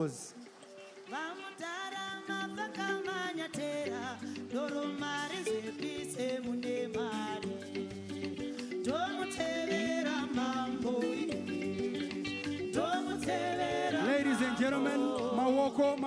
Ladies and gentlemen, Mawoko.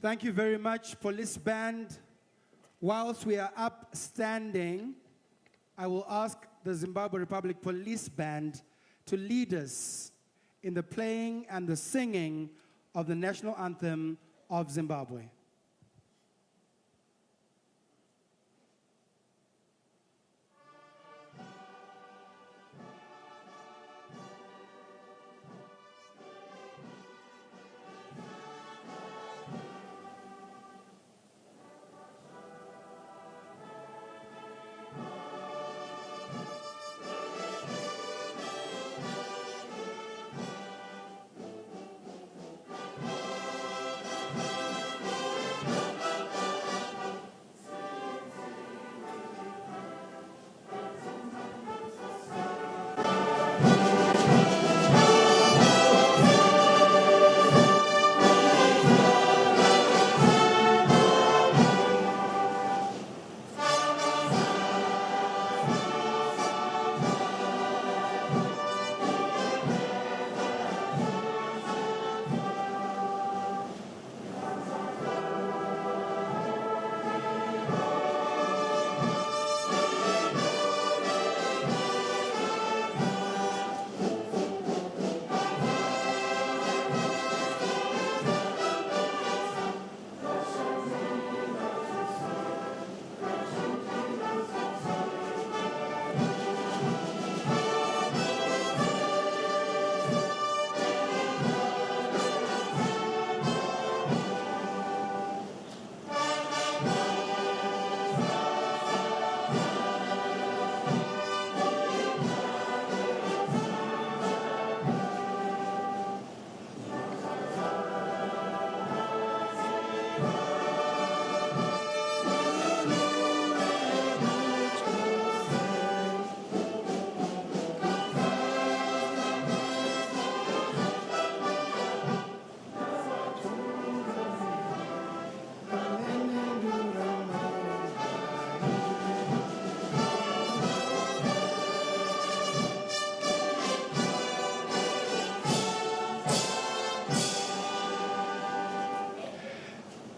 Thank you very much, police band. Whilst we are up standing, I will ask the Zimbabwe Republic Police Band to lead us in the playing and the singing of the national anthem of Zimbabwe.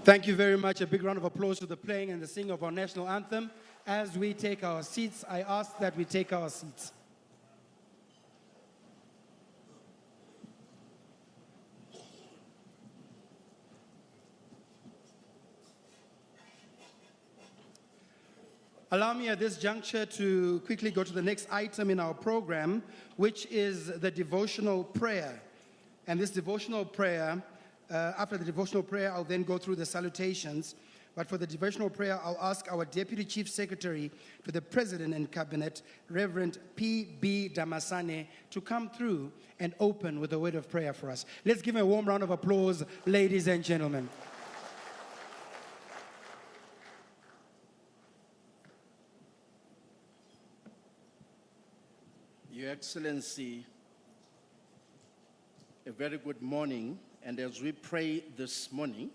Thank you very much. A big round of applause to the playing and the singing of our national anthem. As we take our seats, I ask that we take our seats. Allow me at this juncture to quickly go to the next item in our program, which is the devotional prayer. And this devotional prayer, after the devotional prayer, I'll then go through the salutations. But for the devotional prayer, I'll ask our Deputy Chief Secretary to the President and Cabinet, Reverend P.B. Damasane, to come through and open with a word of prayer for us. Let's give him a warm round of applause, ladies and gentlemen. Your Excellency, a very good morning. And as we pray this morning,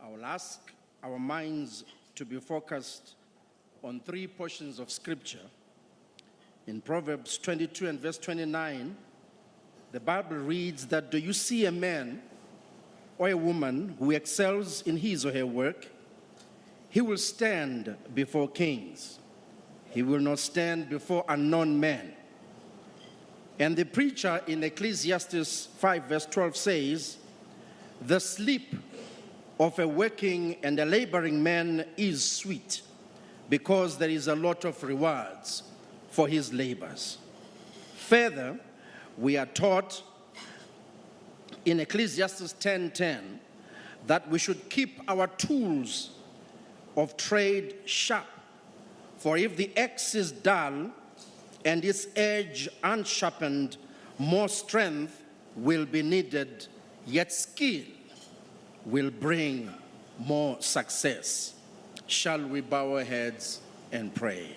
I will ask our minds to be focused on three portions of Scripture. In Proverbs 22 and verse 29, the Bible reads that, "Do you see a man or a woman who excels in his or her work? He will stand before kings. He will not stand before unknown men." And the preacher in Ecclesiastes 5 verse 12 says, "The sleep of a working and a laboring man is sweet, because there is a lot of rewards for his labors. Further, we are taught in Ecclesiastes 10:10 that we should keep our tools of trade sharp. For if the axe is dull and its edge unsharpened, more strength will be needed, yet skill will bring more success. Shall we bow our heads and pray?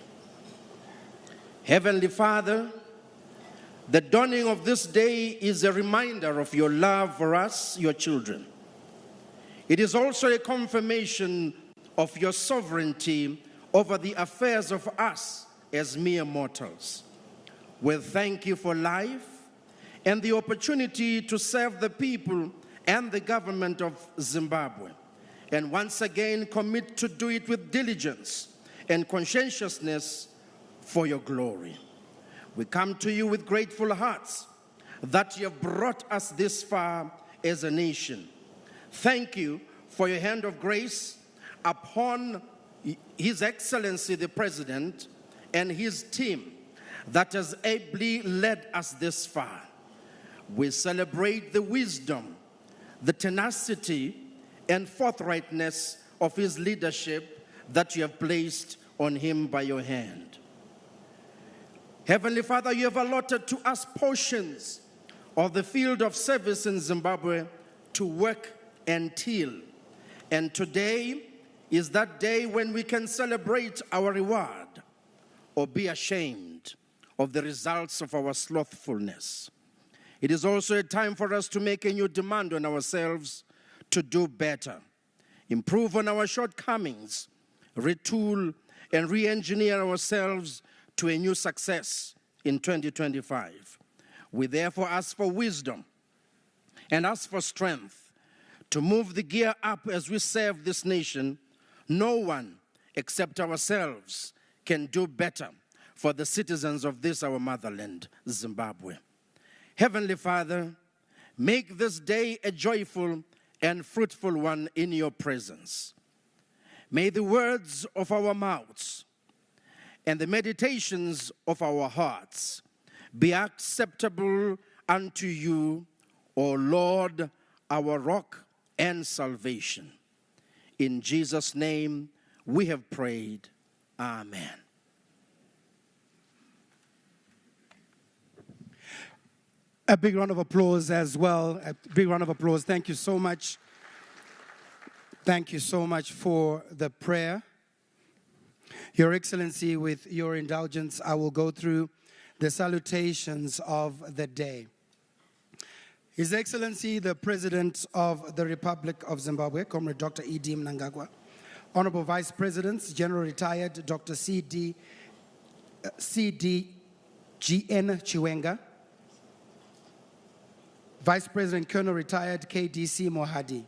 Heavenly Father, the dawning of this day is a reminder of your love for us, your children. It is also a confirmation of your sovereignty over the affairs of us as mere mortals. We thank you for life and the opportunity to serve the people and the government of Zimbabwe, and once again commit to do it with diligence and conscientiousness for your glory. We come to you with grateful hearts that you have brought us this far as a nation. Thank you for your hand of grace upon His Excellency the President and his team that has ably led us this far. We celebrate the wisdom, the tenacity, and forthrightness of his leadership that you have placed on him by your hand. Heavenly Father, you have allotted to us portions of the field of service in Zimbabwe to work and till. And today is that day when we can celebrate our reward or be ashamed of the results of our slothfulness. It is also a time for us to make a new demand on ourselves to do better, improve on our shortcomings, retool and re-engineer ourselves to a new success in 2025. We therefore ask for wisdom and ask for strength to move the gear up as we serve this nation. No one except ourselves can do better for the citizens of this our motherland, Zimbabwe. Heavenly Father, make this day a joyful and fruitful one in your presence. May the words of our mouths and the meditations of our hearts be acceptable unto you, O Lord, our rock and salvation. In Jesus' name we have prayed. Amen. A big round of applause as well. A big round of applause. Thank you so much. Thank you so much for the prayer. Your Excellency, with your indulgence, I will go through the salutations of the day. His Excellency, the President of the Republic of Zimbabwe, Comrade Dr. E.D. Mnangagwa, Honorable Vice Presidents, General Retired Dr. C.D. G.N. Chiwenga, Vice President Colonel Retired K.D.C. Mohadi,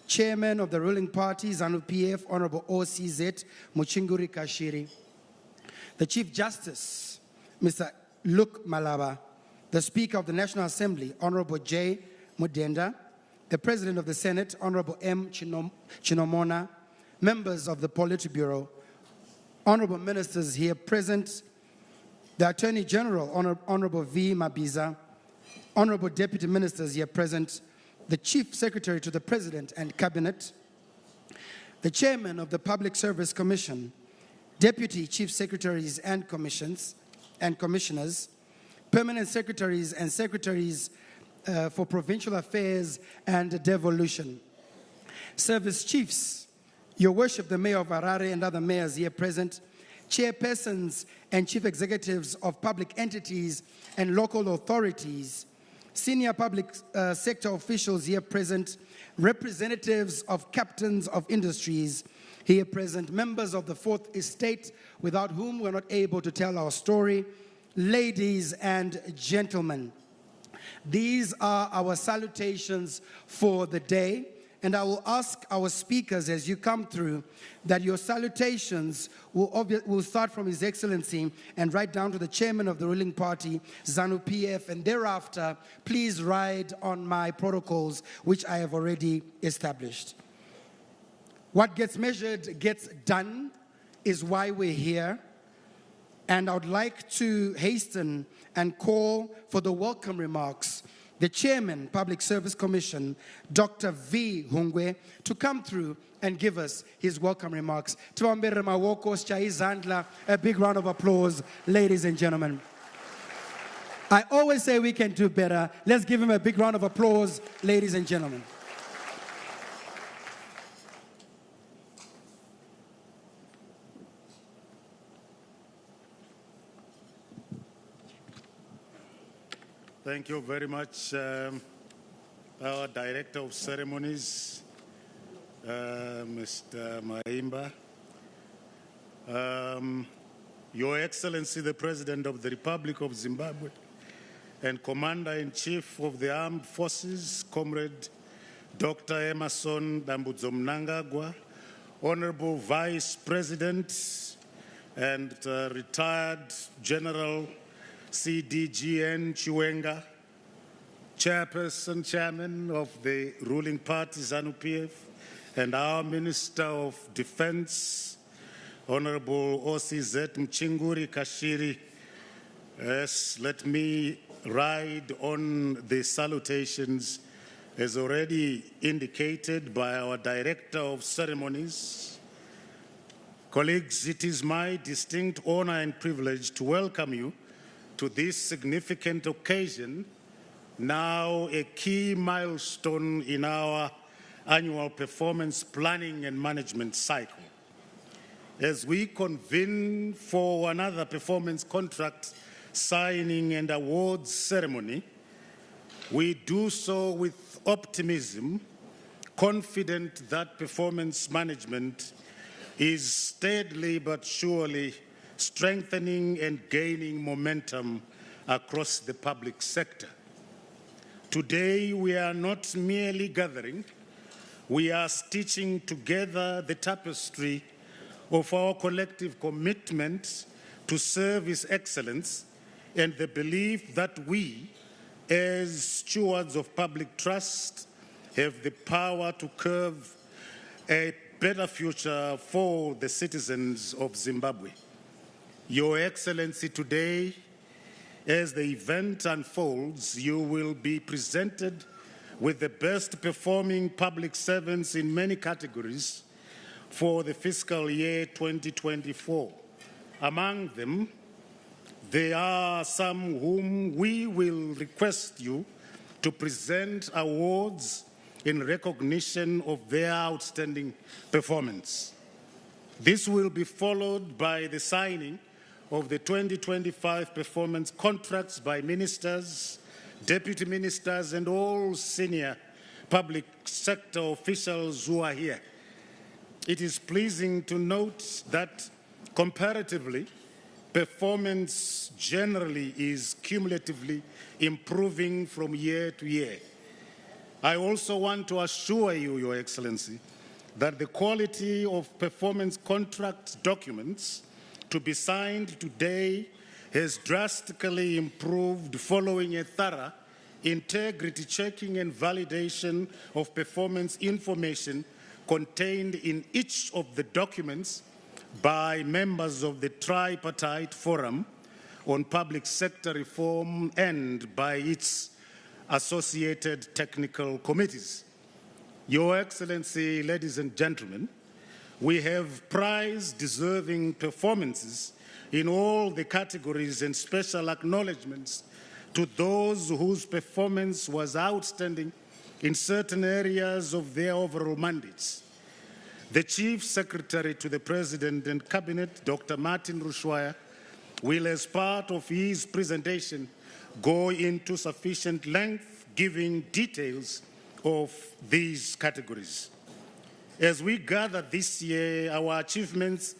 Chairman of the ruling party, ZANU-PF, Honorable O.C.Z. Muchinguri Kashiri, the Chief Justice, Mr. Luke Malaba, the Speaker of the National Assembly, Honorable J. Mudenda, the President of the Senate, Honorable M. Chinomona, members of the Politburo, Honorable Ministers here present, the Attorney General, Honorable V. Mabiza, Honorable Deputy Ministers here present, the Chief Secretary to the President and Cabinet, the Chairman of the Public Service Commission, Deputy Chief Secretaries and Commissioners, Permanent Secretaries and Secretaries for Provincial Affairs and Devolution, Service Chiefs, Your Worship, the Mayor of Harare and other mayors here present, Chairpersons and Chief Executives of public entities and local authorities, senior public sector officials here present, representatives of captains of industries here present, members of the Fourth Estate, without whom we're not able to tell our story, ladies and gentlemen. These are our salutations for the day, and I will ask our speakers as you come through that your salutations will start from His Excellency and right down to the Chairman of the ruling party, ZANU-PF, and thereafter, please ride on my protocols, which I have already established. What gets measured gets done, is why we're here. And I would like to hasten and call for the welcome remarks the Chairman, Public Service Commission, Dr. V. Hungwe, to come through and give us his welcome remarks. A big round of applause, ladies and gentlemen. I always say we can do better. Let's give him a big round of applause, ladies and gentlemen. Thank you very much, our Director of Ceremonies, Mr. Maimba. Your Excellency, the President of the Republic of Zimbabwe and Commander-in-Chief of the Armed Forces, Comrade Dr. Emerson Dambudzo Mnangagwa, Honorable Vice President and retired General CDGN Chiwenga, Chairperson, Chairman of the ruling party ZANU-PF, and our Minister of Defense, Honorable OCZ Mchinguri Kashiri. Yes, let me ride on the salutations as already indicated by our Director of Ceremonies. Colleagues, it is my distinct honor and privilege to welcome you to this significant occasion, now a key milestone in our annual performance planning and management cycle. As we convene for another performance contract signing and awards ceremony, we do so with optimism, confident that performance management is steadily but surely strengthening and gaining momentum across the public sector. Today, we are not merely gathering, we are stitching together the tapestry of our collective commitment to service excellence and the belief that we, as stewards of public trust, have the power to curve a better future for the citizens of Zimbabwe. Your Excellency, today, as the event unfolds, you will be presented with the best performing public servants in many categories for the fiscal year 2024. Among them, there are some whom we will request you to present awards in recognition of their outstanding performance. This will be followed by the signing of the 2025 performance contracts by ministers, deputy ministers, and all senior public sector officials who are here. It is pleasing to note that comparatively, performance generally is cumulatively improving from year to year. I also want to assure you, Your Excellency, that the quality of performance contract documents to be signed today has drastically improved following a thorough integrity checking and validation of performance information contained in each of the documents by members of the Tripartite Forum on Public Sector Reform and by its associated technical committees. Your Excellency, ladies and gentlemen, we have prize-deserving performances in all the categories and special acknowledgements to those whose performance was outstanding in certain areas of their overall mandates. The Chief Secretary to the President and Cabinet, Dr. Martin Rushwaya, will, as part of his presentation, go into sufficient length giving details of these categories. As we gather this year, our achievements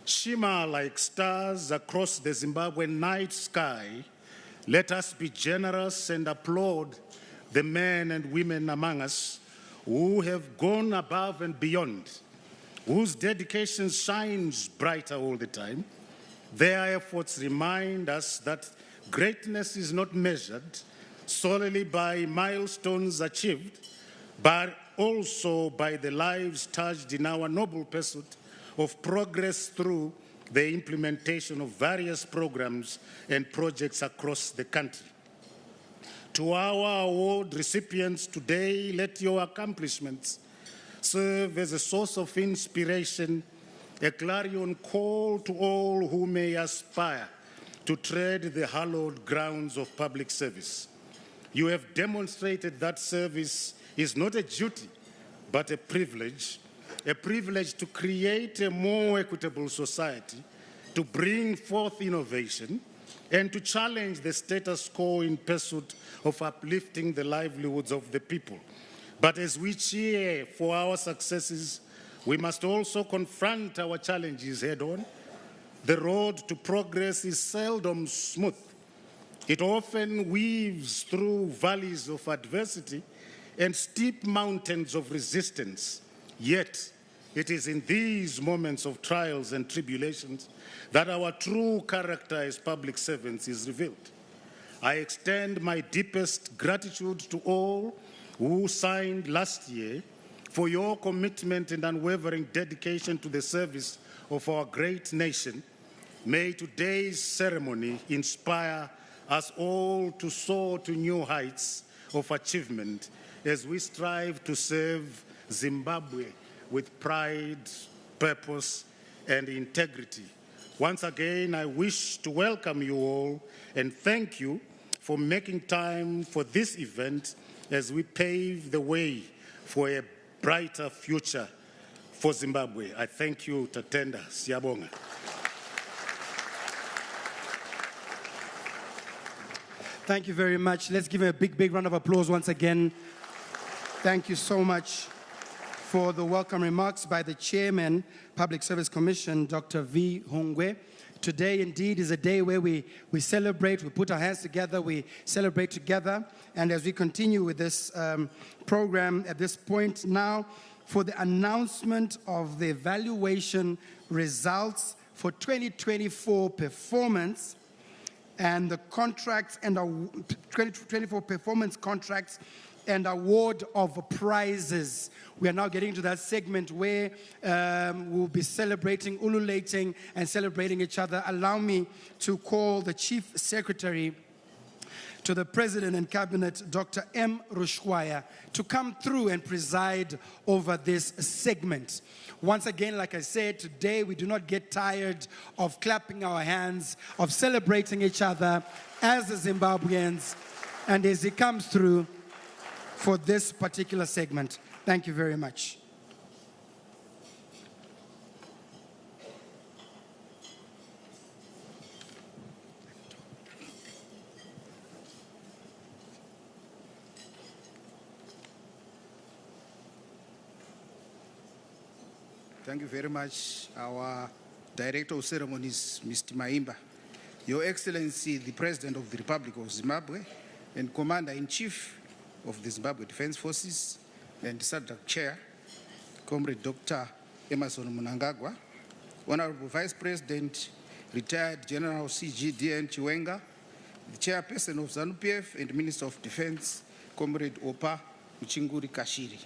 shimmer like stars across the Zimbabwean night sky. Let us be generous and applaud the men and women among us who have gone above and beyond, whose dedication shines brighter all the time. Their efforts remind us that greatness is not measured solely by milestones achieved, but also by the lives touched in our noble pursuit of progress through the implementation of various programs and projects across the country. To our award recipients today, let your accomplishments serve as a source of inspiration, a clarion call to all who may aspire to tread the hallowed grounds of public service. You have demonstrated that service is not a duty, but a privilege to create a more equitable society, to bring forth innovation, and to challenge the status quo in pursuit of uplifting the livelihoods of the people. But as we cheer for our successes, we must also confront our challenges head-on. The road to progress is seldom smooth. It often weaves through valleys of adversity and steep mountains of resistance. Yet, it is in these moments of trials and tribulations that our true character as public servants is revealed. I extend my deepest gratitude to all who signed last year for your commitment and unwavering dedication to the service of our great nation. May today's ceremony inspire us all to soar to new heights of achievement as we strive to serve Zimbabwe with pride, purpose, and integrity. Once again, I wish to welcome you all and thank you for making time for this event as we pave the way for a brighter future for Zimbabwe. I thank you, Tatenda. Siyabonga. Thank you very much. Let's give him a big round of applause once again. Thank you so much for the welcome remarks by the Chairman, Public Service Commission, Dr. V. Hungwe. Today, indeed, is a day where we celebrate, we put our hands together, we celebrate together. And as we continue with this program at this point now, for the announcement of the evaluation results for 2024 performance and the contracts and 2024 performance contracts and award of prizes. We are now getting to that segment where we'll be celebrating, ululating, and celebrating each other. Allow me to call the Chief Secretary to the President and Cabinet, Dr. M. Rushwaya, to come through and preside over this segment. Once again, like I said, today we do not get tired of clapping our hands, of celebrating each other as the Zimbabweans, and as he comes through for this particular segment. Thank you very much. Thank you very much, our Director of Ceremonies, Mr. Maimba. Your Excellency, the President of the Republic of Zimbabwe and Commander-in-Chief of the Zimbabwe Defense Forces and SADC Chair, Comrade Dr. Emerson Mnangagwa, Honorable Vice President, Retired General C.G. D.N. Chiwenga, the Chairperson of ZANU-PF and Minister of Defense, Comrade Opa Uchinguri Kashiri.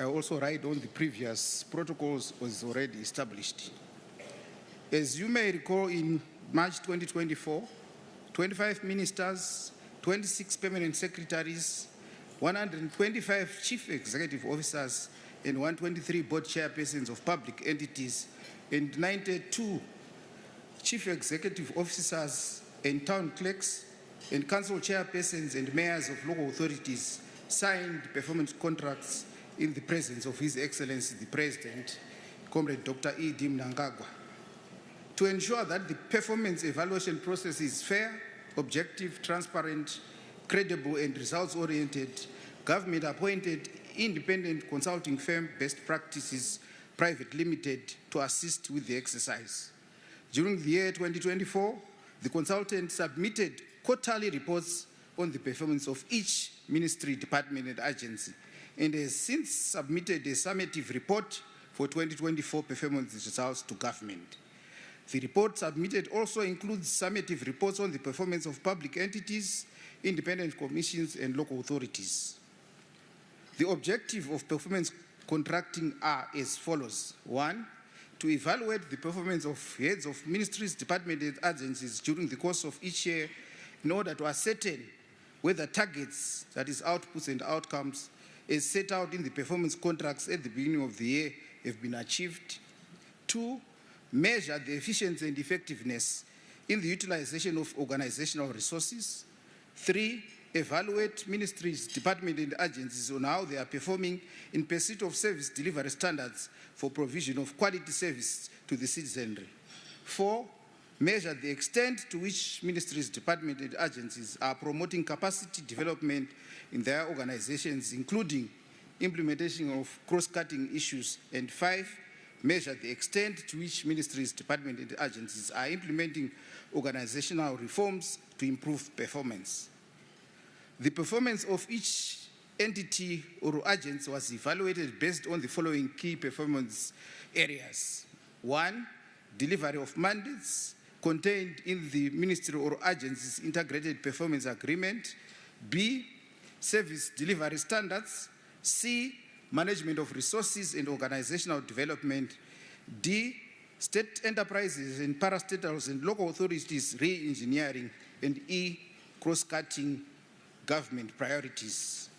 I also write on the previous protocols was already established. As you may recall, in March 2024, 25 ministers, 26 permanent secretaries, 125 chief executive officers, and 123 board chairpersons of public entities, and 92 chief executive officers and town clerks, and council chairpersons and mayors of local authorities signed performance contracts in the presence of His Excellency the President, Comrade Dr. E.D. Mnangagwa. To ensure that the performance evaluation process is fair, objective, transparent, credible, and results-oriented, government appointed independent consulting firm Best Practices Private Limited to assist with the exercise. During the year 2024, the consultant submitted quarterly reports on the performance of each ministry, department, and agency, and has since submitted a summative report for 2024 performance results to government. The report submitted also includes summative reports on the performance of public entities, independent commissions, and local authorities. The objective of performance contracting are as follows. 1, to evaluate the performance of heads of ministries, departments, and agencies during the course of each year in order to ascertain whether targets, that is outputs and outcomes, as set out in the performance contracts at the beginning of the year have been achieved. 2, measure the efficiency and effectiveness in the utilization of organizational resources. 3, evaluate ministries, departments, and agencies on how they are performing in pursuit of service delivery standards for provision of quality service to the citizenry. 4, measure the extent to which ministries, departments, and agencies are promoting capacity development in their organizations, including implementation of cross-cutting issues. And 5, measure the extent to which ministries, departments, and agencies are implementing organizational reforms to improve performance. The performance of each entity or agency was evaluated based on the following key performance areas. 1, delivery of mandates contained in the ministry or agency's integrated performance agreement. B, service delivery standards. C, management of resources and organizational development. D, state enterprises and parastatals and local authorities re-engineering. And E, cross-cutting government priorities.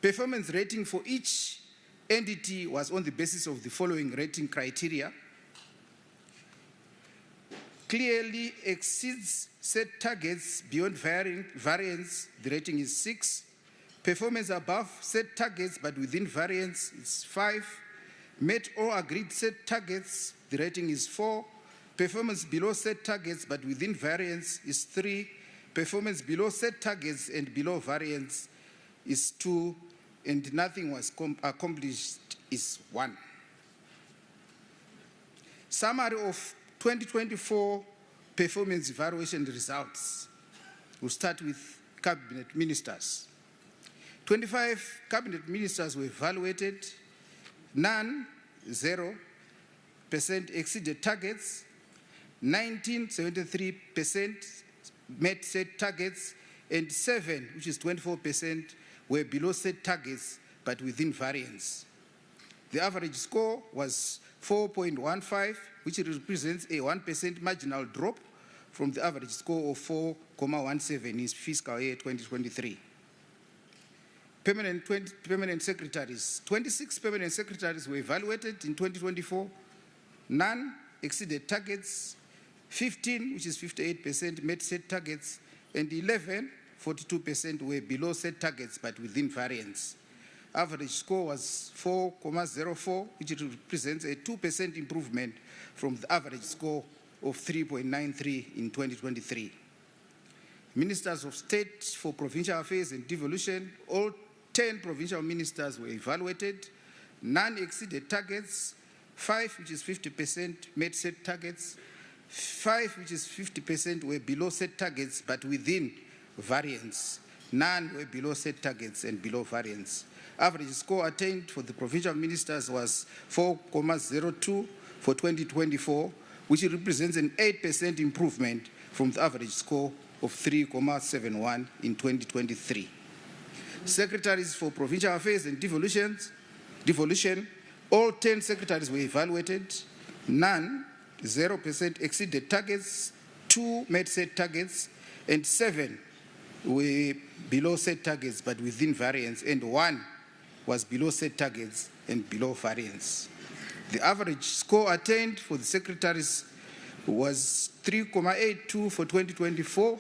Performance rating for each entity was on the basis of the following rating criteria. Clearly exceeds set targets beyond variance, the rating is 6. Performance above set targets but within variance is 5. Met or agreed set targets, the rating is 4. Performance below set targets but within variance is 3. Performance below set targets and below variance is 2, and nothing was accomplished is 1. Summary of 2024 performance evaluation results. We'll start with cabinet ministers. 25 cabinet ministers were evaluated. None, 0% exceeded targets. 19, 73% met set targets, and 7, which is 24%, were below set targets but within variance. The average score was 4.15, which represents a 1% marginal drop from the average score of 4.17 in fiscal year 2023. Permanent secretaries. 26 permanent secretaries were evaluated in 2024. None exceeded targets. 15, which is 58%, met set targets, and 11, 42%, were below set targets but within variance. Average score was 4.04, which represents a 2% improvement from the average score of 3.93 in 2023. Ministers of State for Provincial Affairs and Devolution, all 10 provincial ministers were evaluated. None exceeded targets. 5, which is 50%, met set targets. 5, which is 50%, were below set targets but within variance. None were below set targets and below variance. Average score attained for the provincial ministers was 4.02 for 2024, which represents an 8% improvement from the average score of 3.71 in 2023. Secretaries for Provincial Affairs and Devolution, all 10 secretaries were evaluated. None, 0%, exceeded targets. 2 met set targets, and 7 were below set targets but within variance, and 1 was below set targets and below variance. The average score attained for the secretaries was 3.82 for 2024,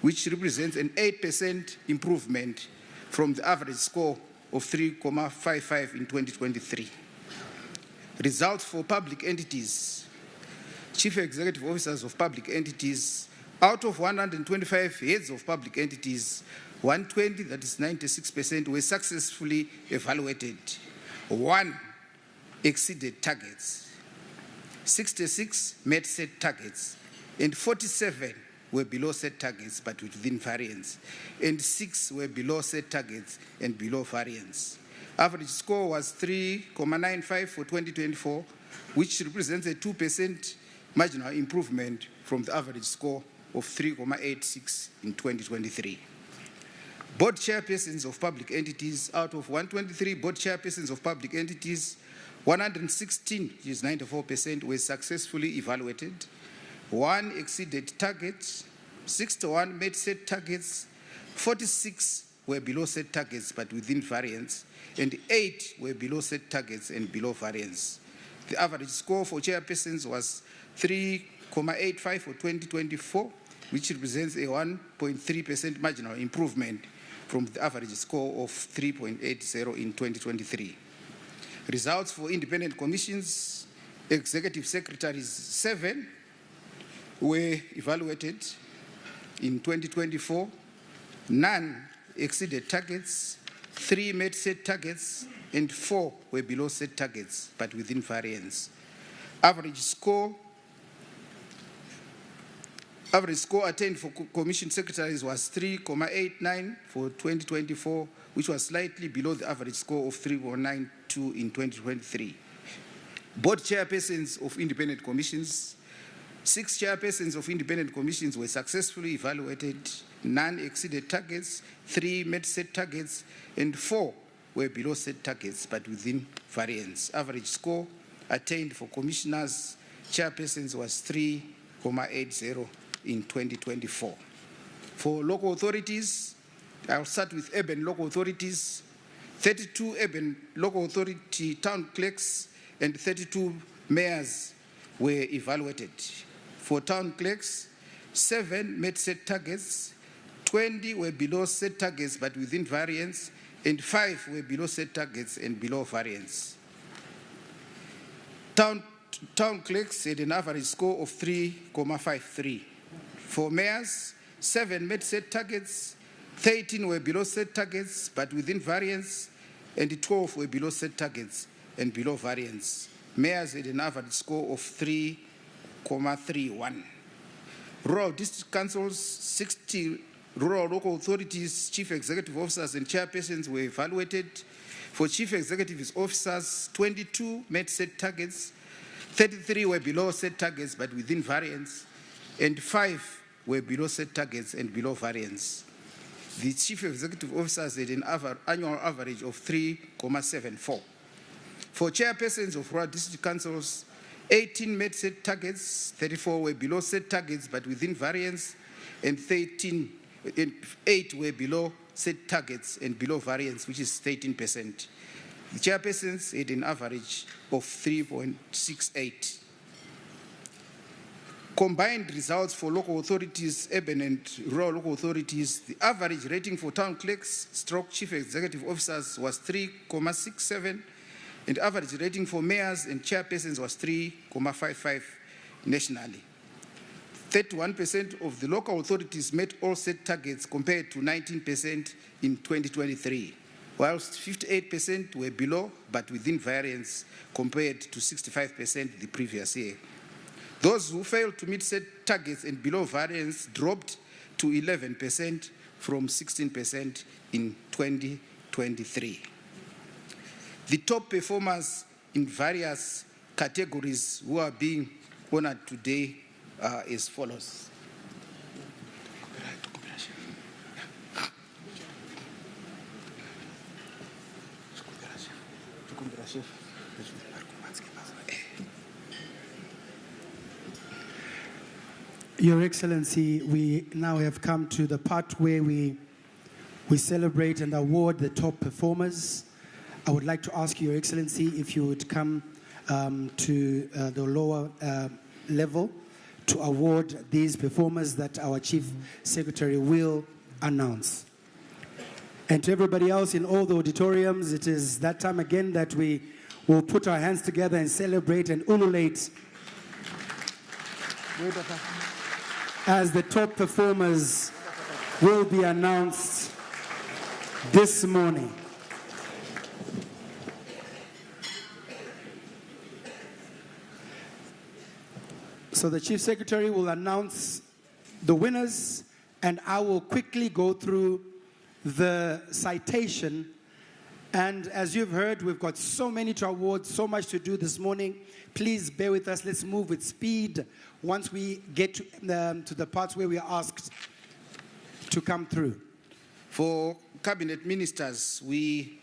which represents an 8% improvement from the average score of 3.55 in 2023. Results for public entities. Chief executive officers of public entities, out of 125 heads of public entities, 120, that is 96%, were successfully evaluated. 1 exceeded targets. 66 met set targets, and 47 were below set targets but within variance, and 6 were below set targets and below variance. Average score was 3.95 for 2024, which represents a 2% marginal improvement from the average score of 3.86 in 2023. Board chairpersons of public entities, out of 123 board chairpersons of public entities, 116, which is 94%, were successfully evaluated. 1 exceeded targets. 61 met set targets. 46 were below set targets but within variance. And 8 were below set targets and below variance. The average score for chairpersons was 3.85 for 2024, which represents a 1.3% marginal improvement from the average score of 3.80 in 2023. Results for independent commissions, executive secretaries 7 were evaluated in 2024. None exceeded targets, 3 met set targets, and 4 were below set targets but within variance. Average score attained for commission secretaries was 3.89 for 2024, which was slightly below the average score of 3.92 in 2023. Board chairpersons of independent commissions, 6 chairpersons of independent commissions were successfully evaluated. None exceeded targets, 3 met set targets, and 4 were below set targets but within variance. Average score attained for commissioners, chairpersons was 3.80 in 2024. For local authorities, I'll start with urban local authorities. 32 urban local authority town clerks and 32 mayors were evaluated. For town clerks, 7 met set targets, 20 were below set targets but within variance, and 5 were below set targets and below variance. Town clerks had an average score of 3.53. For mayors, 7 met set targets, 13 were below set targets but within variance, and 12 were below set targets and below variance. Mayors had an average score of 3.31. Rural district councils, 60 rural local authorities, chief executive officers and chairpersons were evaluated. For chief executive officers, 22 met set targets, 33 were below set targets but within variance, and 5 were below set targets and below variance. The chief executive officers had an annual average of 3.74. For chairpersons of rural district councils, 18 met set targets, 34 were below set targets but within variance, and 8 were below set targets and below variance, which is 13%. The chairpersons had an average of 3.68. Combined results for local authorities, urban and rural local authorities, the average rating for town clerks / chief executive officers was 3.67, and average rating for mayors and chairpersons was 3.55 nationally. 31% of the local authorities met all set targets compared to 19% in 2023, whilst 58% were below but within variance compared to 65% the previous year. Those who failed to meet set targets and below variance dropped to 11% from 16% in 2023. The top performers in various categories who are being honored today are as follows. Your Excellency, we now have come to the part where we celebrate and award the top performers. I would like to ask Your Excellency if you would come to the lower level to award these performers that our Chief Secretary will announce. And to everybody else in all the auditoriums, it is that time again that we will put our hands together and celebrate and ululate as the top performers will be announced this morning. So the Chief Secretary will announce the winners, and I will quickly go through the citation. And as you've heard, we've got so many to award, so much to do this morning. Please bear with us. Let's move with speed once we get to the parts where we are asked to come through. For cabinet ministers, we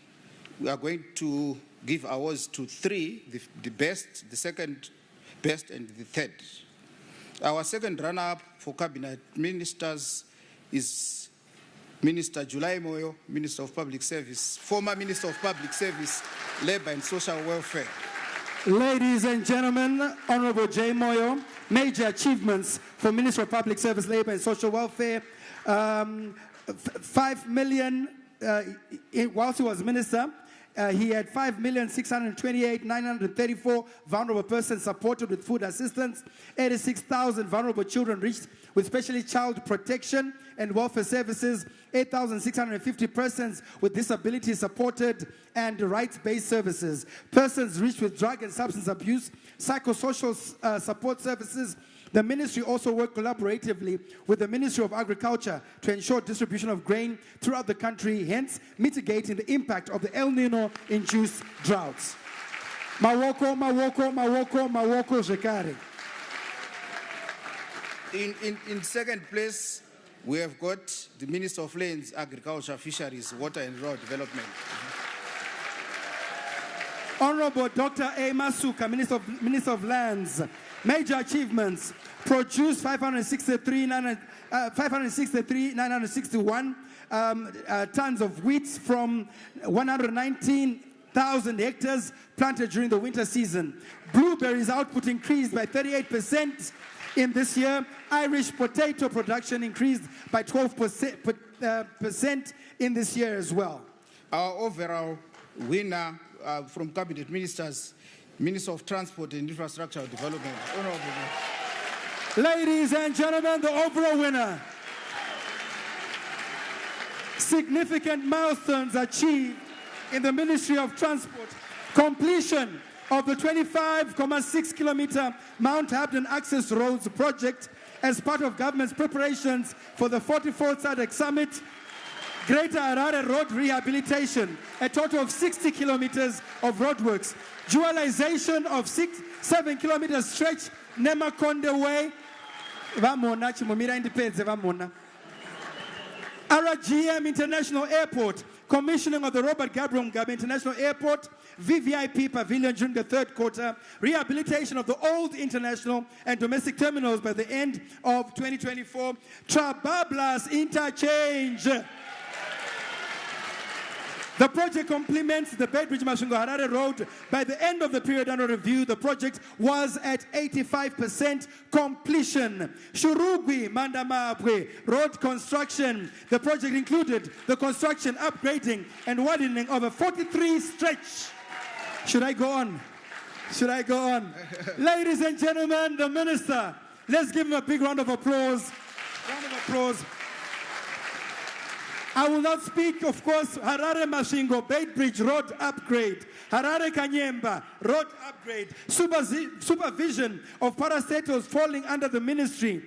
are going to give awards to three, the best, the second best, and the third. Our second runner-up for cabinet ministers is Minister Julai Moyo, Minister of Public Service, former Minister of Public Service, Labor and Social Welfare. Ladies and gentlemen, Honorable J. Moyo, major achievements for Minister of Public Service, Labor and Social Welfare. 5 million, whilst he was minister, he had 5,628,934 vulnerable persons supported with food assistance. 86,000 vulnerable children reached with specially child protection and welfare services. 8,650 persons with disabilities supported and rights-based services. Persons reached with drug and substance abuse, psychosocial support services. The ministry also worked collaboratively with the Ministry of Agriculture to ensure distribution of grain throughout the country, hence mitigating the impact of the El Nino-induced droughts. Mawoko, mawoko, mawoko, mawoko, Zekari. In second place, we have got the Minister of Lands, Agriculture, Fisheries, Water and Rural Development. Honorable Dr. A. Masuka, Minister of Lands. Major achievements: produced 563,961 tons of wheat from 119,000 hectares planted during the winter season. Blueberries output increased by 38% in this year. Irish potato production increased by 12% in this year as well. Our overall winner from cabinet ministers, Minister of Transport and Infrastructure Development. Honorable. Ladies and gentlemen, the overall winner. Significant milestones achieved in the Ministry of Transport. Completion of the 25.6 kilometer Mount Hampton Access Roads project as part of government's preparations for the 44th SADC Summit. Greater Harare Road rehabilitation, a total of 60 kilometers of roadworks. Dualization of 7 kilometer stretch, Nemakonde Way. Vamona, Chimomira Independence, Vamona. RGM International Airport, commissioning of the Robert Gabriel Mugabe International Airport, VVIP Pavilion during the third quarter, rehabilitation of the old international and domestic terminals by the end of 2024, Trabablas Interchange. The project complements the Bedbridge Masvingo Harare Road. By the end of the period under review, the project was at 85% completion. Shurugwi Mandamabwe Road construction. The project included the construction, upgrading, and widening of a 43 stretch. Should I go on? Should I go on? Ladies and gentlemen, the minister. Let's give him a big round of applause. Round of applause. I will not speak, of course, Harare Masvingo, Bedbridge Road upgrade, Harare Kanyemba Road upgrade, supervision of parastatals falling under the ministry.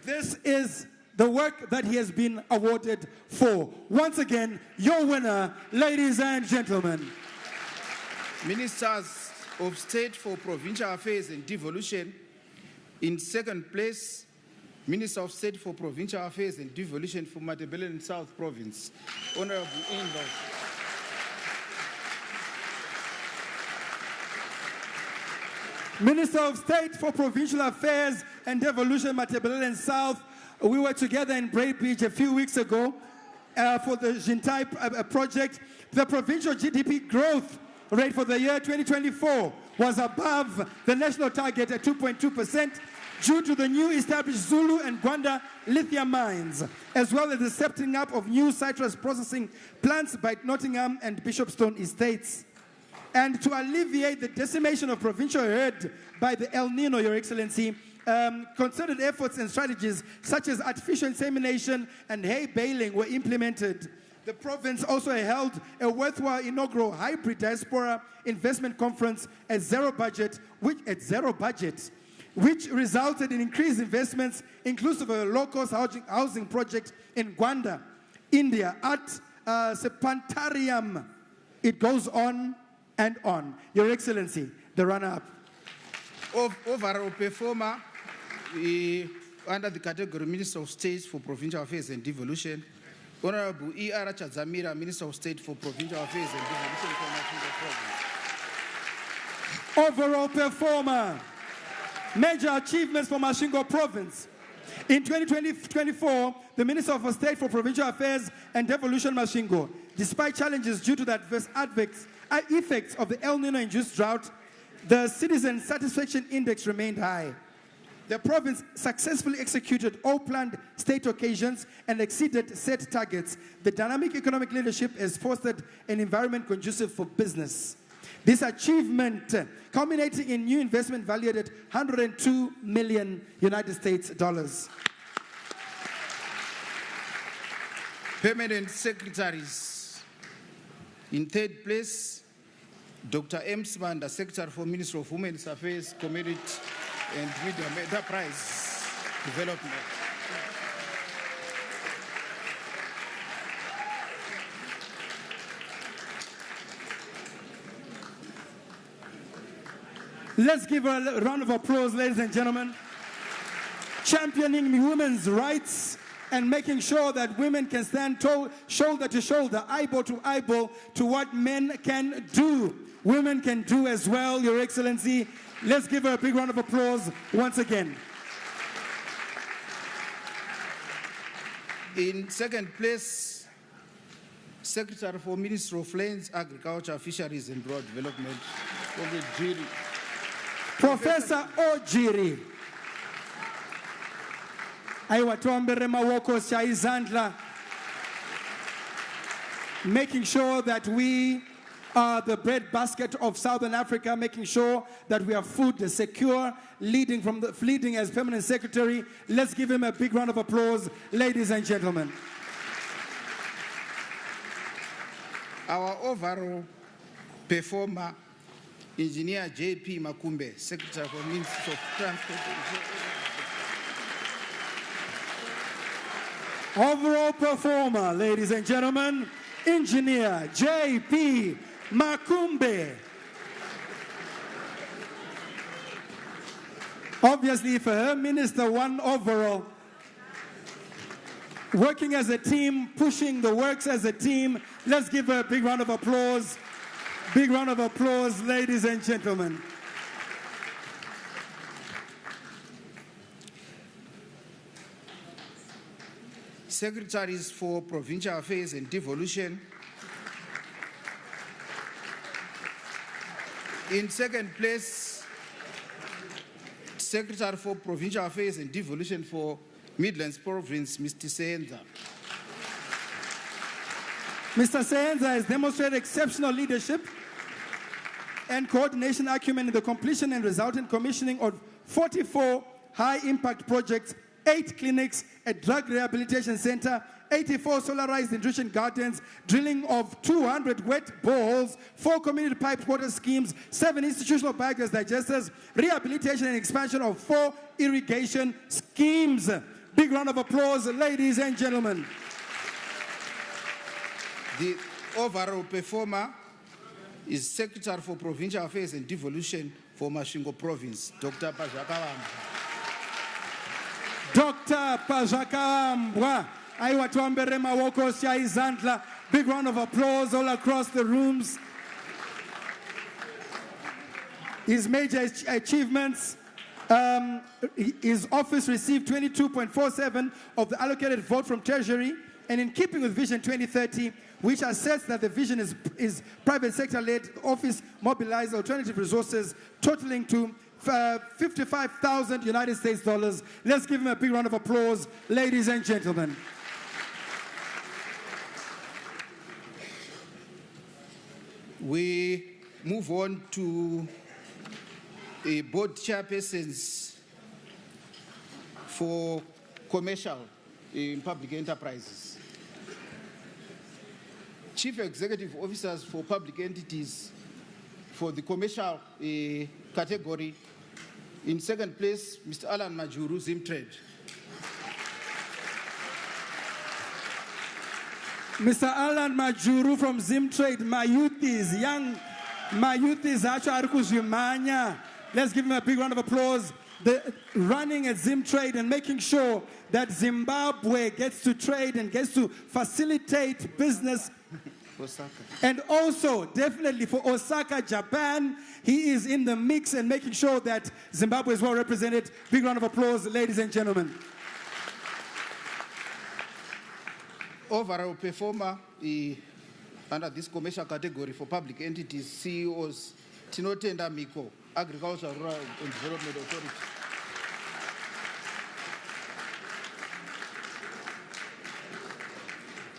This is the work that he has been awarded for. Once again, your winner, ladies and gentlemen. Ministers of State for Provincial Affairs and Devolution. In second place, Minister of State for Provincial Affairs and Devolution for Matabeleland South Province, Honorable Inlaw. Minister of State for Provincial Affairs and Devolution, Matabeleland South. We were together in Braidbridge a few weeks ago for the Jintai project. The provincial GDP growth rate for the year 2024 was above the national target at 2.2%. due to the new established Zulu and Gwanda lithium mines, as well as the setting up of new citrus processing plants by Nottingham and Bishopstone estates. And to alleviate the decimation of provincial herd by the El Nino, Your Excellency, concerted efforts and strategies such as artificial insemination and hay baling were implemented. The province also held a worthwhile inaugural hybrid diaspora investment conference at zero budget, which resulted in increased investments, inclusive of a low-cost housing project in Gwanda, India, at Sepantarium. It goes on and on. Your Excellency, the runner-up. Overall performer, under the category Minister of State for Provincial Affairs and Devolution, Honorable E.R. Chadzamira, Minister of State for Provincial Affairs and Devolution for Masvingo Province. Overall performer. Major achievements for Masvingo Province. In 2024, the Minister of State for Provincial Affairs and Devolution Masvingo, despite challenges due to the adverse effects of the El Nino-induced drought, the Citizen Satisfaction Index remained high. The province successfully executed all planned state occasions and exceeded set targets. The dynamic economic leadership has fostered an environment conducive for business. This achievement culminating in new investment valued at $102 million United States dollars. Permanent secretaries. In third place, Dr. M. Smanda, Secretary for Ministry of Women's Affairs, Community and Medium Enterprise Development. Let's give a round of applause, ladies and gentlemen. Championing women's rights and making sure that women can stand shoulder to shoulder, eyeball to what men can do. Women can do as well, Your Excellency. Let's give her a big round of applause once again. In second place, Secretary for Ministry of Lands, Agriculture, Fisheries and Rural Development, Professor Ojiri. Aiwatuambere mawoko shaizandla. Making sure that we are the breadbasket of Southern Africa, making sure that we are food secure, leading as Permanent Secretary. Let's give him a big round of applause, ladies and gentlemen. Our overall performer, Engineer J.P. Makumbe, Secretary for Ministry of Transport. Overall performer, ladies and gentlemen, Engineer J.P. Makumbe. Obviously, for her, Minister one overall. Working as a team, pushing the works as a team. Let's give her a big round of applause. Big round of applause, ladies and gentlemen. Secretaries for Provincial Affairs and Devolution. In second place, Secretary for Provincial Affairs and Devolution for Midlands Province, Mr. Senza. Mr. Senza has demonstrated exceptional leadership and coordination acumen in the completion and resultant commissioning of 44 high-impact projects, 8 clinics, a drug rehabilitation center, 84 solarized nutrition gardens, drilling of 200 wet boreholes, 4 community piped water schemes, 7 institutional biogas digesters, rehabilitation and expansion of 4 irrigation schemes. Big round of applause, ladies and gentlemen. The overall performer is Secretary for Provincial Affairs and Devolution for Masvingo Province, Dr. Pazhakawambwa. Dr. Pazhakawambwa. Aiwatuambere mawoko shaizandla. Big round of applause all across the rooms. His major achievements, his office received 22.47 of the allocated vote from Treasury, and in keeping with Vision 2030, which asserts that the vision is private sector-led, office mobilized alternative resources totaling to 55,000 United States dollars. Let's give him a big round of applause, ladies and gentlemen. We move on to a board chairpersons for commercial in public enterprises. Chief Executive Officers for public entities for the commercial category. In second place, Mr. Alan Majuru, Zimtrade. Mr. Alan Majuru from Zimtrade, my youth is young. My youth is Arikuzimanya. Let's give him a big round of applause. Running at Zimtrade and making sure that Zimbabwe gets to trade and gets to facilitate business Osaka. And also, definitely for Osaka, Japan, he is in the mix and making sure that Zimbabwe is well represented. Big round of applause, ladies and gentlemen. Overall performer under this commercial category for public entities, CEOs, Tinotenda Miko, Agricultural Rural and Development Authority.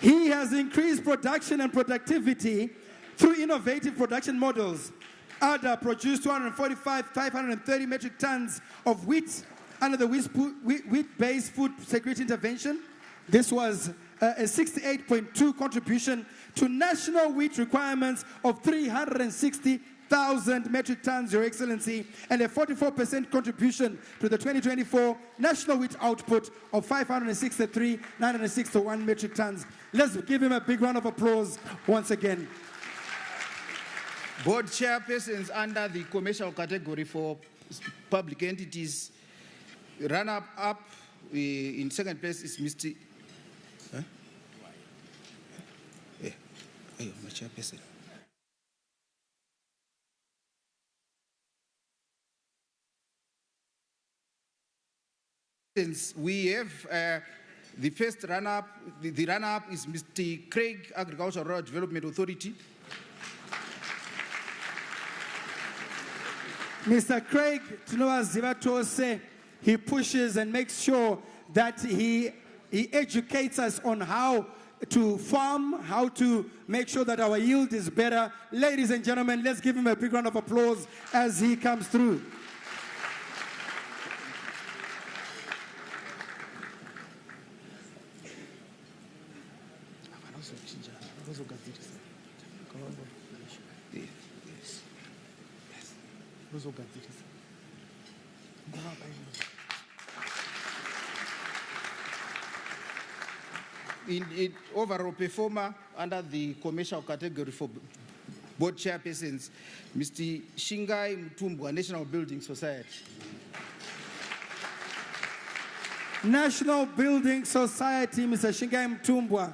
He has increased production and productivity through innovative production models. ADA produced 530 metric tons of wheat under the wheat-based food security intervention. This was a 68.2 contribution to national wheat requirements of 360,000 metric tons, Your Excellency, and a 44% contribution to the 2024 national wheat output of 563,961 metric tons. Let's give him a big round of applause once again. Board chairpersons under the commercial category for public entities. Runner-up in second place is Mr. My chairperson. Since we have the first runner-up, the runner-up is Mr. Craig, Agricultural Rural Development Authority. Mr. Craig Tinoa Zivatose, he pushes and makes sure that he educates us on how to farm, how to make sure that our yield is better. Ladies and gentlemen, let's give him a big round of applause as he comes through. In overall performer under the commercial category for board chairpersons, Mr. Shingai Mtumbwa, National Building Society. National Building Society, Mr. Shingai Mtumbwa.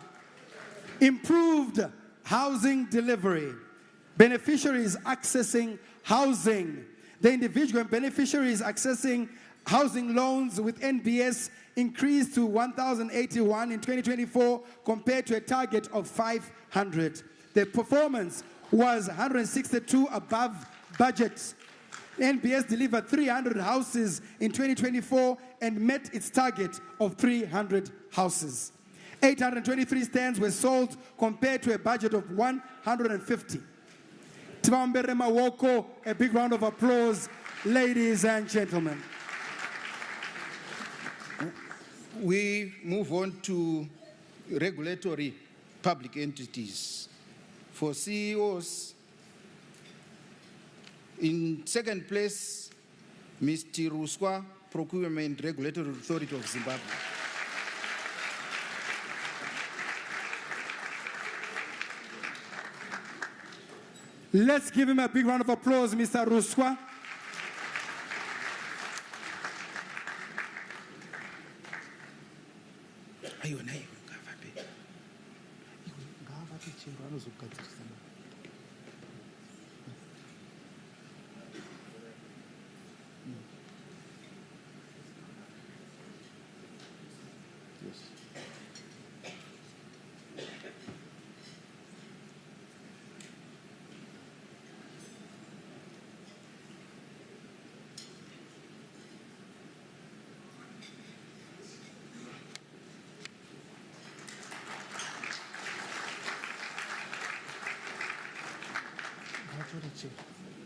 Improved housing delivery. Beneficiaries accessing housing. The individual beneficiaries accessing housing loans with NBS increased to 1,081 in 2024 compared to a target of 500. The performance was 162 above budget. NBS delivered 300 houses in 2024 and met its target of 300 houses. 823 stands were sold compared to a budget of 150. Tibambere Mawoko, a big round of applause, ladies and gentlemen. We move on to regulatory public entities. For CEOs, in second place, Mr. Ruswa, Procurement Regulatory Authority of Zimbabwe. Let's give him a big round of applause, Mr. Ruswa.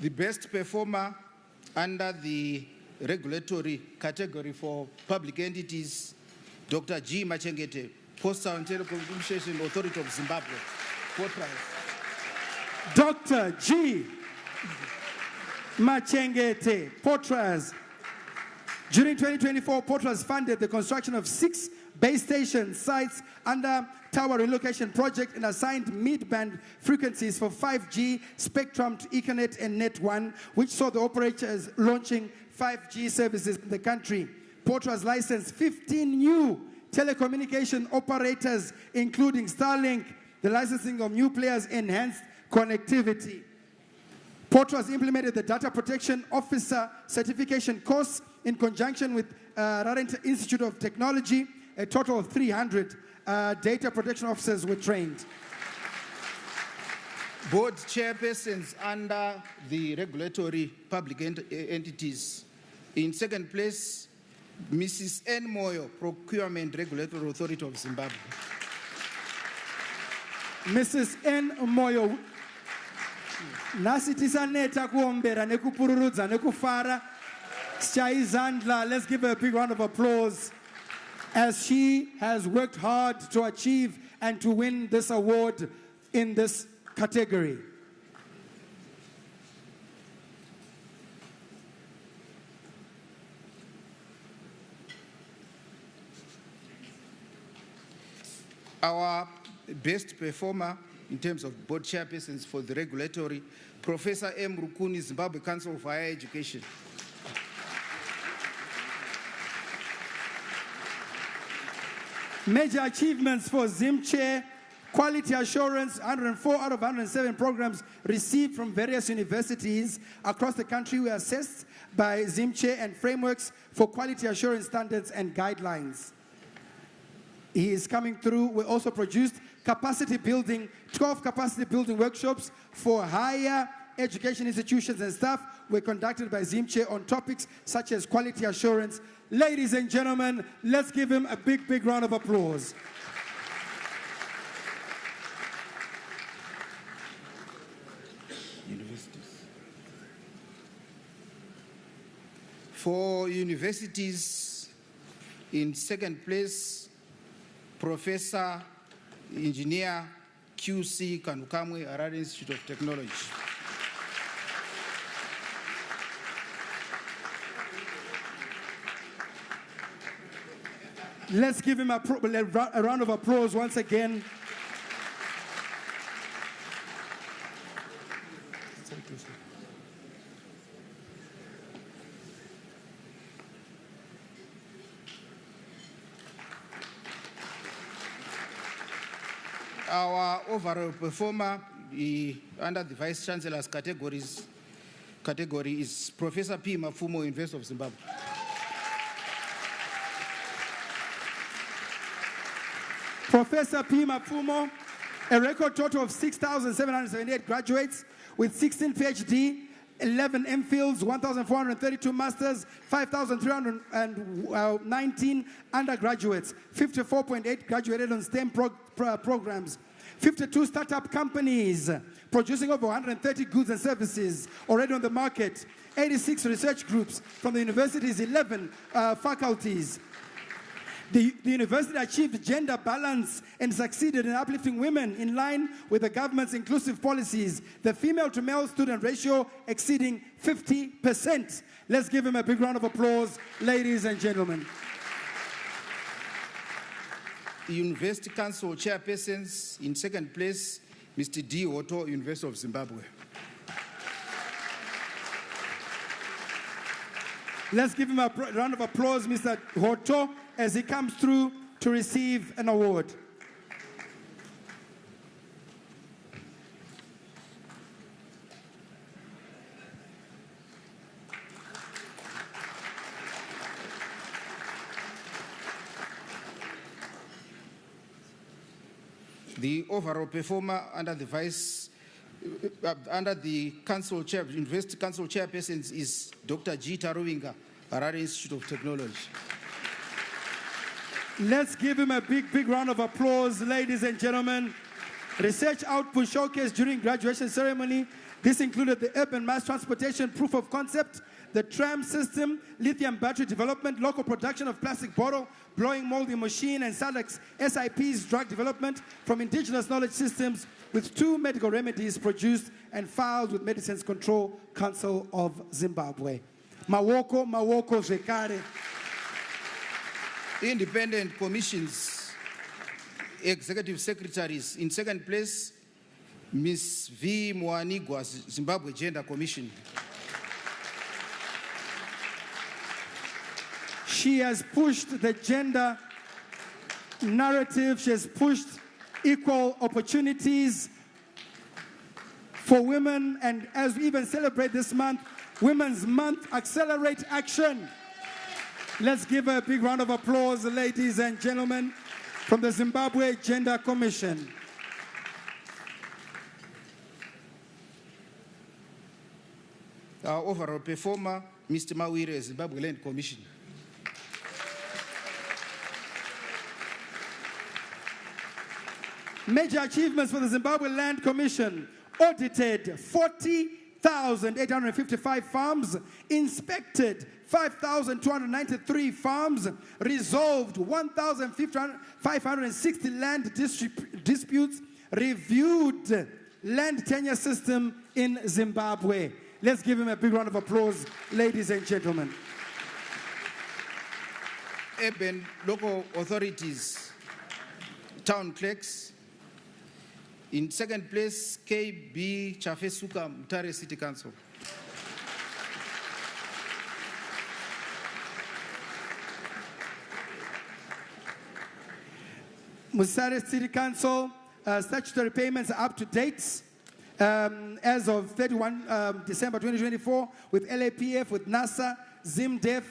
The best performer under the regulatory category for public entities, Dr. G. Machengete, Postal and Telecommunication Authority of Zimbabwe. Dr. G. Machengete, Potras. During 2024, Potras funded the construction of 6 base station sites under Tower Relocation Project and assigned mid-band frequencies for 5G spectrum to Ethernet and Net1, which saw the operators launching 5G services in the country. Potras licensed 15 new telecommunication operators, including Starlink, the licensing of new players enhanced connectivity. Porto has implemented the Data Protection Officer Certification course in conjunction with Rarent Institute of Technology. A total of 300 data protection officers were trained. Board chairpersons under the regulatory public entities. In second place, Mrs. N. Moyo, Procurement Regulatory Authority of Zimbabwe. Mrs. N. Moyo, nasi tisaneta kuombera nekupururudza nekufara sichaizandla. Let's give her a big round of applause as she has worked hard to achieve and to win this award in this category. Our best performer in terms of board chairpersons for the regulatory, Professor M. Rukuni, Zimbabwe Council for Higher Education. Major achievements for ZimChair: quality assurance, 104 out of 107 programs received from various universities across the country were assessed by ZimChair and frameworks for quality assurance standards and guidelines. He is coming through. We also produced capacity building, 12 capacity building workshops for higher education institutions and staff were conducted by ZimChair on topics such as quality assurance. Ladies and gentlemen, let's give him a big, big round of applause. Universities. For universities, in second place, Professor Engineer QC Kanukamwe, Harare Institute of Technology. Let's give him a round of applause once again. Our overall performer under the Vice Chancellor's category is Professor P. Mafumo, University of Zimbabwe. Professor P. Mafumo, a record total of 6,778 graduates with 16 PhD, 11 MPhils, 1,432 masters, 5,319 undergraduates, 54.8 graduated on STEM programs, 52 startup companies producing over 130 goods and services already on the market, 86 research groups from the university's 11 faculties. The university achieved gender balance and succeeded in uplifting women in line with the government's inclusive policies, the female-to-male student ratio exceeding 50%. Let's give him a big round of applause, ladies and gentlemen. University Council chairpersons, in second place, Mr. D. Otto, University of Zimbabwe. Let's give him a round of applause, Mr. Otto, as he comes through to receive an award. The overall performer under the University Council chairpersons is Dr. G. Taruvinga, Harare Institute of Technology. Let's give him a big, big round of applause, ladies and gentlemen. Research output showcased during graduation ceremony. This included the urban mass transportation proof of concept, the tram system, lithium battery development, local production of plastic bottle, blowing molding machine, and SADC's SIP's drug development from indigenous knowledge systems, with 2 medical remedies produced and filed with Medicines Control Council of Zimbabwe. Mawoko, mawoko zvekare. Independent commissions, executive secretaries. In second place, Ms. V. Mwanigwa, Zimbabwe Gender Commission. She has pushed the gender narrative. She has pushed equal opportunities for women. And as we even celebrate this month, Women's Month, Accelerate Action. Let's give a big round of applause, ladies and gentlemen, from the Zimbabwe Gender Commission. Our overall performer, Mr. Mawire, Zimbabwe Land Commission. Major achievements for the Zimbabwe Land Commission: audited 40,855 farms, inspected 5,293 farms, resolved 1,560 land disputes, reviewed land tenure system in Zimbabwe. Let's give him a big round of applause, ladies and gentlemen. Urban local authorities, town clerks. In second place, KB Chafesuka, Mutare City Council. Mutare City Council, statutory payments are up to date. As of 31 December 2024, with LAPF, with NASA, ZimDef.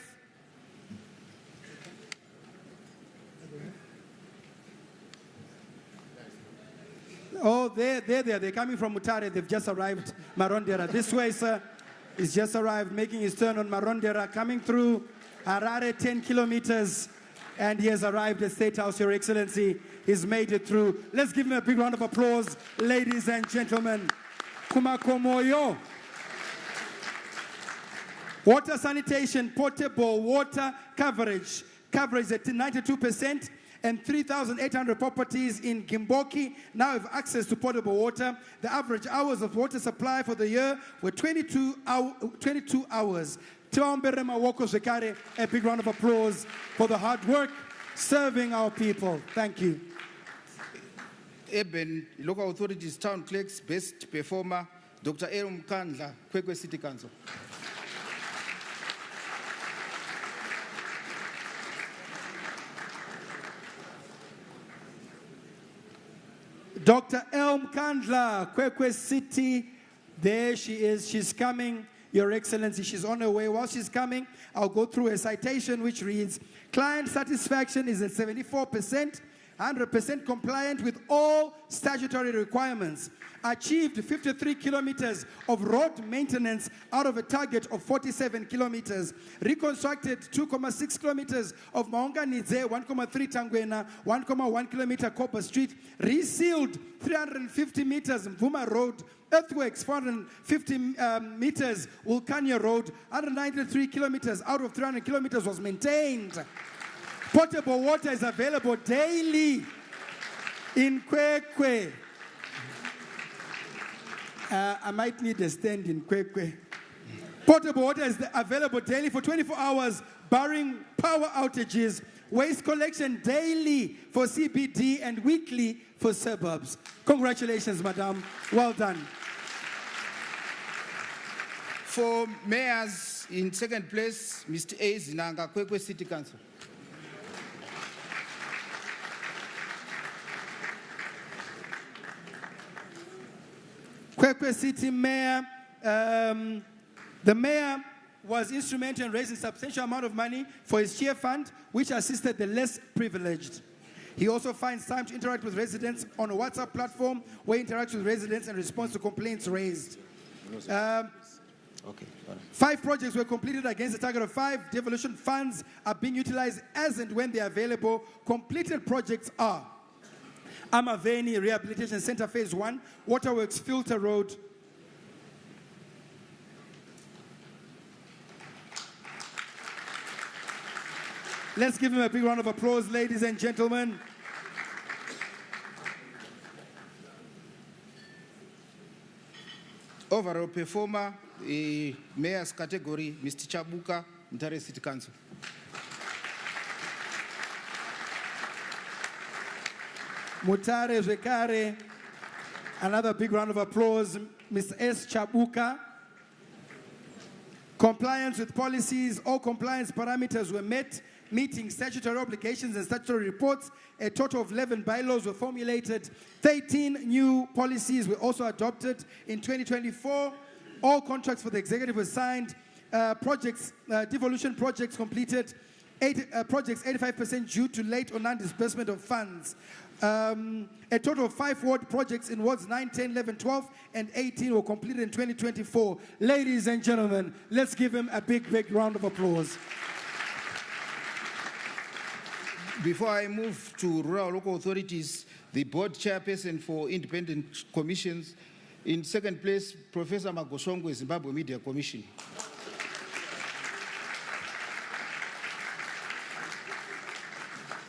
Oh, they're coming from Mutare. They've just arrived, Marondera. This way, sir. He's just arrived, making his turn on Marondera, coming through Harare, 10 kilometers. And he has arrived at State House, Your Excellency. He's made it through. Let's give him a big round of applause, ladies and gentlemen. Kumakomoyo. Water sanitation, potable water coverage at 92%, and 3,800 properties in Gimboki now have access to potable water. The average hours of water supply for the year were 22 hours. Teomberema Woko Zekare, a big round of applause for the hard work serving our people. Thank you. Urban local authorities, town clerks, best performer, Dr. Mkandla, Kwekwe City Council. Dr. Mkandla, Kwekwe City, there she is, she's coming. Your Excellency, she's on her way. While she's coming, I'll go through a citation which reads, client satisfaction is at 74%, 100% compliant with all statutory requirements. Achieved 53 kilometers of road maintenance out of a target of 47 kilometers. Reconstructed 2.6 kilometers of Maunganidze, 1.3 Tangwena, 1.1 kilometer Copper Street. Resealed 350 meters Mvuma Road. Earthworks, 450 meters, Vulcania Road, 193 kilometers out of 300 kilometers was maintained. Potable water is available daily in Kwekwe. I might need a stand in Kwekwe. Potable water is available daily for 24 hours, barring power outages. Waste collection daily for CBD and weekly for suburbs. Congratulations, madam. Well done. For mayors, in second place, Mr. A. Zinanga, Kwekwe City Council. Kwekwe City Mayor, the mayor was instrumental in raising a substantial amount of money for his cheer fund, which assisted the less privileged. He also finds time to interact with residents on a WhatsApp platform where he interacts with residents and responds to complaints raised. 5 projects were completed against a target of 5. Devolution funds are being utilized as and when they are available. Completed projects are Amaveni Rehabilitation Center Phase 1, Waterworks Filter Road, let's give him a big round of applause, ladies and gentlemen. Overall performer, mayor's category, Mr. Chabuka, Mutare City Council. Mutare Zekare, another big round of applause, Mr. S. Chabuka. Compliance with policies, all compliance parameters were met. meeting statutory obligations and statutory reports. A total of 11 bylaws were formulated. 13 new policies were also adopted in 2024. All contracts for the executive were signed. Devolution projects completed. Projects 85% due to late or non-disbursement of funds. A total of 5 ward projects in wards 9, 10, 11, 12, and 18 were completed in 2024. Ladies and gentlemen, let's give him a big, big round of applause. Before I move to rural local authorities, the board chairperson for independent commissions, in second place, Professor Magosongwe, Zimbabwe Media Commission.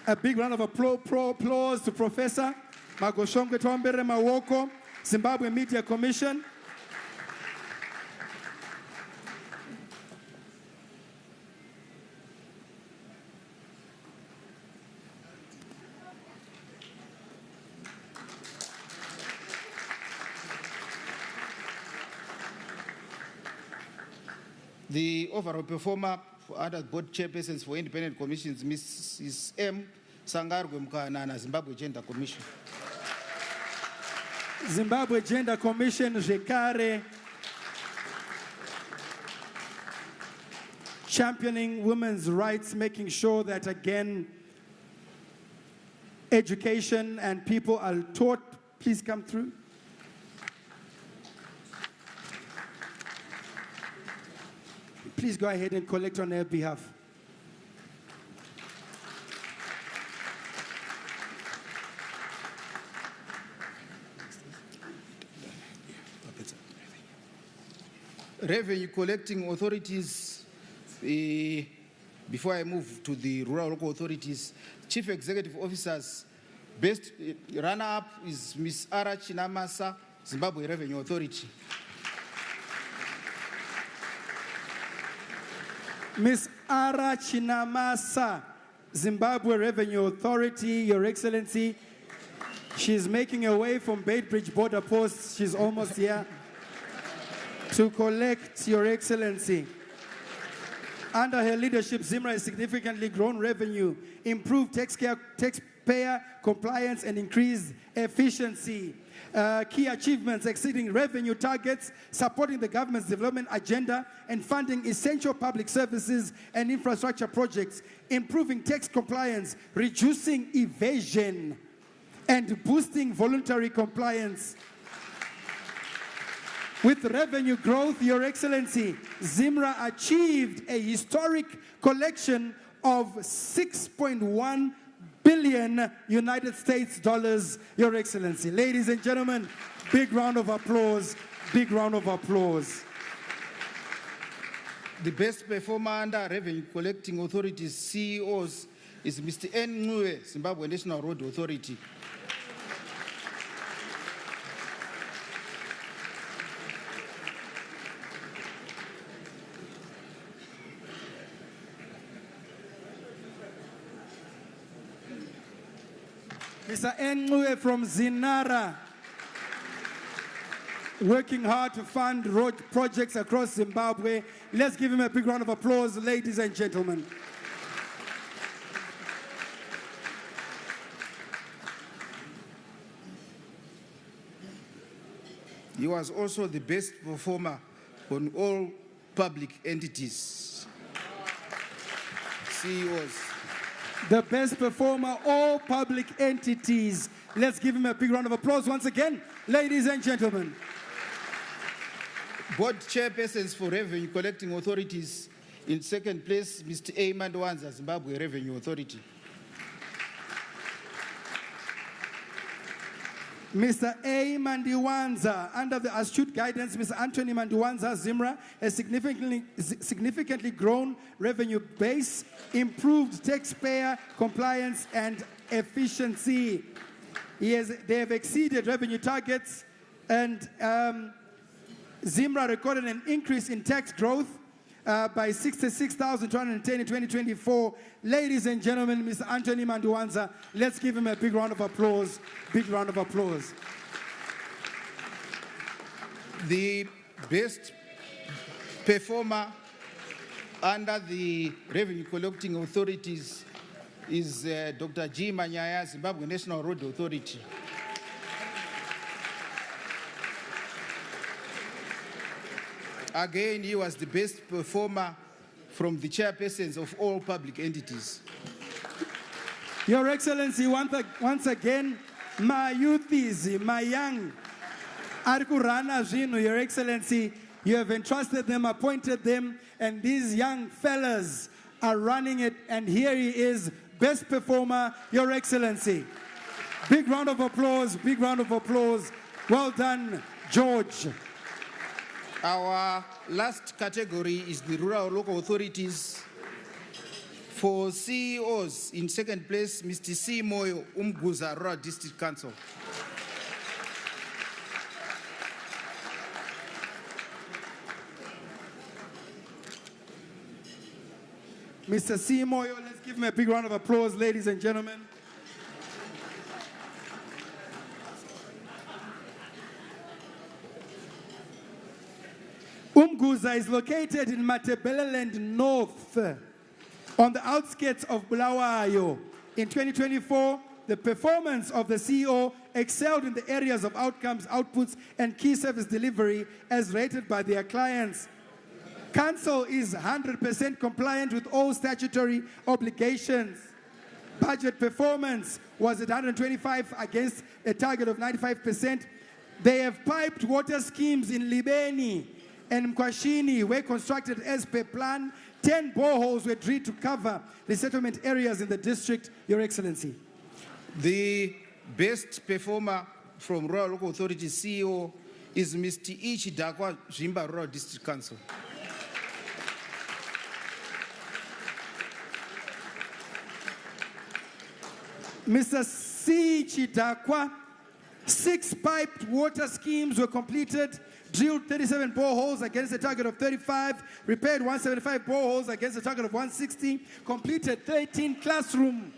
A big round of applause to Professor Magoshongwe Twambere Mawoko, Zimbabwe Media Commission. The overall performer for other board chairpersons for independent commissions, Mrs. M. Sangarwe Mkanana, Zimbabwe Gender Commission. Zimbabwe Gender Commission, Jekare, championing women's rights, making sure that, again, education and people are taught. Please come through. Please go ahead and collect on their behalf. Revenue collecting authorities, before I move to the rural local authorities, chief executive officers, best runner-up is Ms. Ara Chinamasa, Zimbabwe Revenue Authority. Ms. Ara Chinamasa, Zimbabwe Revenue Authority, Your Excellency. She's making her way from Baitbridge border post. She's almost here to collect, Your Excellency. Under her leadership, Zimra has significantly grown revenue, improved taxpayer compliance, and increased efficiency. Key achievements: exceeding revenue targets, supporting the government's development agenda, and funding essential public services and infrastructure projects, improving tax compliance, reducing evasion, and boosting voluntary compliance. With revenue growth, Your Excellency, Zimra achieved a historic collection of 6.1 billion United States dollars, Your Excellency. Ladies and gentlemen, big round of applause, big round of applause. The best performer under revenue collecting authorities, CEOs, is Mr. N. Nue, Zimbabwe National Road Authority. Mr. Enwe from Zinara, working hard to fund road projects across Zimbabwe. Let's give him a big round of applause, ladies and gentlemen. He was also the best performer on all public entities, CEOs. The best performer, all public entities. Let's give him a big round of applause once again, ladies and gentlemen. Board chairpersons for revenue collecting authorities, in second place, Mr. A. Mandwanza, Zimbabwe Revenue Authority. Mr. A. Mandiwanza, under the astute guidance, Mr. Anthony Mandiwanza, Zimra, has significantly grown revenue base, improved taxpayer compliance and efficiency. They have exceeded revenue targets, and Zimra recorded an increase in tax growth by 66,210 in 2024. Ladies and gentlemen, Mr. Anthony Mandiwanza, let's give him a big round of applause. Big round of applause. The best performer under the revenue collecting authorities is Dr. G. Manyaya, Zimbabwe National Road Authority. Again, he was the best performer from the chairpersons of all public entities. Your Excellency, once again, my youthies, my young, Arikurana Zinu, Your Excellency, you have entrusted them, appointed them, and these young fellas are running it, and here he is, best performer, Your Excellency. Big round of applause, big round of applause. Well done, George. Our last category is the rural local authorities. For CEOs, in second place, Mr. C. Moyo, Umguza Rural District Council. Mr. C. Moyo, let's give him a big round of applause, ladies and gentlemen. Umguza is located in Matebeleland North, on the outskirts of Bulawayo. In 2024, the performance of the CEO excelled in the areas of outcomes, outputs, and key service delivery as rated by their clients. Council is 100% compliant with all statutory obligations. Budget performance was at 125 against a target of 95%. They have piped water schemes in Libeni and Mkwashini were constructed as per plan. 10 boreholes were drilled to cover the settlement areas in the district, Your Excellency. The best performer from Rural Local Authority CEO is Mr. Ichi Dakwa Zimba Rural District Council. Mr. C. Chidakwa, 6 piped water schemes were completed, drilled 37 boreholes against a target of 35, repaired 175 boreholes against a target of 160, completed 13 classroom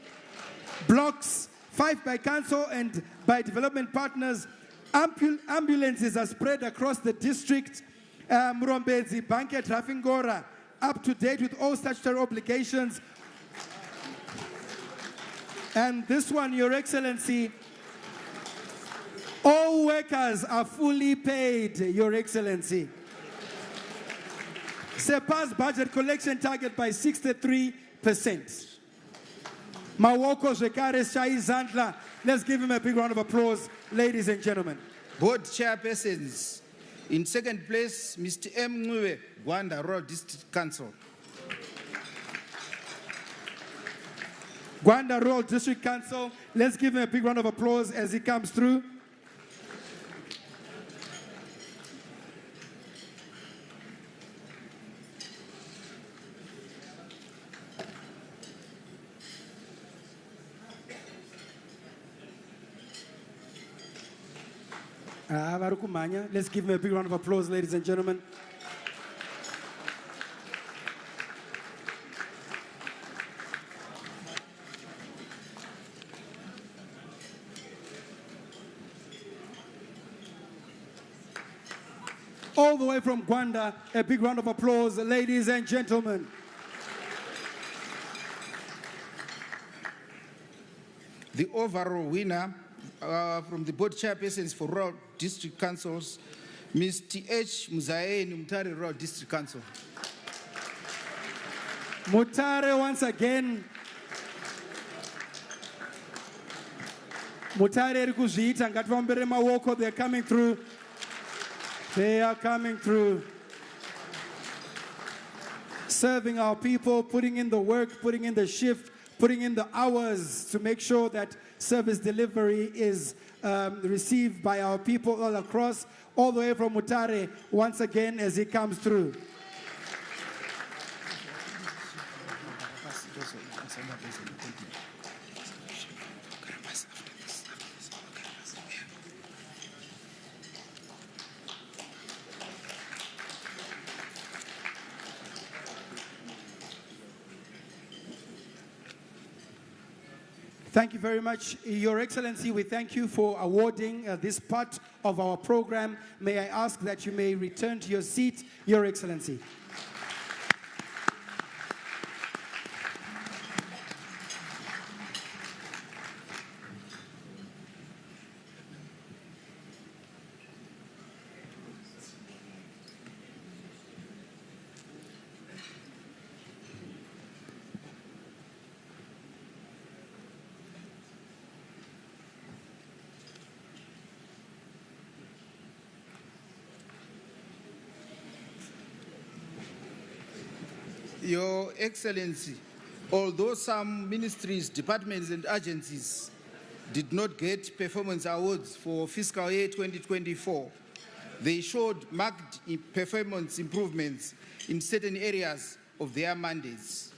blocks, 5 by council and by development partners. Ambulances are spread across the district. Murombezi, Banke, Trafingora, up to date with all statutory obligations. And this one, Your Excellency, all workers are fully paid, Your Excellency. Surpassed budget collection target by 63%. Mawoko Zekares Shai Zandla. Let's give him a big round of applause, ladies and gentlemen. Board chairpersons. In second place, Mr. M. Ngue, Gwanda Rural District Council. Gwanda Rural District Council. Let's give him a big round of applause as he comes through. Let's give him a big round of applause, ladies and gentlemen. All the way from Gwanda, a big round of applause, ladies and gentlemen. The overall winner from the board chairpersons for Rural District Councils, Mr. H. Muzaeni, Mutare Rural District Council. Mutare once again. Mutare Rikuzita, Ngatvambere Mawoko, they're coming through. They are coming through. Serving our people, putting in the work, putting in the shift, putting in the hours to make sure that service delivery is received by our people all across, all the way from Mutare, once again as he comes through. Thank you very much, Your Excellency. We thank you for awarding this part of our program. May I ask that you may return to your seat, Your Excellency. Your Excellency, although some ministries, departments, and agencies did not get performance awards for fiscal year 2024, they showed marked performance improvements in certain areas of their mandates.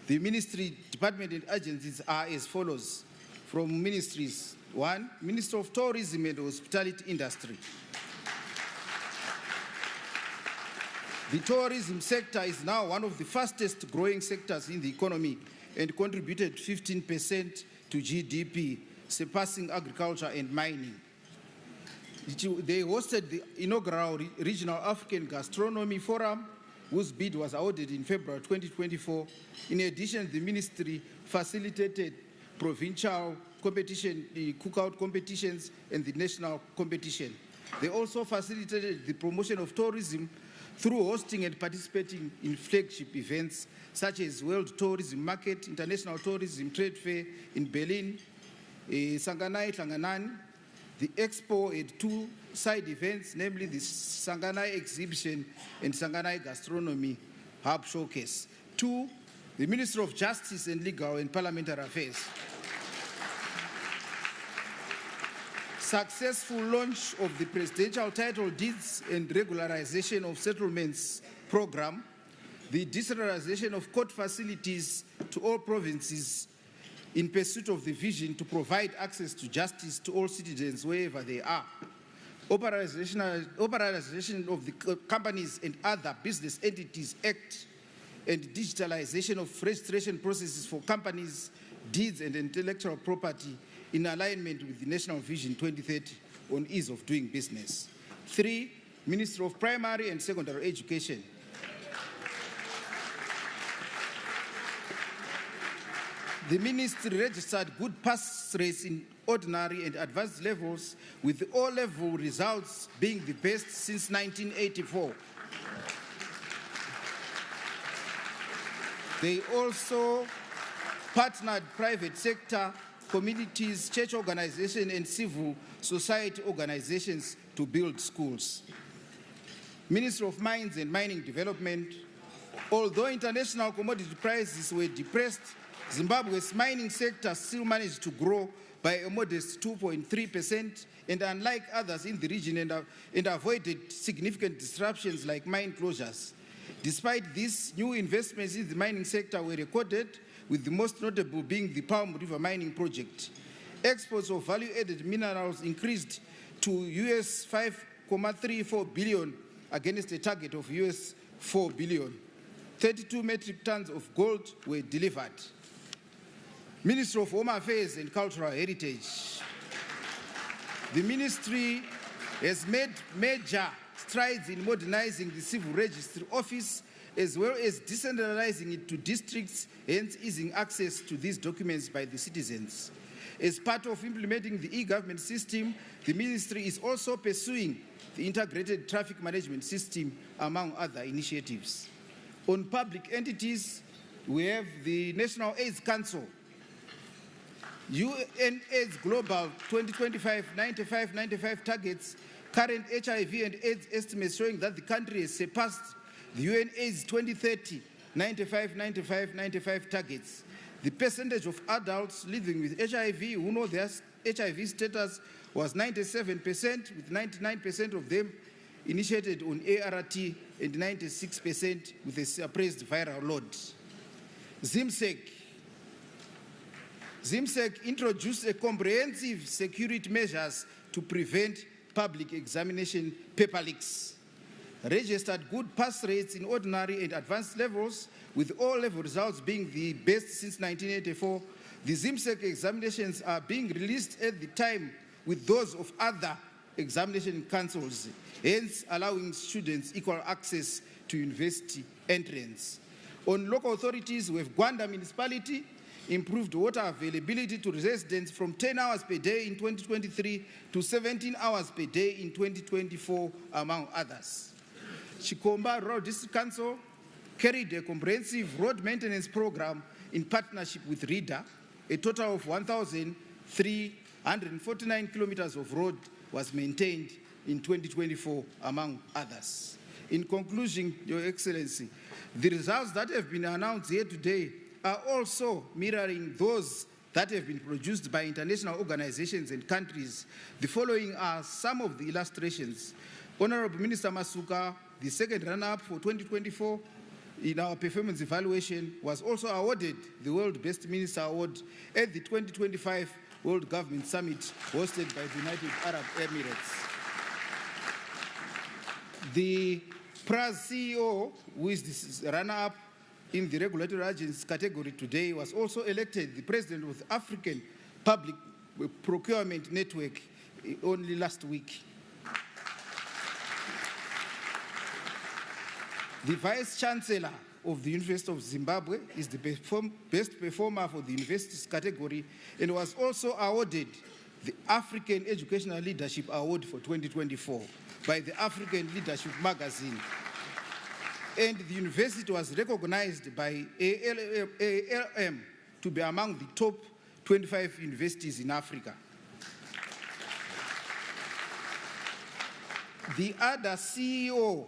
The ministry, department, and agencies are as follows. From ministries: 1, Minister of Tourism and Hospitality Industry. The tourism sector is now one of the fastest growing sectors in the economy and contributed 15% to GDP, surpassing agriculture and mining. They hosted the inaugural Regional African Gastronomy Forum, whose bid was awarded in February 2024. In addition, the ministry facilitated provincial competition, the cookout competitions, and the national competition. They also facilitated the promotion of tourism through hosting and participating in flagship events such as World Tourism Market, International Tourism Trade Fair in Berlin, Sanganai Tlanganani. The Expo had 2 side events, namely the Sanganai Exhibition and Sanganai Gastronomy Hub Showcase. 2, the Ministry of Justice and Legal and Parliamentary Affairs. Successful launch of the Presidential Title Deeds and Regularization of Settlements Program, the decentralization of court facilities to all provinces in pursuit of the vision to provide access to justice to all citizens wherever they are, operationalization of the Companies and Other Business Entities Act, and digitalization of registration processes for companies, deeds, and intellectual property in alignment with the National Vision 2030 on ease of doing business. 3, Ministry of Primary and Secondary Education. The ministry registered good pass rates in ordinary and advanced levels, with the O-level results being the best since 1984. They also partnered private sector, communities, church organizations, and civil society organizations to build schools. Ministry of Mines and Mining Development. Although international commodity prices were depressed, Zimbabwe's mining sector still managed to grow by a modest 2.3%, and unlike others in the region, and avoided significant disruptions like mine closures. Despite this, new investments in the mining sector were recorded, with the most notable being the Palm River mining project. Exports of value-added minerals increased to US 5.34 billion against a target of US 4 billion. 32 metric tons of gold were delivered. Ministry of Home Affairs and Cultural Heritage. The ministry has made major strides in modernizing the Civil Registry Office, as well as decentralizing it to districts, hence easing access to these documents by the citizens. As part of implementing the e-government system, the ministry is also pursuing the integrated traffic management system, among other initiatives. On public entities, we have the National AIDS Council, UN AIDS Global 2025 95 targets, current HIV and AIDS estimates showing that the country has surpassed the UN AIDS 2030 95 targets. The percentage of adults living with HIV who know their HIV status was 97%, with 99% of them initiated on ART and 96% with a suppressed viral load. ZIMSEC introduced a comprehensive security measures to prevent public examination paper leaks. Registered good pass rates in ordinary and advanced levels, with all level results being the best since 1984. The ZIMSEC examinations are being released at the time with those of other examination councils, hence allowing students equal access to university entrance. On local authorities, we have Gwanda Municipality improved water availability to residents from 10 hours per day in 2023 to 17 hours per day in 2024, among others. Chikomba Rural District Council carried a comprehensive road maintenance program in partnership with RIDA. A total of 1,349 kilometers of road was maintained in 2024, among others. In conclusion, Your Excellency, the results that have been announced here today are also mirroring those that have been produced by international organizations and countries. The following are some of the illustrations. Honorable Minister Masuka, the second runner-up for 2024 in our performance evaluation, was also awarded the World Best Minister Award at the 2025 World Government Summit hosted by the United Arab Emirates. The PRAS CEO, who is the runner-up in the regulatory agencies category today, was also elected the president of the African Public Procurement Network only last week. The Vice Chancellor of the University of Zimbabwe is the best performer for the universities category and was also awarded the African Educational Leadership Award for 2024 by the African Leadership Magazine. And the university was recognized by ALM to be among the top 25 universities in Africa. The other CEO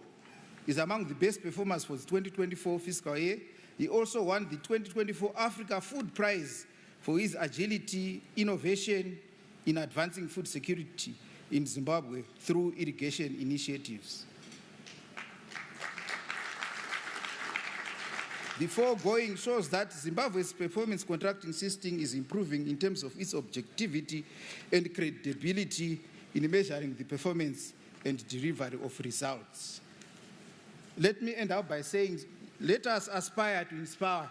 is among the best performers for the 2024 fiscal year. He also won the 2024 Africa Food Prize for his agility, innovation in advancing food security in Zimbabwe through irrigation initiatives. The foregoing shows that Zimbabwe's performance contracting system is improving in terms of its objectivity and credibility in measuring the performance and delivery of results. Let me end up by saying, let us aspire to inspire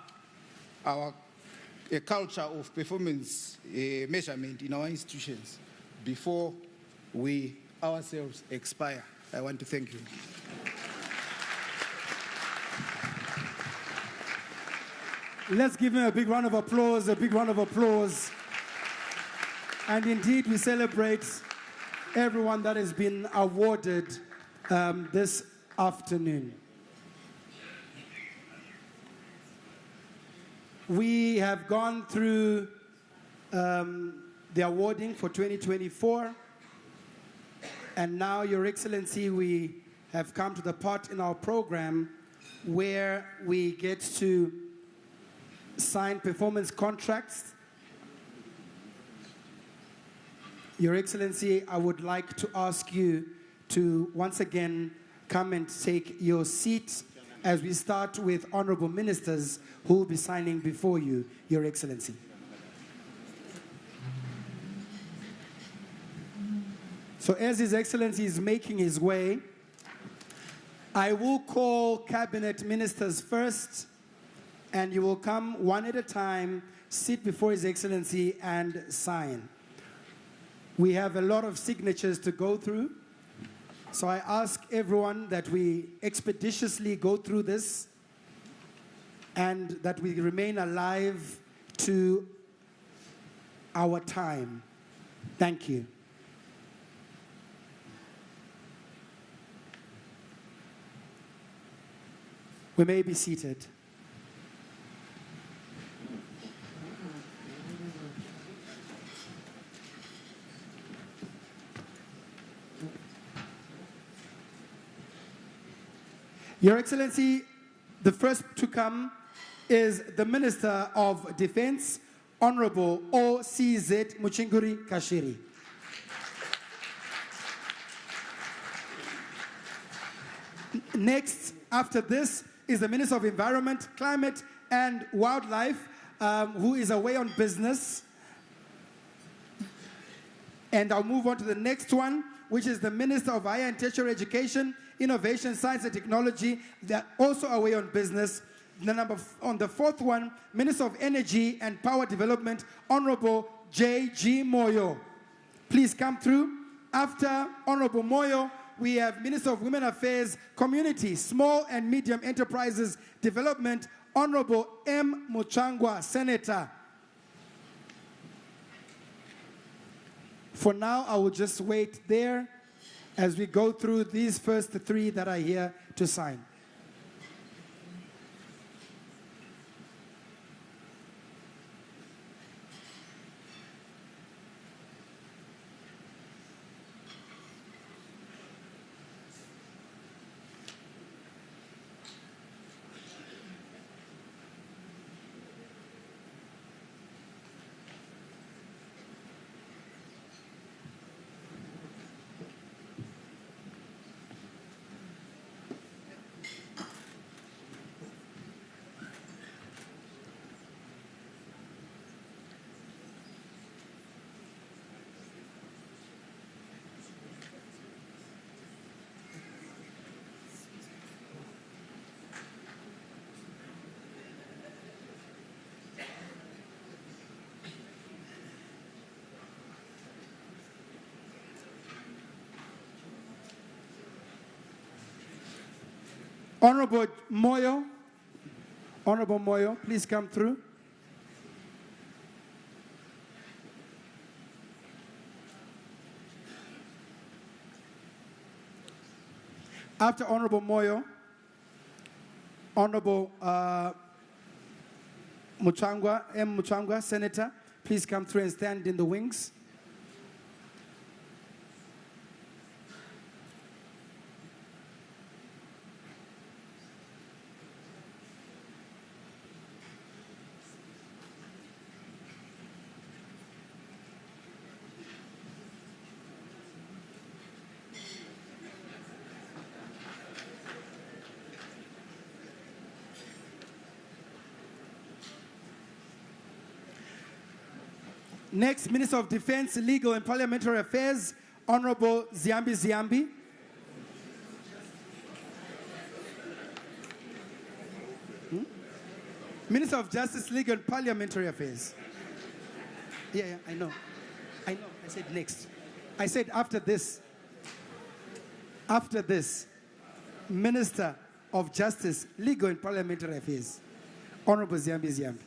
a culture of performance measurement in our institutions before we ourselves expire. I want to thank you. Let's give him a big round of applause, a big round of applause. And indeed, we celebrate everyone that has been awarded this afternoon. We have gone through the awarding for 2024. And now, Your Excellency, we have come to the part in our program where we get to sign performance contracts. Your Excellency, I would like to ask you to once again come and take your seat as we start with honorable ministers who will be signing before you, Your Excellency. So as His Excellency is making his way, I will call cabinet ministers first, and you will come one at a time, sit before His Excellency and sign. We have a lot of signatures to go through, so I ask everyone that we expeditiously go through this and that we remain alive to our time. Thank you. We may be seated. Your Excellency, the first to come is the Minister of Defense, Honorable O.C.Z. Muchinguri Kashiri. Next, after this, is the Minister of Environment, Climate and Wildlife, who is away on business. And I'll move on to the next one, which is the Minister of Higher and Tertiary Education, Innovation, Science and Technology. They're also away on business. On the fourth one, Minister of Energy and Power Development, Honorable J.G. Moyo. Please come through. After Honorable Moyo, we have Minister of Women Affairs, Community, Small and Medium Enterprises Development, Honorable M. Muchangwa, Senator. For now, I will just wait there as we go through these first three that are here to sign. Honorable Moyo. Honorable Moyo, please come through. After Honorable Moyo, Honorable Muchangwa, M. Muchangwa, Senator, please come through and stand in the wings. Next, Minister of Defense, Legal and Parliamentary Affairs, Honorable Ziambi Ziambi. Minister of Justice, Legal and Parliamentary Affairs. Yeah, I know. I said next. I said after this. After this, Minister of Justice, Legal and Parliamentary Affairs, Honorable Ziambi Ziambi.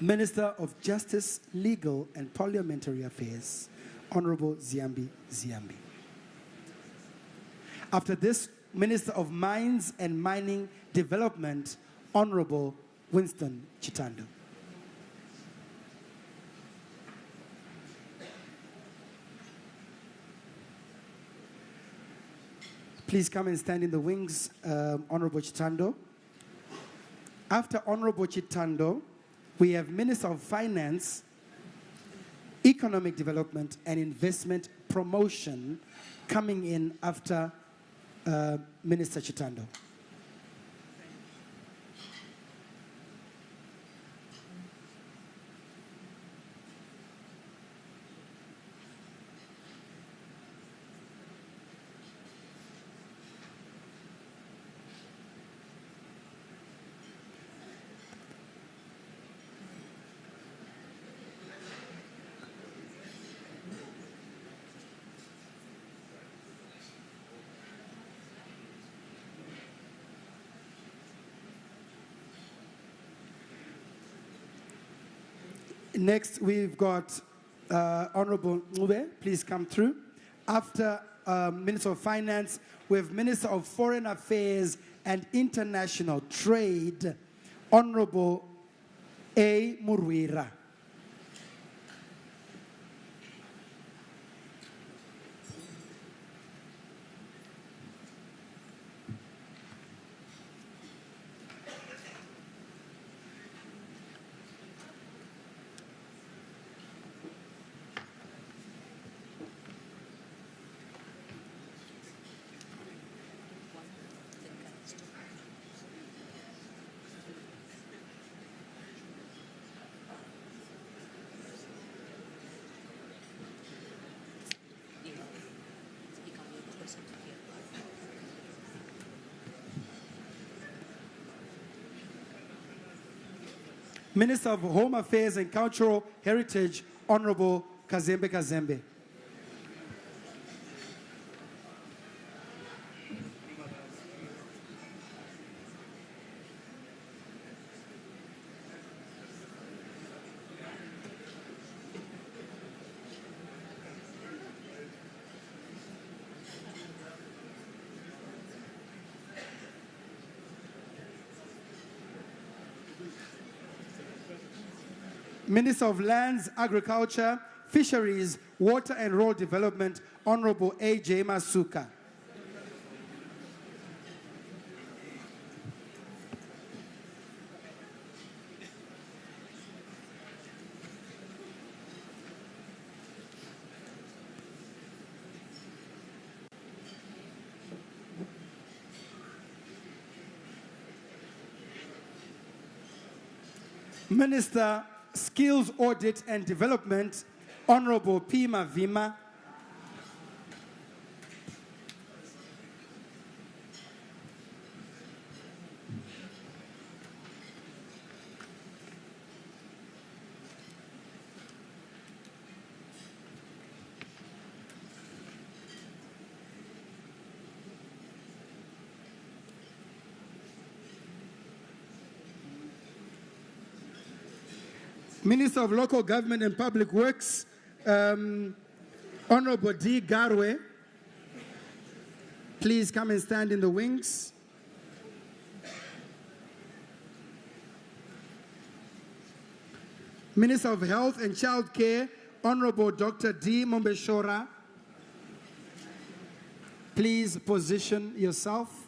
Minister of Justice, Legal and Parliamentary Affairs, Honorable Ziambi Ziambi. After this, Minister of Mines and Mining Development, Honorable Winston Chitando. Please come and stand in the wings, Honorable Chitando. After Honorable Chitando, we have Minister of Finance, Economic Development and Investment Promotion coming in after Minister Chitando. Next, we've got Honorable Ngube. Please come through. After Minister of Finance, we have Minister of Foreign Affairs and International Trade, Honorable A. Murwira. Minister of Home Affairs and Cultural Heritage, Honorable Kazembe Kazembe. Minister of Lands, Agriculture, Fisheries, Water and Rural Development, Honorable A.J. Masuka. Minister Skills Audit and Development, Honorable Pima Vima. Minister of Local Government and Public Works, Honorable D. Garwe. Please come and stand in the wings. Minister of Health and Child Care, Honorable Dr. D. Mombeshora. Please position yourself.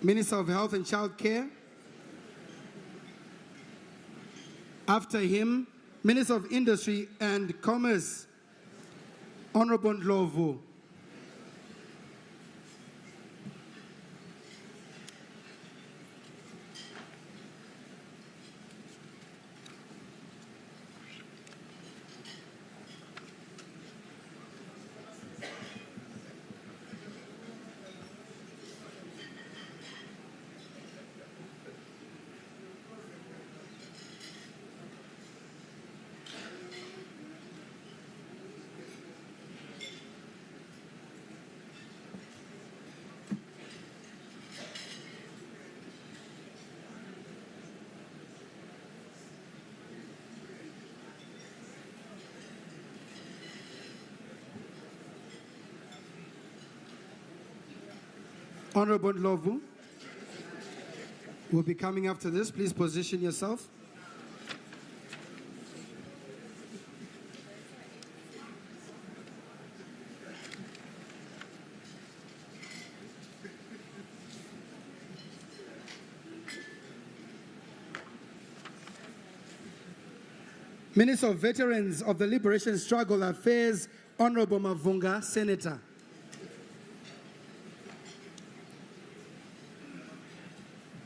Minister of Health and Child Care. After him, Minister of Industry and Commerce, Honorable Ndlovu. Honorable Ndlovu will be coming after this. Please position yourself. Minister of Veterans of the Liberation Struggle Affairs, Honorable Mavunga, Senator.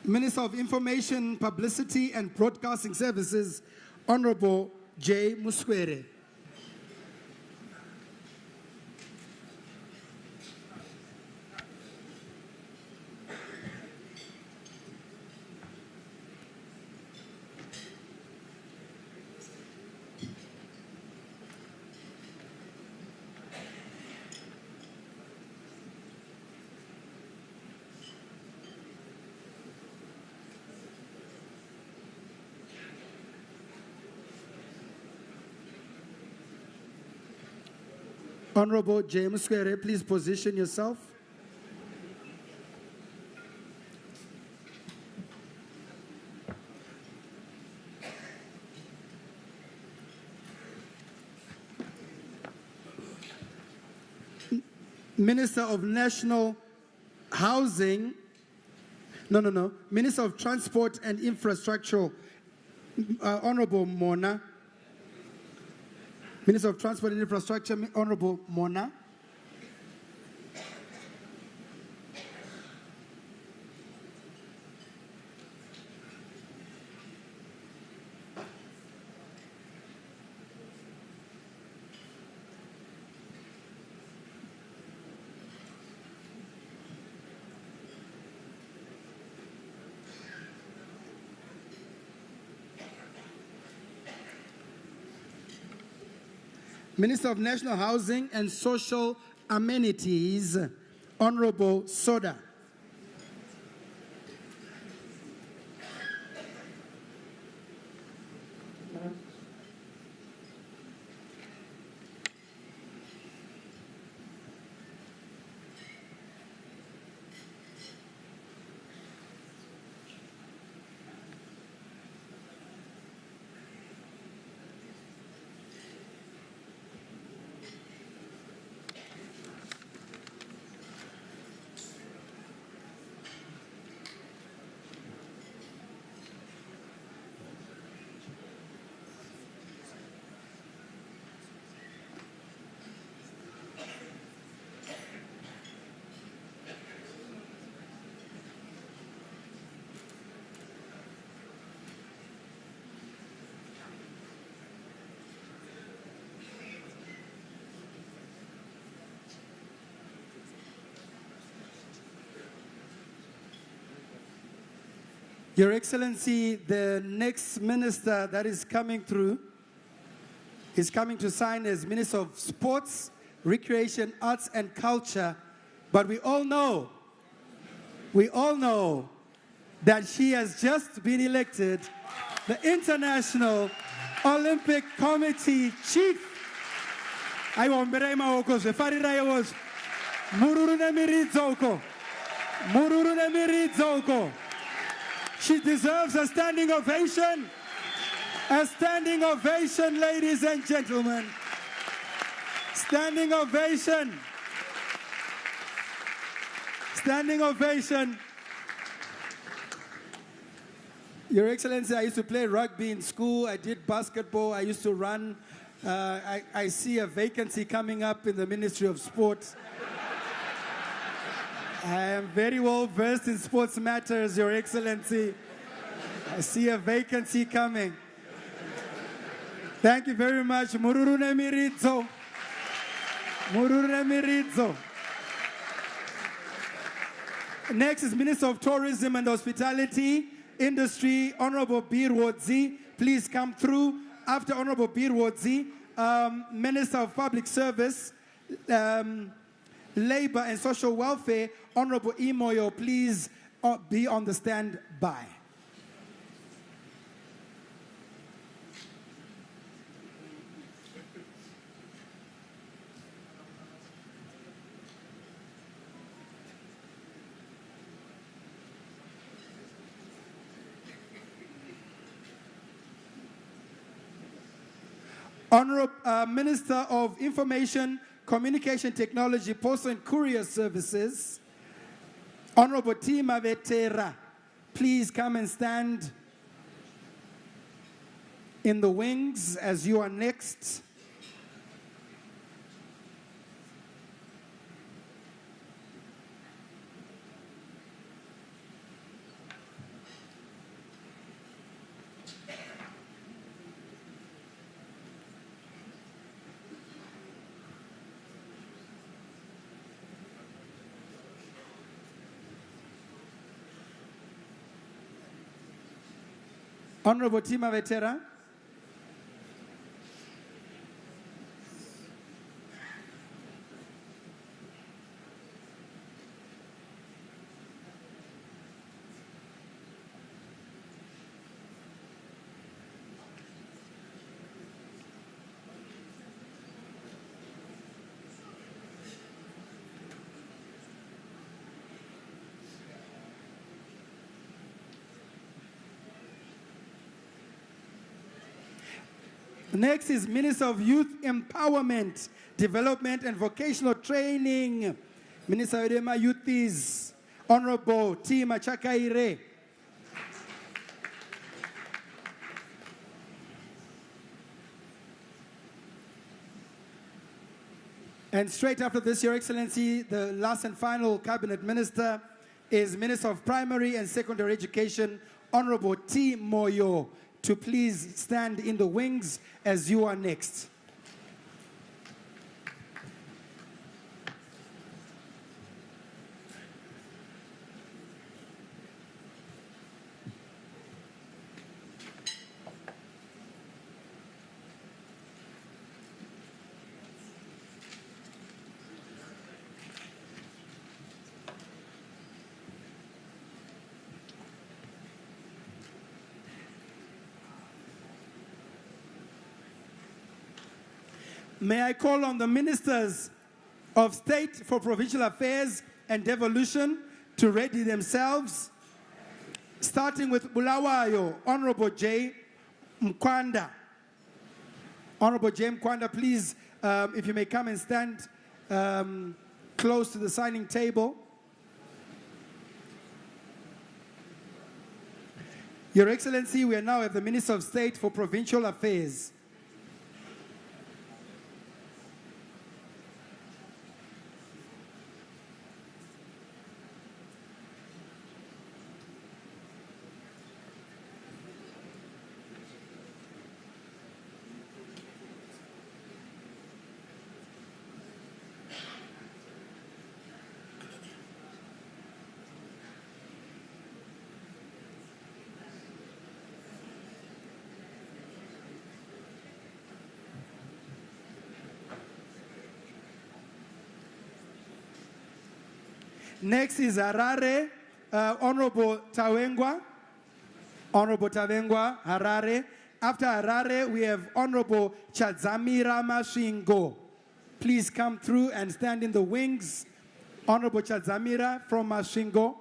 Minister of Information, Publicity and Broadcasting Services, Honorable J. Muswere. Honorable James Square, please position yourself. Minister of National Housing, Minister of Transport and Infrastructure, Honorable Mona. Minister of Transport and Infrastructure, Honorable Mona. Minister of National Housing and Social Amenities, Honorable Soda. Your Excellency, the next minister that is coming through is coming to sign as Minister of Sports, Recreation, Arts and Culture. But we all know that she has just been elected the International Olympic Committee Chief. She deserves a standing ovation. A standing ovation, ladies and gentlemen. Standing ovation. Standing ovation. Your Excellency, I used to play rugby in school. I did basketball. I used to run. I see a vacancy coming up in the Ministry of Sport. I am very well versed in sports matters, Your Excellency. I see a vacancy coming. Thank you very much. Mururune Miritzo. Mururune Miritzo. Next is Minister of Tourism and Hospitality Industry, Honorable Birwodzi. Please come through. After Honorable Birwodzi, Minister of Public Service, Labor and Social Welfare, Honorable Imoyo, please be on the standby. Honorable Minister of Information, Communication Technology, Postal and Courier Services, Honorable Tima Vetera, please come and stand in the wings as you are next. Honorable Tima Vetera. Next is Minister of Youth Empowerment, Development and Vocational Training. Minister Edema Youth is Honorable Tima Chakaire. And straight after this, Your Excellency, the last and final Cabinet Minister is Minister of Primary and Secondary Education, Honorable T. Moyo, to please stand in the wings as you are next. May I call on the Ministers of State for Provincial Affairs and Devolution to ready themselves, starting with Bulawayo, Honorable J. Mkwanda. Honorable J. Mkwanda, please, if you may come and stand close to the signing table. Your Excellency, we are now at the Minister of State for Provincial Affairs. Next is Harare, Honorable Tawengwa. Honorable Tawengwa, Harare. After Harare, we have Honorable Chadzamira Mashingo. Please come through and stand in the wings. Honorable Chadzamira from Mashingo.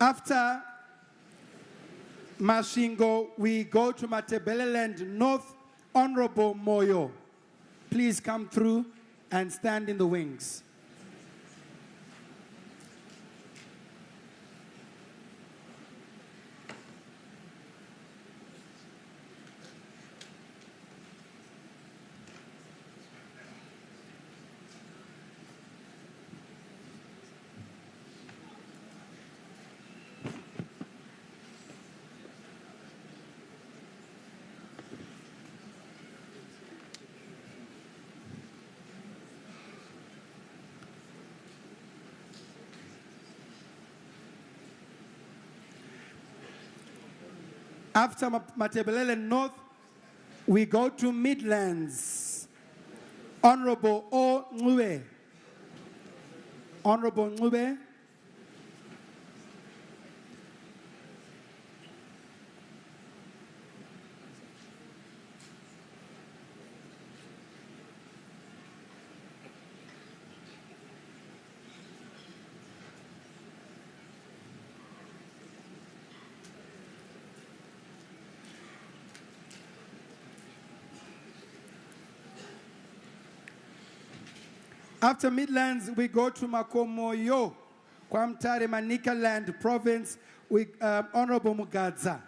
After Mashingo, we go to Matebeleland North, Honorable Moyo. Please come through and stand in the wings. After Matebeleland North, we go to Midlands. Honorable O. Ngube. Honorable Ngube. After Midlands, we go to Makomoyo, Kwamtare Manicaland Province, with Honorable Mugadza.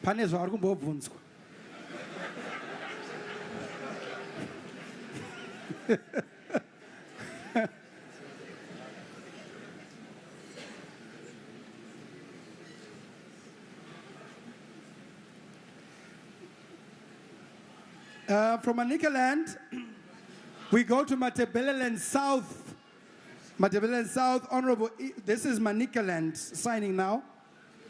Pane zvari kumbobvunzwa. From Manicaland, we go to Matebeleland South. Matebeleland South, Honorable, this is Manicaland signing now.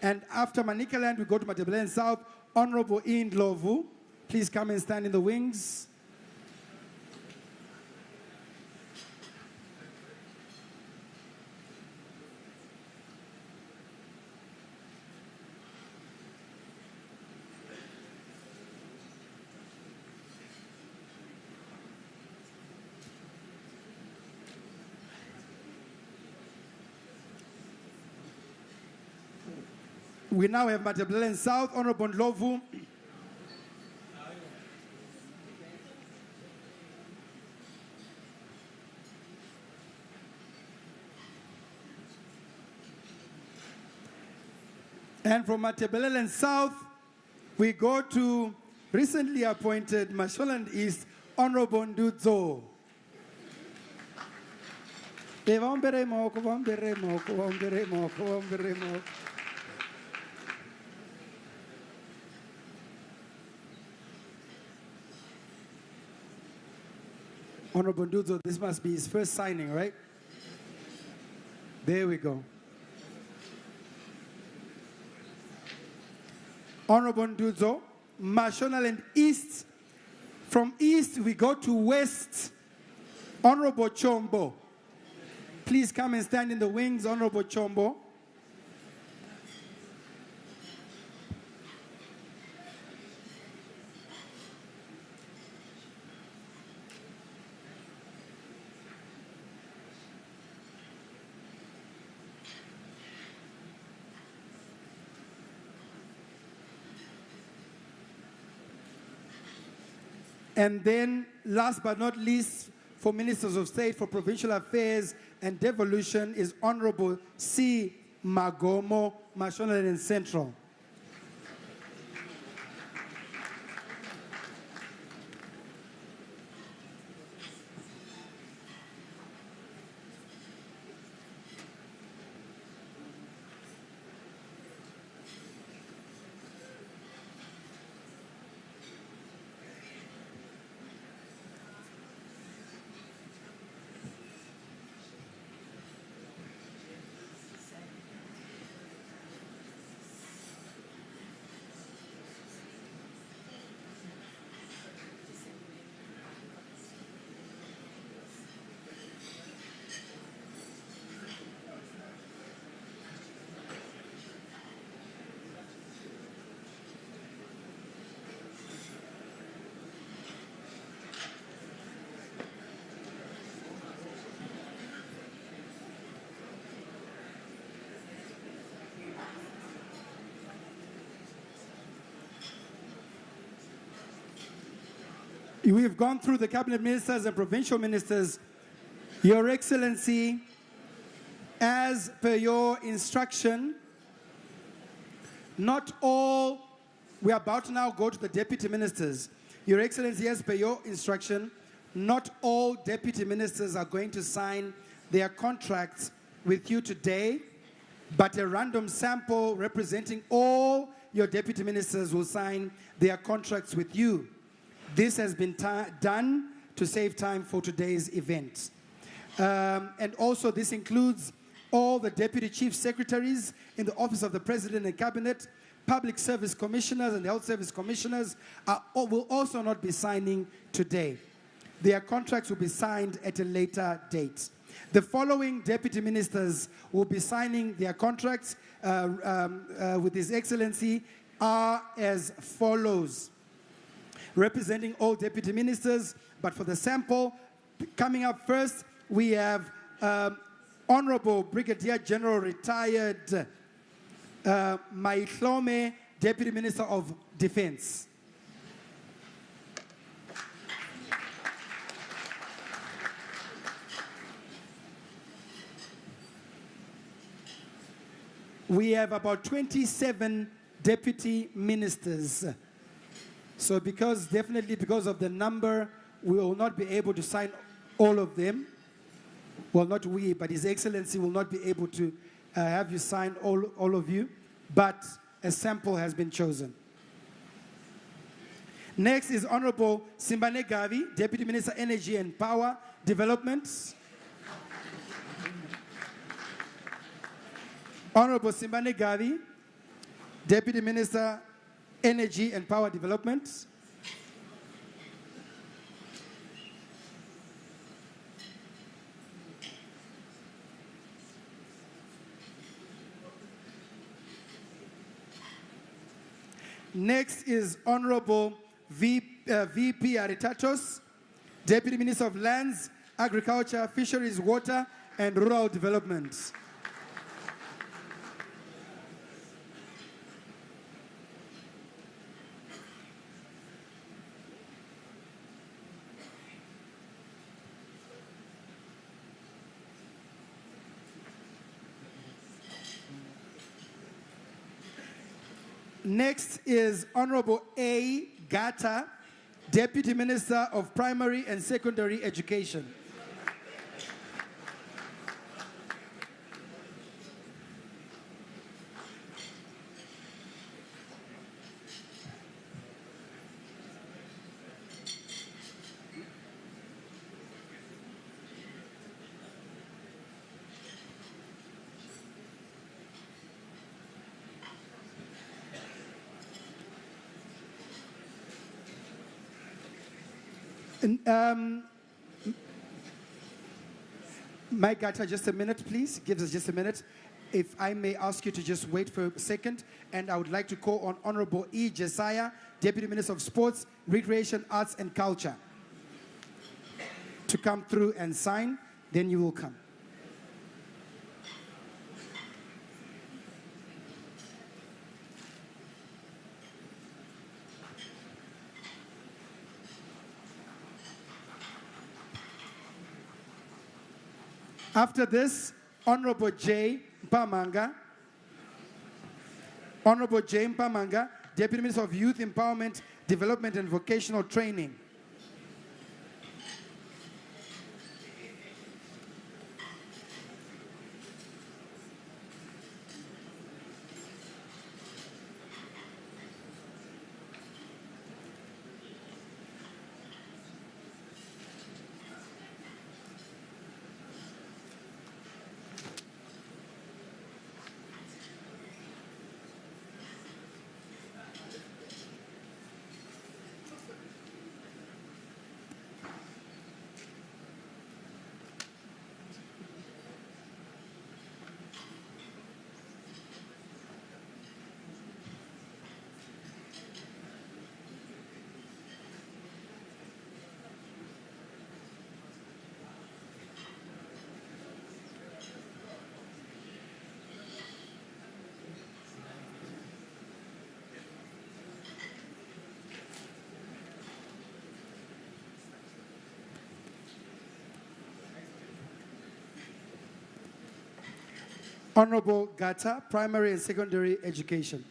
And after Manicaland, we go to Matebeleland South, Honorable Indlovu. Please come and stand in the wings. We now have Matebeleland South, Honorable Ndlovu. And from Matebeleland South, we go to recently appointed Mashonaland East, Honorable Ndudzo. Honorable Ndudzo, this must be his first signing, right? There we go. Honorable Ndudzo, Mashonaland East. From East, we go to West. Honorable Chombo. Please come and stand in the wings, Honorable Chombo. And then, last but not least, for Ministers of State for Provincial Affairs and Devolution is Honorable C. Magomo, Mashonaland Central. We've gone through the cabinet ministers and provincial ministers. Your Excellency, as per your instruction, not all, we are about to now go to the deputy ministers. Your Excellency, as per your instruction, not all deputy ministers are going to sign their contracts with you today, but a random sample representing all your deputy ministers will sign their contracts with you. This has been done to save time for today's event. And also this includes all the deputy chief secretaries in the office of the president and cabinet, public service commissioners and health service commissioners will also not be signing today. Their contracts will be signed at a later date. The following deputy ministers will be signing their contracts with His Excellency are as follows. Representing all deputy ministers, but for the sample, coming up first, we have Honorable Brigadier General Retired Maihlome, Deputy Minister of Defense. We have about 27 deputy ministers. So definitely because of the number, we will not be able to sign all of them. Well, not we, but His Excellency will not be able to have you sign all of you, but a sample has been chosen. Next is Honorable Simbane Gavi, Deputy Minister, Energy and Power Development. Honorable Simbane Gavi, Deputy Minister, Energy and Power Development. Next is Honorable VP Aritatos, Deputy Minister of Lands, Agriculture, Fisheries, Water, and Rural Development. Next is Honorable A. Gata, Deputy Minister of Primary and Secondary Education. Mike Gata, just a minute, please. Give us just a minute. If I may ask you to just wait for a second, and I would like to call on Honorable E. Jesiah, Deputy Minister of Sports, Recreation, Arts and Culture, to come through and sign. Then you will come. After this, Honorable J. Mpamanga. Honorable J. Mpamanga, Deputy Minister of Youth Empowerment, Development and Vocational Training. Honorable Gata, Primary and Secondary Education.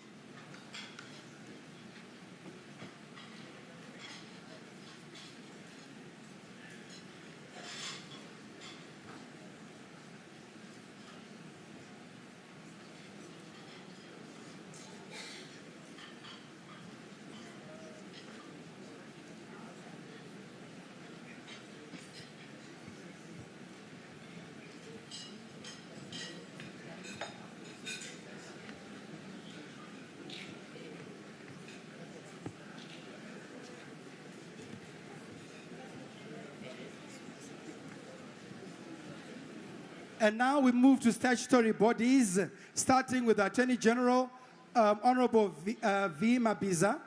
And now we move to statutory bodies, starting with the Attorney General, Honorable V. Mabiza.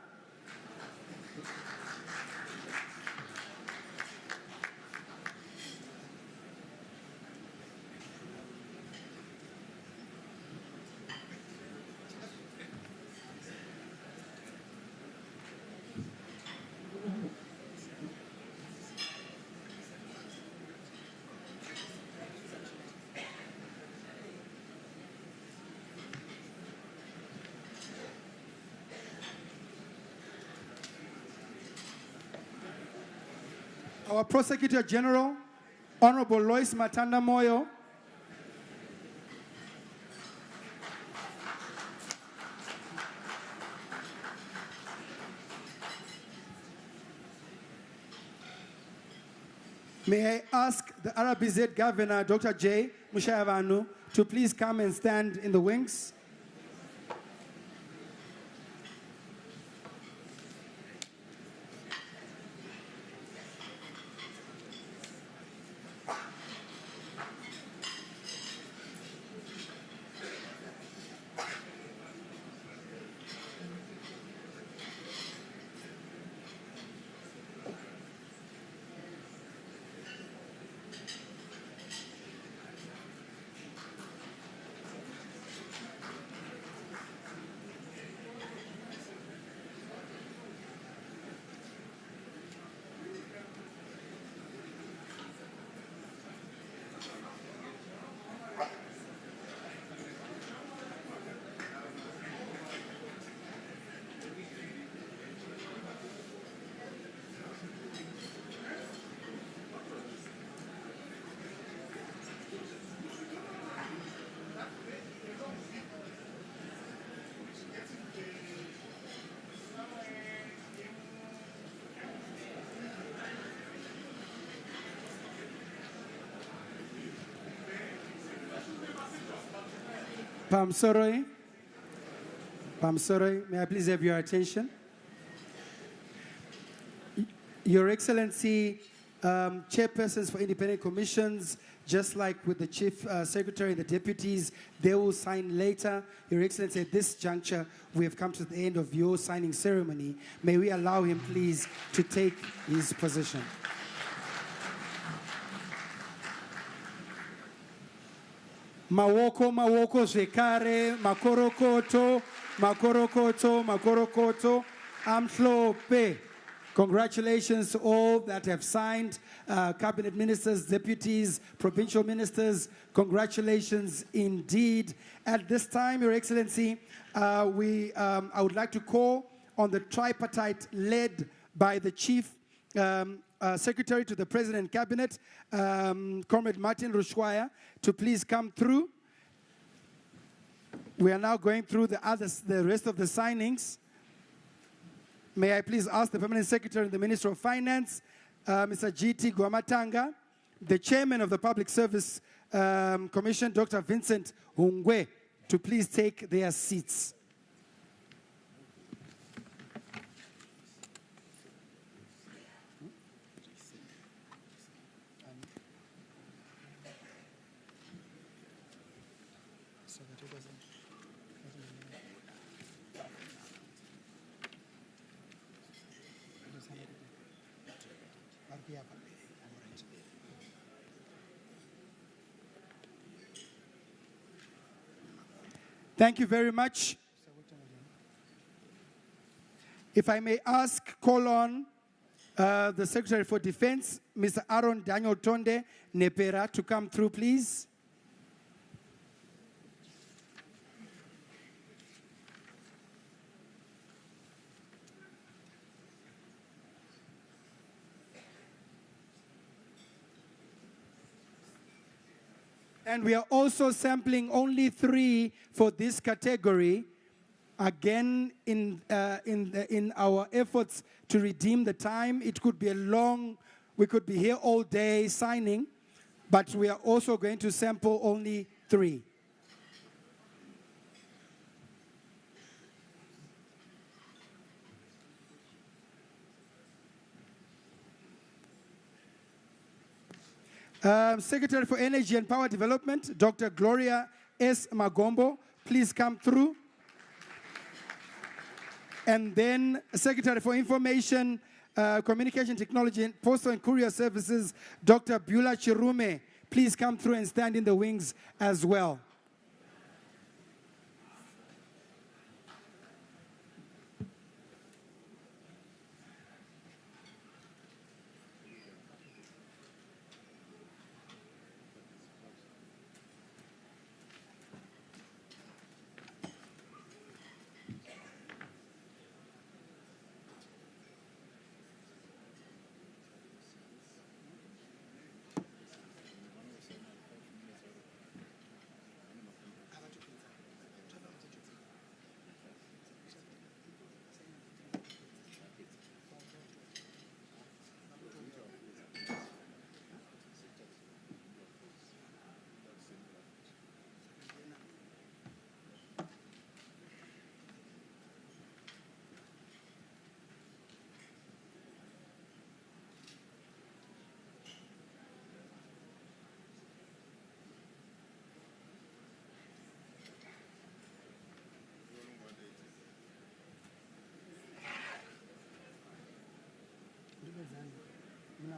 Our Prosecutor General, Honorable Lois Matanda Moyo. May I ask the RBZ Governor, Dr. J. Mushayavanu, to please come and stand in the wings. Pamsoroi, may I please have your attention? Your Excellency, chairpersons for independent commissions, just like with the Chief Secretary and the deputies, they will sign later. Your Excellency, at this juncture, we have come to the end of your signing ceremony. May we allow him, please, to take his position. Mawoko, mawoko, zvekare, makorokoto, makorokoto, makorokoto, amhlope. Congratulations to all that have signed, cabinet ministers, deputies, provincial ministers. Congratulations indeed. At this time, Your Excellency, I would like to call on the tripartite led by the Chief Secretary to the President Cabinet, Comrade Martin Rushwaya, to please come through. We are now going through the rest of the signings. May I please ask the Permanent Secretary and the Minister of Finance, Mr. G.T. Guamatanga, the Chairman of the Public Service Commission, Dr. Vincent Hungwe, to please take their seats. Thank you very much. If I may ask, call on the Secretary for Defense, Mr. Aaron Daniel Tonde Nepera, to come through, please. And we are also sampling only 3 for this category. Again, in our efforts to redeem the time, it could be we could be here all day signing, but we are also going to sample only 3. Secretary for Energy and Power Development, Dr. Gloria S. Magombo, please come through. And then Secretary for Information, Communication Technology, and Postal and Courier Services, Dr. Beulah Chirume, please come through and stand in the wings as well. No.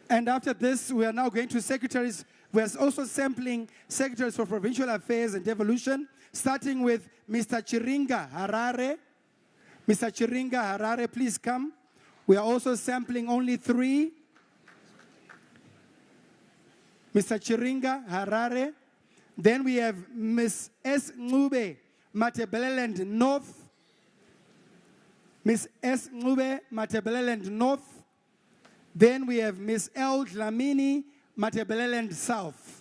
And after this, we are now going to secretaries. We are also sampling secretaries for provincial affairs and devolution, starting with Mr. Chiringa Harare. Mr. Chiringa Harare, please come. We are also sampling only 3. Mr. Chiringa Harare. Then we have Ms. S. Ngube Matebeleland North. Ms. S. Ngube Matebeleland North. Then we have Ms. L. Dlamini Matebeleland South.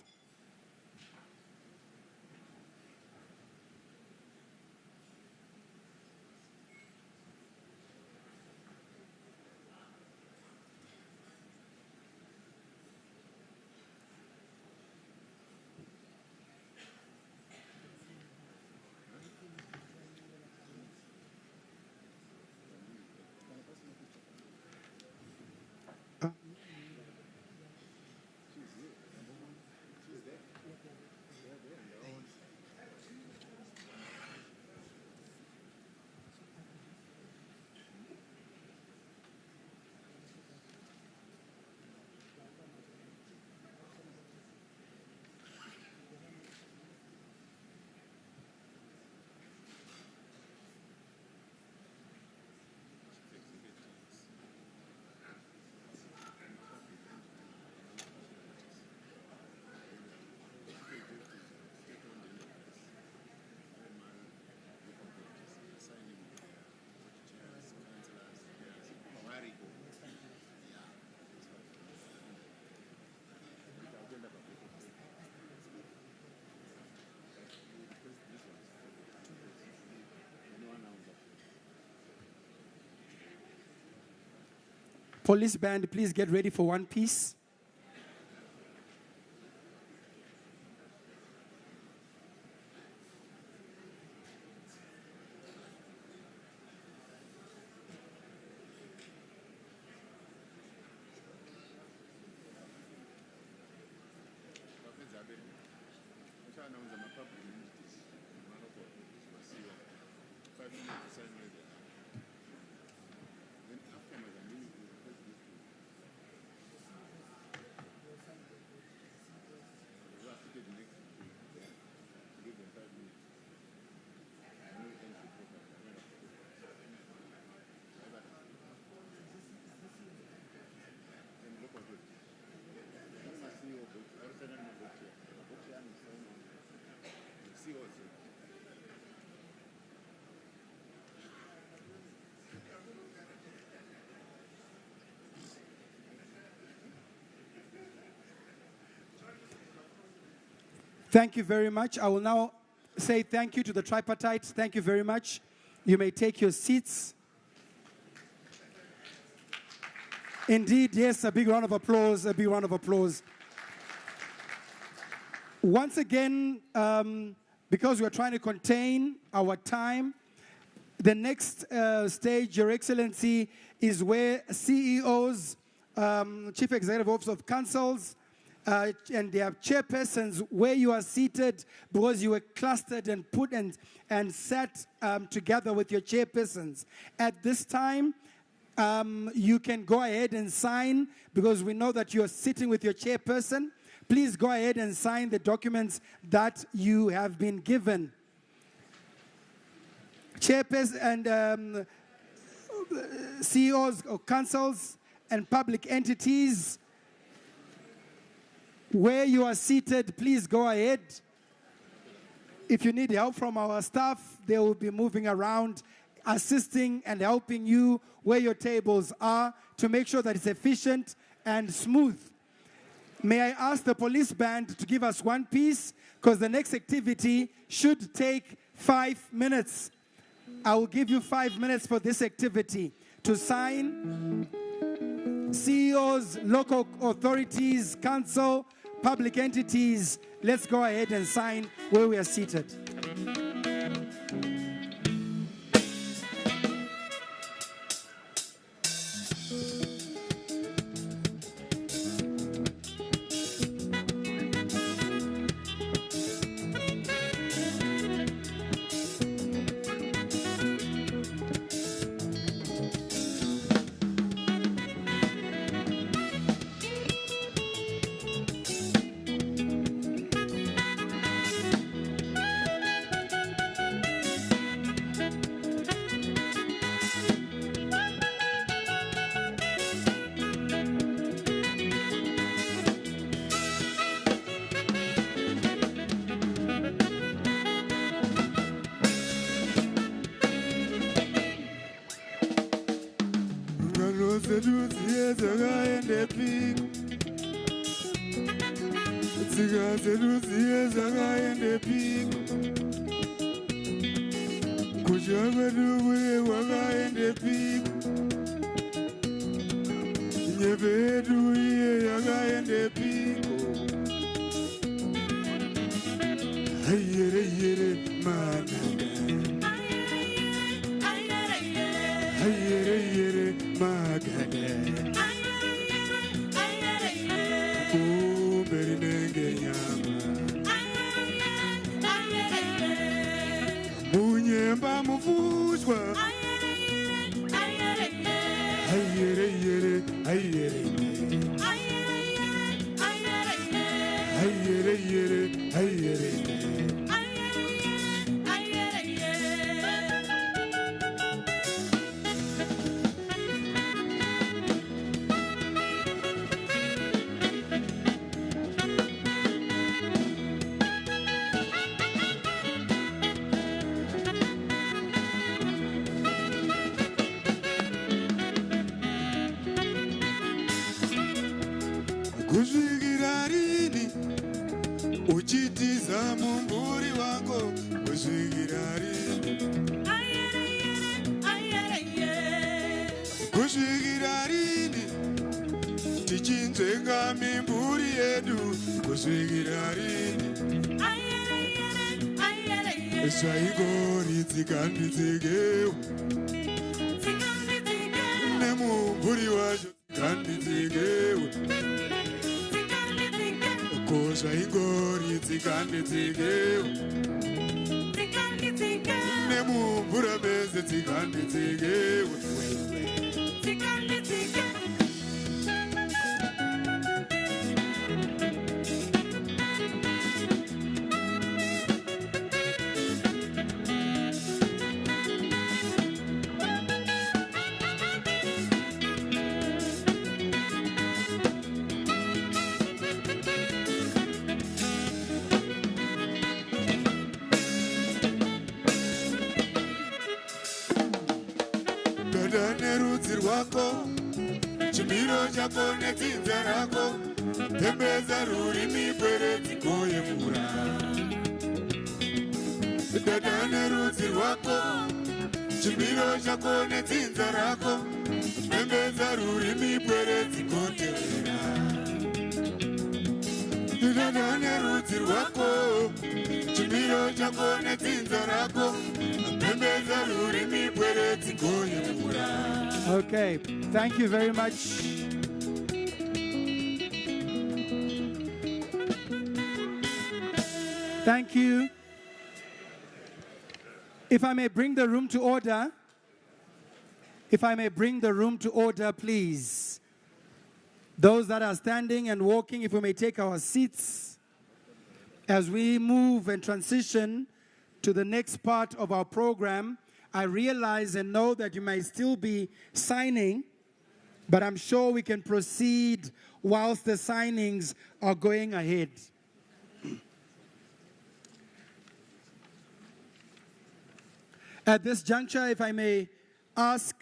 Police band, please get ready for one piece. Thank you very much. I will now say thank you to the tripartite. Thank you very much. You may take your seats. Indeed, yes, a big round of applause, a big round of applause. Once again, because we're trying to contain our time, the next stage, Your Excellency, is where CEOs, Chief Executive Officers of councils, and their chairpersons, where you are seated because you were clustered and put and sat together with your chairpersons. At this time, you can go ahead and sign because we know that you're sitting with your chairperson. Please go ahead and sign the documents that you have been given. Chairpersons and CEOs of councils and public entities, where you are seated, please go ahead. If you need help from our staff, they will be moving around, assisting and helping you where your tables are to make sure that it's efficient and smooth. May I ask the police band to give us one piece, because the next activity should take 5 minutes. I will give you 5 minutes for this activity to sign. CEOs, local authorities, council, public entities, let's go ahead and sign where we are seated. Kuzvigirarini uchitiza mumburi wako kuzvigirarini kuzvigirarini tichinzvenga mimburi yedu kuzvigirarini zvaingori tsikandidzikewo nemumburi wacho tsikandidzikewo zvaingori tsikandidzikewo nemumvura mese tsikandidzikewo chimiro chako nedzinza rako pembedza rurimi kweredziko yemvura dada nerudzi rwako chimiro chako nedzinza rako pembedza rurimi kweredziko tevera dada nerudzi rwako chimiro chako nedzinza rako pembedza rurimi kweredziko yemvura. Okay, thank you very much. Thank you. If I may bring the room to order. If I may bring the room to order, please. Those that are standing and walking, if we may take our seats as we move and transition to the next part of our program. I realize and know that you may still be signing, but I'm sure we can proceed whilst the signings are going ahead. At this juncture, if I may ask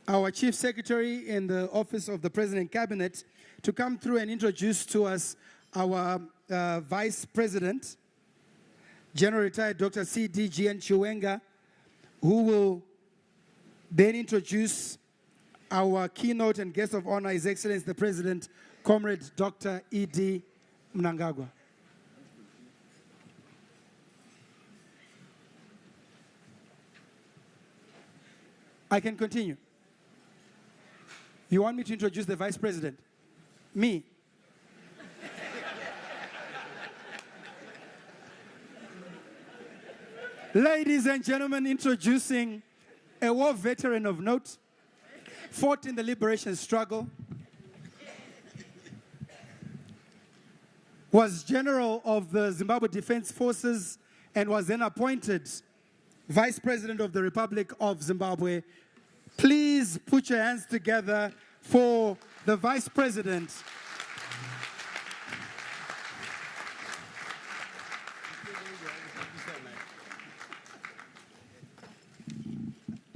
our Chief Secretary in the Office of the President Cabinet to come through and introduce to us our Vice President, General Retired Dr. C.D.G.N. Chiwenga, who will then introduce our keynote and guest of honor, His Excellency the President, Comrade Dr. E.D. Mnangagwa. I can continue. You want me to introduce the Vice President? Me? Ladies and gentlemen, introducing a war veteran of note, fought in the liberation struggle, was general of the Zimbabwe Defense Forces, and was then appointed Vice President of the Republic of Zimbabwe. Please put your hands together for the Vice President.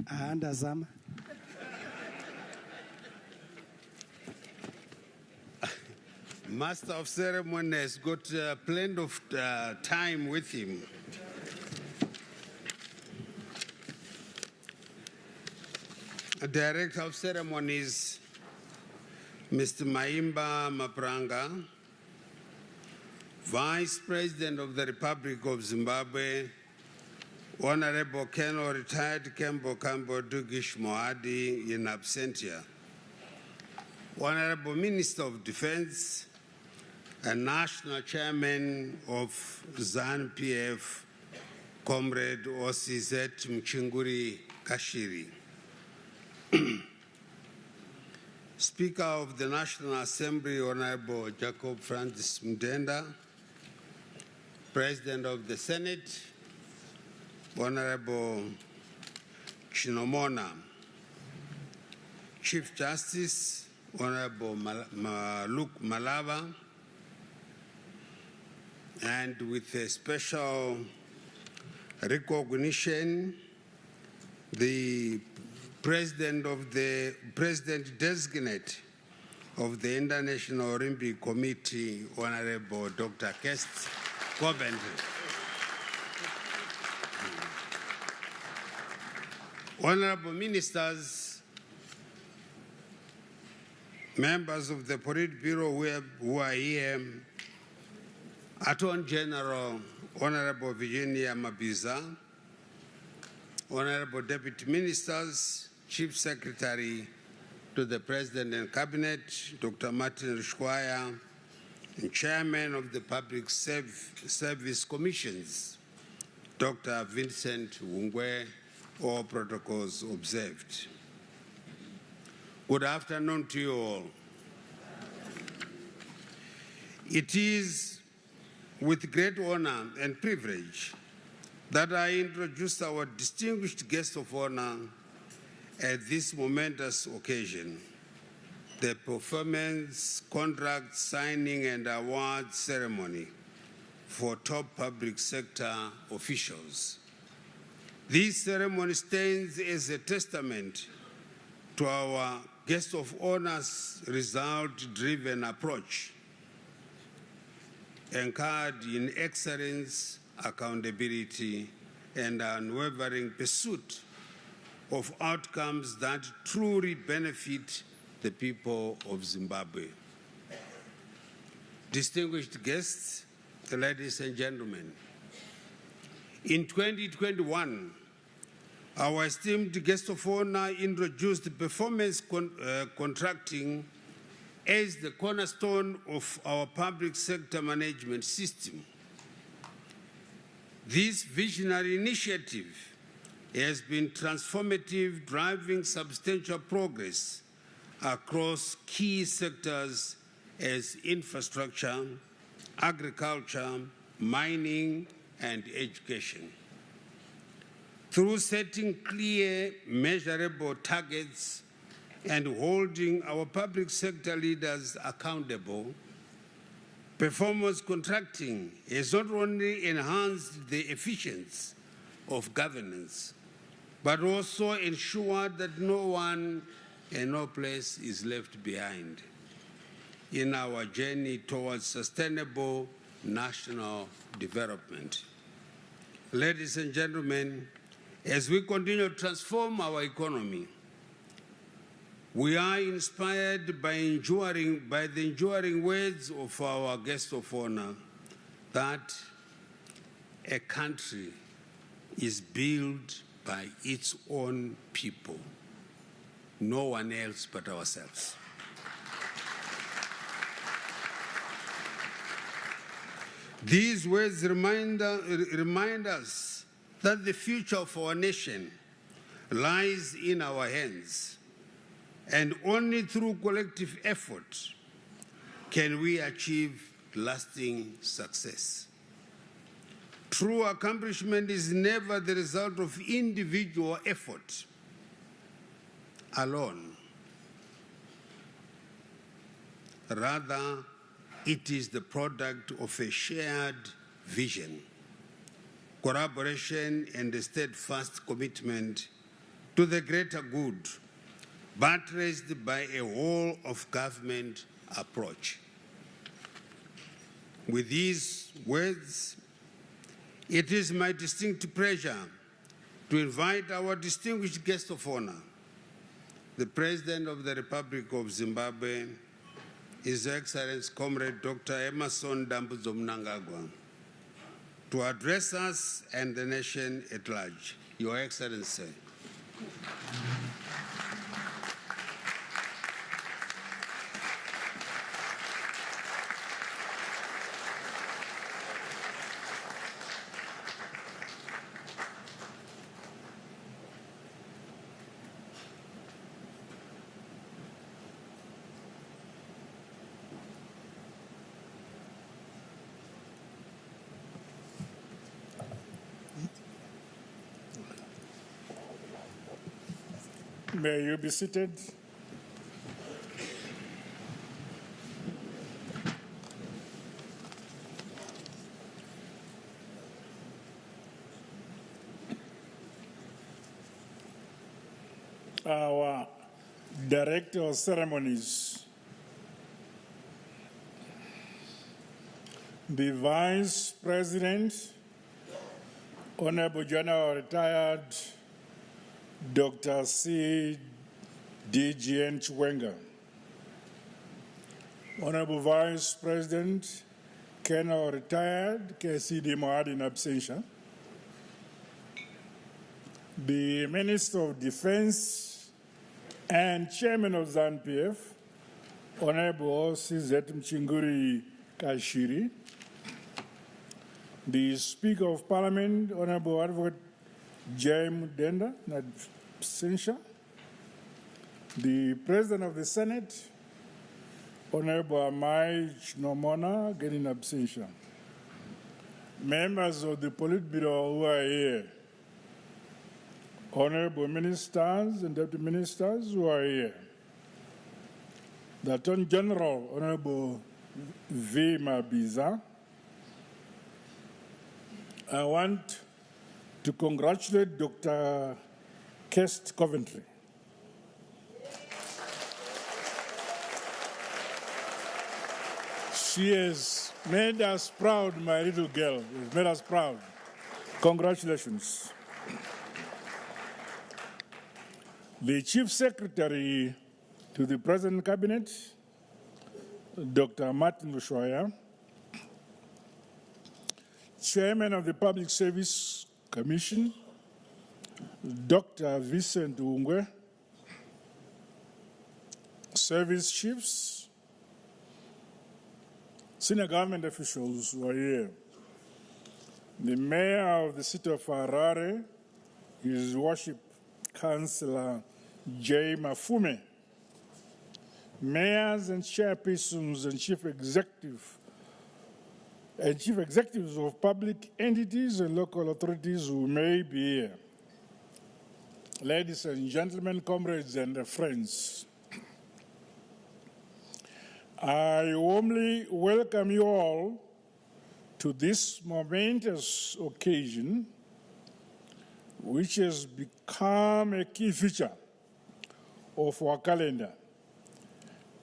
And Azam. Master of Ceremony has got plenty of time with him. Director of Ceremonies, Mr. Maimba Mapranga, Vice President of the Republic of Zimbabwe, Honorable Colonel Retired Kembo Kambo Dugish Moadi in absentia, Honorable Minister of Defense and National Chairman of ZANU-PF, Comrade Osizet Mchinguri Kashiri, Speaker of the National Assembly, Honorable Jacob Francis Mdenda, President of the Senate, Honorable Chinomona, Chief Justice, Honorable Luke Malava, and with a special recognition, the President Designate of the International Olympic Committee, Honorable Dr. Kest Coventry. Honorable Ministers, members of the Politburo who are here, Attorney General Honorable Virginia Mabiza, Honorable Deputy Ministers, Chief Secretary to the President and Cabinet, Dr. Martin Rishkwaya, and Chairman of the Public Service Commissions, Dr. Vincent Wungwe, all protocols observed. Good afternoon to you all. It is with great honor and privilege that I introduce our distinguished guest of honor at this momentous occasion, the performance, contract signing and award ceremony for top public sector officials. This ceremony stands as a testament to our guest of honor's result-driven approach, anchored in excellence, accountability, and unwavering pursuit of outcomes that truly benefit the people of Zimbabwe. Distinguished guests, ladies and gentlemen, in 2021, our esteemed guest of honor introduced performance contracting as the cornerstone of our public sector management system. This visionary initiative has been transformative, driving substantial progress across key sectors as infrastructure, agriculture, mining, and education. Through setting clear, measurable targets and holding our public sector leaders accountable, performance contracting has not only enhanced the efficiency of governance, but also ensured that no one and no place is left behind in our journey towards sustainable national development. Ladies and gentlemen, as we continue to transform our economy, we are inspired by the enduring words of our guest of honor that a country is built by its own people, no one else but ourselves. These words remind us that the future of our nation lies in our hands, and only through collective effort can we achieve lasting success. True accomplishment is never the result of individual effort alone. Rather, it is the product of a shared vision, collaboration, and a steadfast commitment to the greater good, buttressed by a whole-of-government approach. With these words, it is my distinct pleasure to invite our distinguished guest of honor, the President of the Republic of Zimbabwe, His Excellency Comrade Dr. Emmerson Dambudzo Mnangagwa, to address us and the nation at large. Your Excellency. May you be seated. Our Director of Ceremonies, the Vice President, Honorable General Retired Dr. C. D.G.N. Chiwenga, Honorable Vice President, Colonel Retired K.C.D. Mohad in absentia, the Minister of Defense and Chairman of ZANU-PF, Honorable C.Z. Mchinguri Kashiri, the Speaker of Parliament, Honorable Advocate James Denda, in absentia, the President of the Senate, Honorable Amai Nomona, again in absentia, members of the Politburo who are here, Honorable Ministers and Deputy Ministers who are here, the Attorney General, Honorable V. Mabiza. I want to congratulate Dr. Kest Coventry She has made us proud, my little girl. She has made us proud. Congratulations. The Chief Secretary to the President Cabinet, Dr. Martin Lushoya, Chairman of the Public Service Commission, Dr. Vincent Ungwe, service chiefs, senior government officials who are here, the mayor of the city of Harare, His Worship Councillor J. Mafume, mayors and chairpersons and chief executives of public entities and local authorities who may be here. Ladies and gentlemen, comrades and friends, I warmly welcome you all to this momentous occasion, which has become a key feature of our calendar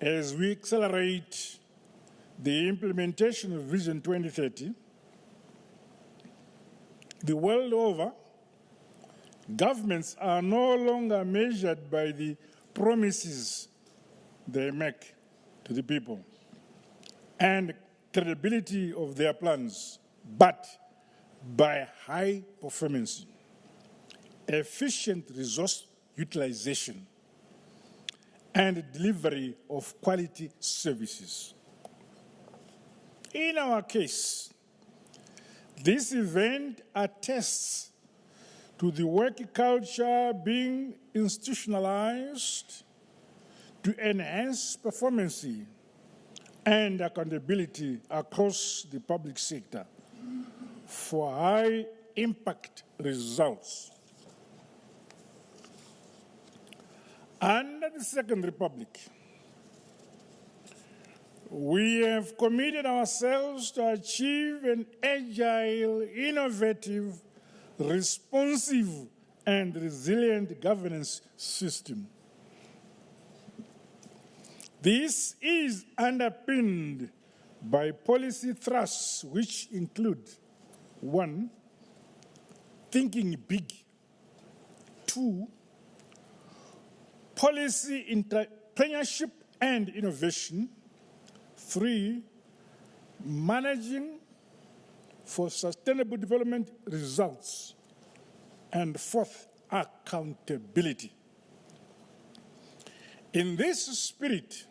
as we accelerate the implementation of Vision 2030. The world over, governments are no longer measured by the promises they make to the people and credibility of their plans, but by high performance, efficient resource utilization, and delivery of quality services. In our case, this event attests to the work culture being institutionalized to enhance performance and accountability across the public sector for high impact results. Under the Second Republic, we have committed ourselves to achieve an agile, innovative, responsive, and resilient governance system. This is underpinned by policy thrusts which include: 1, thinking big; 2, policy entrepreneurship and innovation; 3, managing for sustainable development results; and 4th, accountability. In this spirit,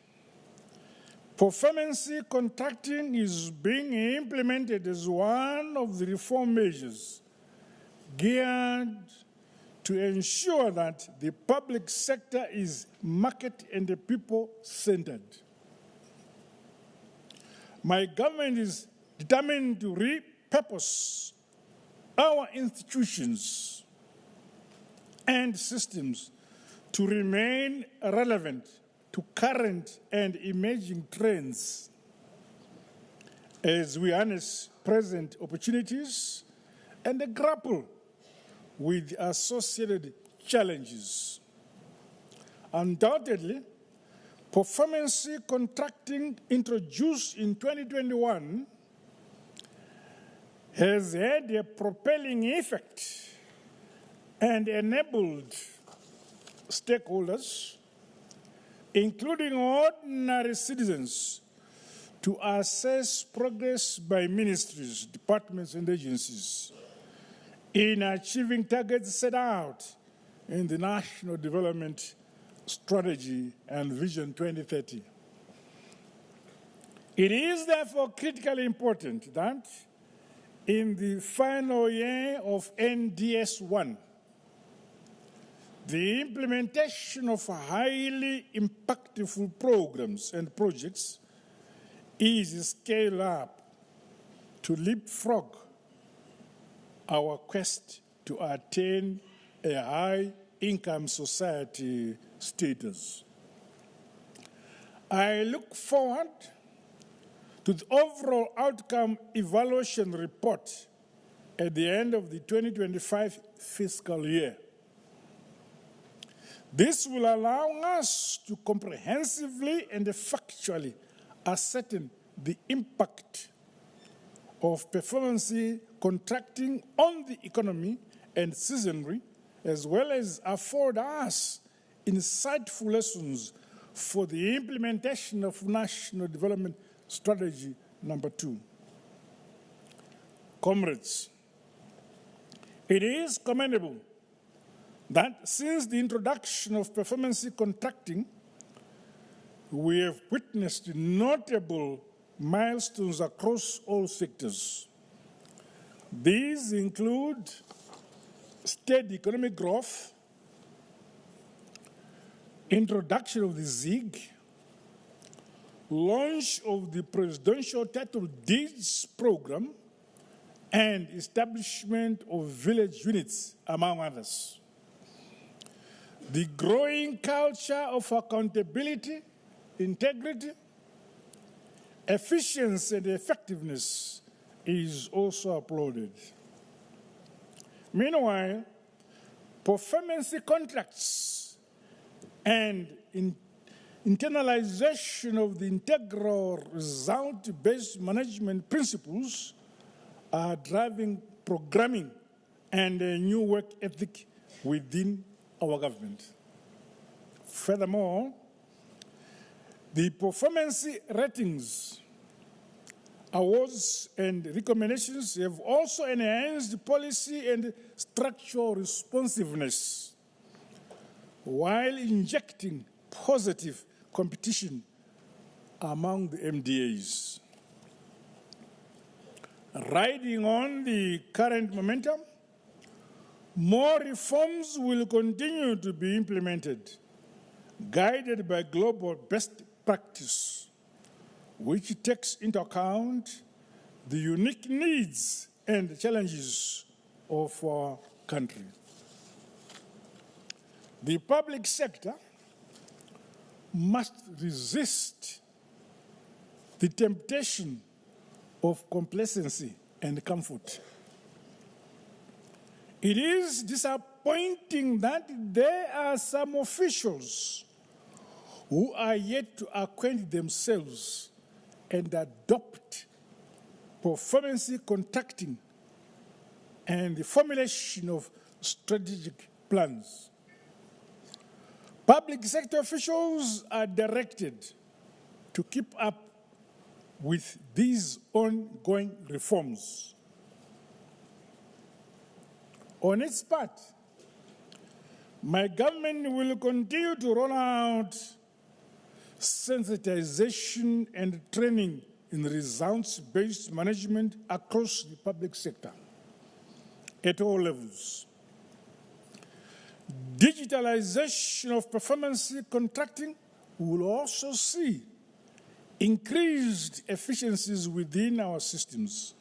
performance contracting is being implemented as one of the reform measures geared to ensure that the public sector is market and people-centered. My government is determined to repurpose our institutions and systems to remain relevant to current and emerging trends as we harness present opportunities and grapple with associated challenges. Undoubtedly, performance contracting introduced in 2021 has had a propelling effect and enabled stakeholders, including ordinary citizens, to assess progress by ministries, departments, and agencies in achieving targets set out in the National Development Strategy and Vision 2030. It is therefore critically important that in the final year of NDS-1, the implementation of highly impactful programs and projects is scaled up to leapfrog our quest to attain a high-income society status. I look forward to the overall outcome evaluation report at the end of the 2025 fiscal year. This will allow us to comprehensively and factually ascertain the impact of performance contracting on the economy and citizenry, as well as afford us insightful lessons for the implementation of National Development Strategy number 2. Comrades, it is commendable that since the introduction of performance contracting, we have witnessed notable milestones across all sectors. These include steady economic growth, introduction of the ZIG, launch of the Presidential Title Deeds Program, and establishment of village units, among others. The growing culture of accountability, integrity, efficiency, and effectiveness is also applauded. Meanwhile, performance contracts and internalization of the integral result-based management principles are driving programming and a new work ethic within our government. Furthermore, the performance ratings, awards, and recommendations have also enhanced policy and structural responsiveness while injecting positive competition among the MDAs. Riding on the current momentum, more reforms will continue to be implemented, guided by global best practice, which takes into account the unique needs and challenges of our country. The public sector must resist the temptation of complacency and comfort. It is disappointing that there are some officials who are yet to acquaint themselves and adopt performance contracting and the formulation of strategic plans. Public sector officials are directed to keep up with these ongoing reforms. On its part, my government will continue to roll out sensitization and training in results-based management across the public sector at all levels. Digitalization of performance contracting will also see increased efficiencies within our systems,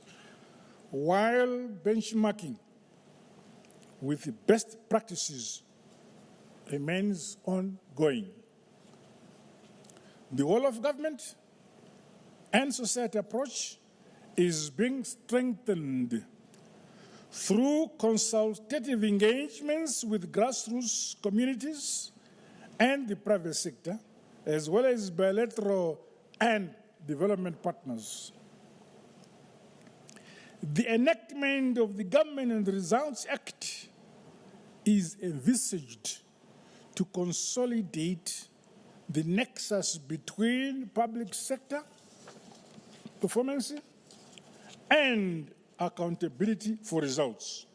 while benchmarking with the best practices remains ongoing. The whole of government and society approach is being strengthened through consultative engagements with grassroots communities and the private sector, as well as bilateral and development partners. The enactment of the Government and Results Act is envisaged to consolidate the nexus between public sector performance and accountability for results.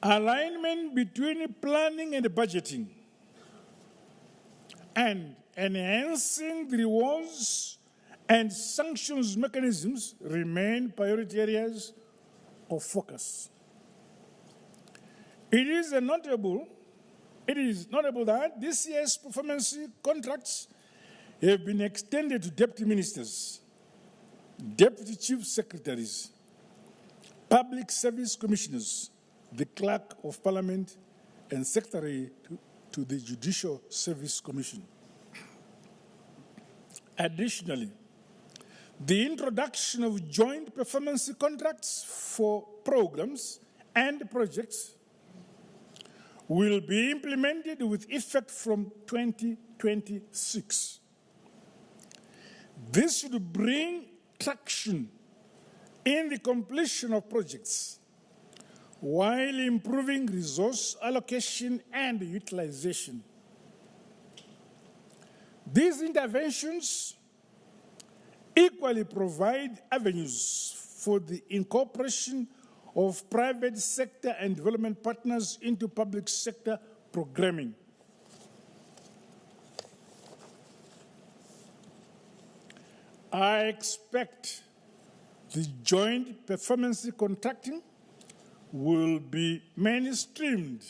Alignment between planning and budgeting and enhancing the rewards and sanctions mechanisms remain priority areas of focus. It is notable that this year's performance contracts have been extended to deputy ministers, deputy chief secretaries, public service commissioners, the clerk of parliament, and secretary to the Judicial Service Commission. Additionally, the introduction of joint performance contracts for programs and projects will be implemented with effect from 2026. This should bring traction in the completion of projects while improving resource allocation and utilization. These interventions equally provide avenues for the incorporation of private sector and development partners into public sector programming. I expect the joint performance contracting will be mainstreamed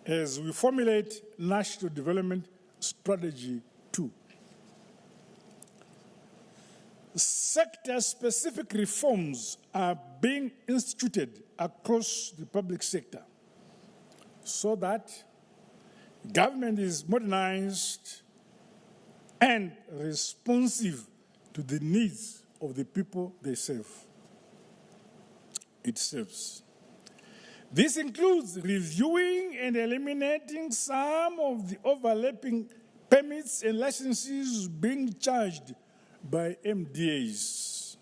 as we formulate National Development Strategy 2. Sector-specific reforms are being instituted across the public sector so that government is modernized and responsive to the needs of the people they serve. It serves. This includes reviewing and eliminating some of the overlapping permits and licenses being charged by MDAs.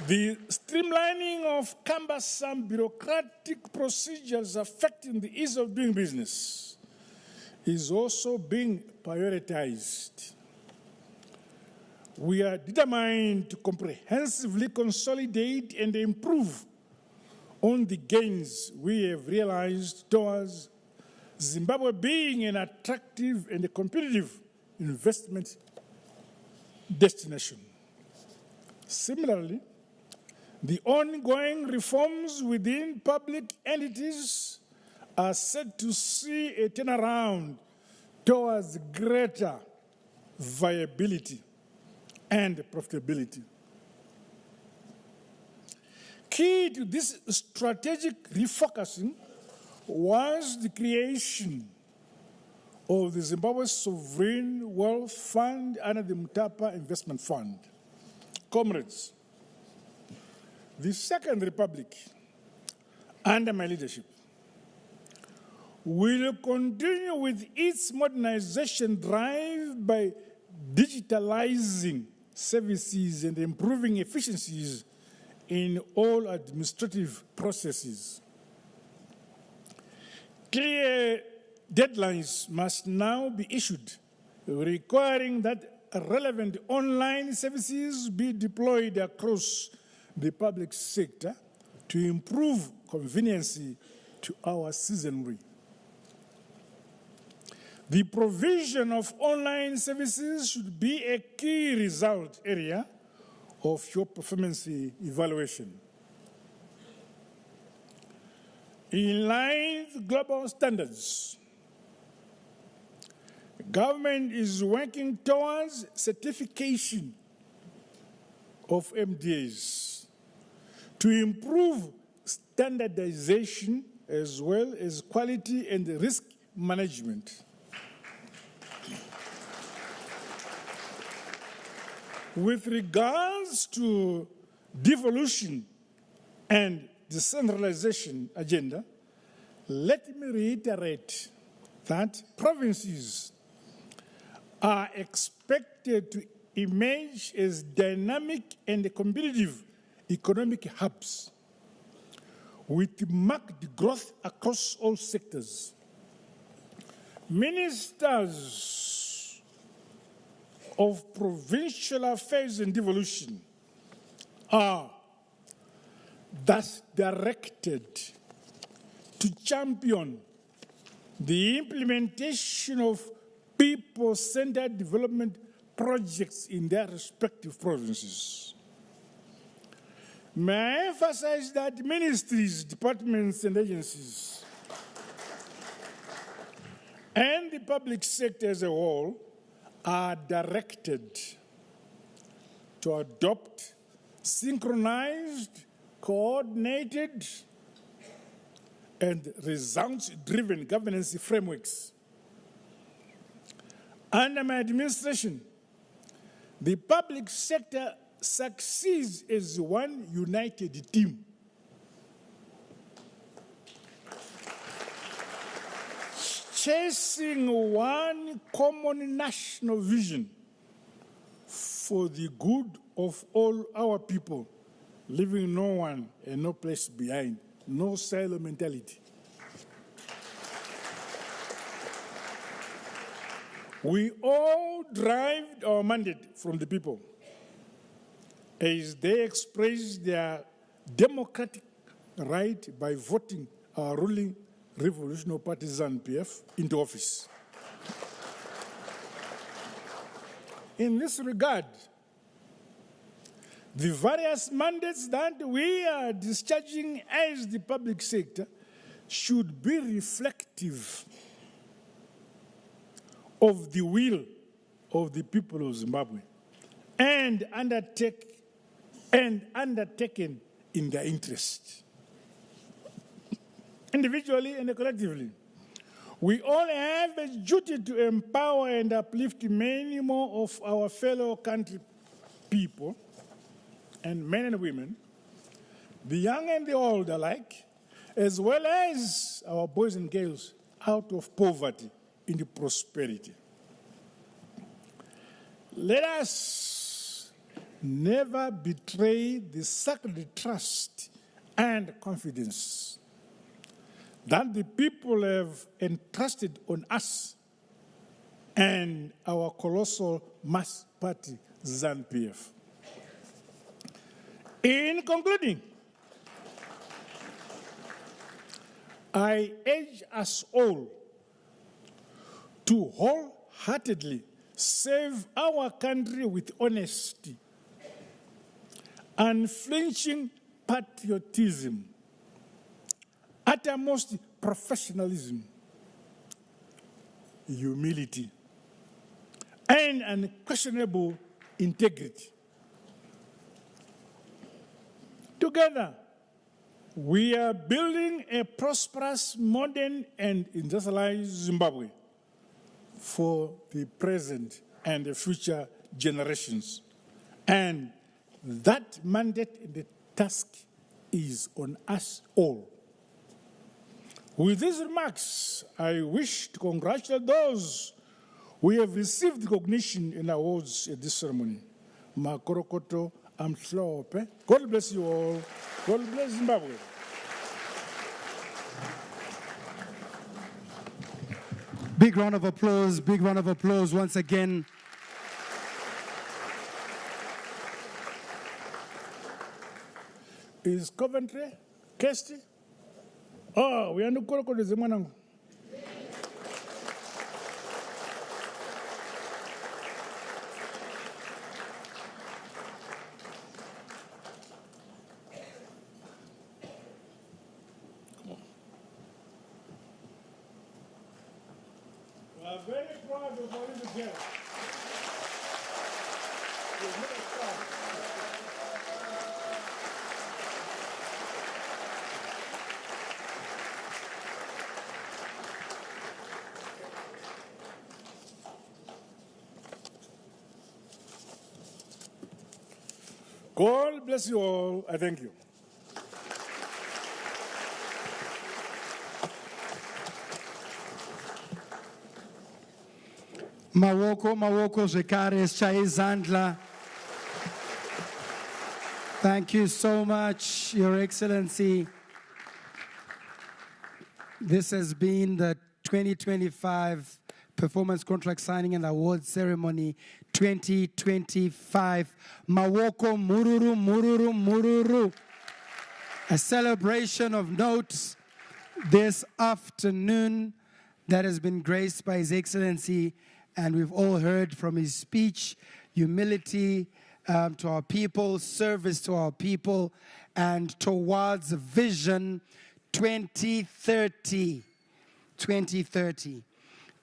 The streamlining of cumbersome bureaucratic procedures affecting the ease of doing business is also being prioritized. We are determined to comprehensively consolidate and improve on the gains we have realized towards Zimbabwe being an attractive and a competitive investment destination. Similarly, the ongoing reforms within public entities are set to see a turnaround towards greater viability and profitability. Key to this strategic refocusing was the creation of the Zimbabwe Sovereign Wealth Fund under the Mutapa Investment Fund. Comrades, the Second Republic, under my leadership, will continue with its modernization drive by digitalizing services and improving efficiencies in all administrative processes. Clear deadlines must now be issued, requiring that relevant online services be deployed across the public sector to improve convenience to our citizenry. The provision of online services should be a key result area of your performance evaluation. In line with global standards, government is working towards certification of MDAs to improve standardization as well as quality and risk management. With regards to devolution and decentralization agenda, let me reiterate that provinces are expected to emerge as dynamic and competitive economic hubs with marked growth across all sectors. Ministers of Provincial Affairs and Devolution are thus directed to champion the implementation of people-centered development projects in their respective provinces. May I emphasize that ministries, departments, and agencies, and the public sector as a whole are directed to adopt synchronized, coordinated, and results-driven governance frameworks. Under my administration, the public sector succeeds as one united team. chasing one common national vision for the good of all our people, leaving no one and no place behind, no silo mentality. We all derived our mandate from the people as they express their democratic right by voting our ruling Revolutionary Party ZANU-PF into office. In this regard, the various mandates that we are discharging as the public sector should be reflective of the will of the people of Zimbabwe and undertaken in their interest. Individually and collectively, we all have a duty to empower and uplift many more of our fellow country people, and men and women, the young and the old alike, as well as our boys and girls, out of poverty into prosperity. Let us never betray the sacred trust and confidence that the people have entrusted on us and our colossal mass party, ZANU-PF. In concluding, I urge us all to wholeheartedly serve our country with honesty, unflinching patriotism, uttermost professionalism, humility, and unquestionable integrity. Together, we are building a prosperous, modern, and industrialized Zimbabwe for the present and the future generations. And that mandate and the task is on us all. With these remarks, I wish to congratulate those who have received recognition and awards at this ceremony. Makorokoto Amhlope. God bless you all. God bless Zimbabwe. Big round of applause once again. Is Coventry? Kirsty? Oh, we are not going to the Zimbabwe. We are very proud of all the girls. God bless you all. I thank you. Mawoko zvekare sichaye zandla. Thank you so much, Your Excellency. This has been the 2025 Performance Contract Signing and Awards Ceremony 2025. Mawoko mururu, mururu, mururu. A celebration of note this afternoon that has been graced by His Excellency, and we've all heard from his speech, humility to our people, service to our people, and towards Vision 2030. 2030.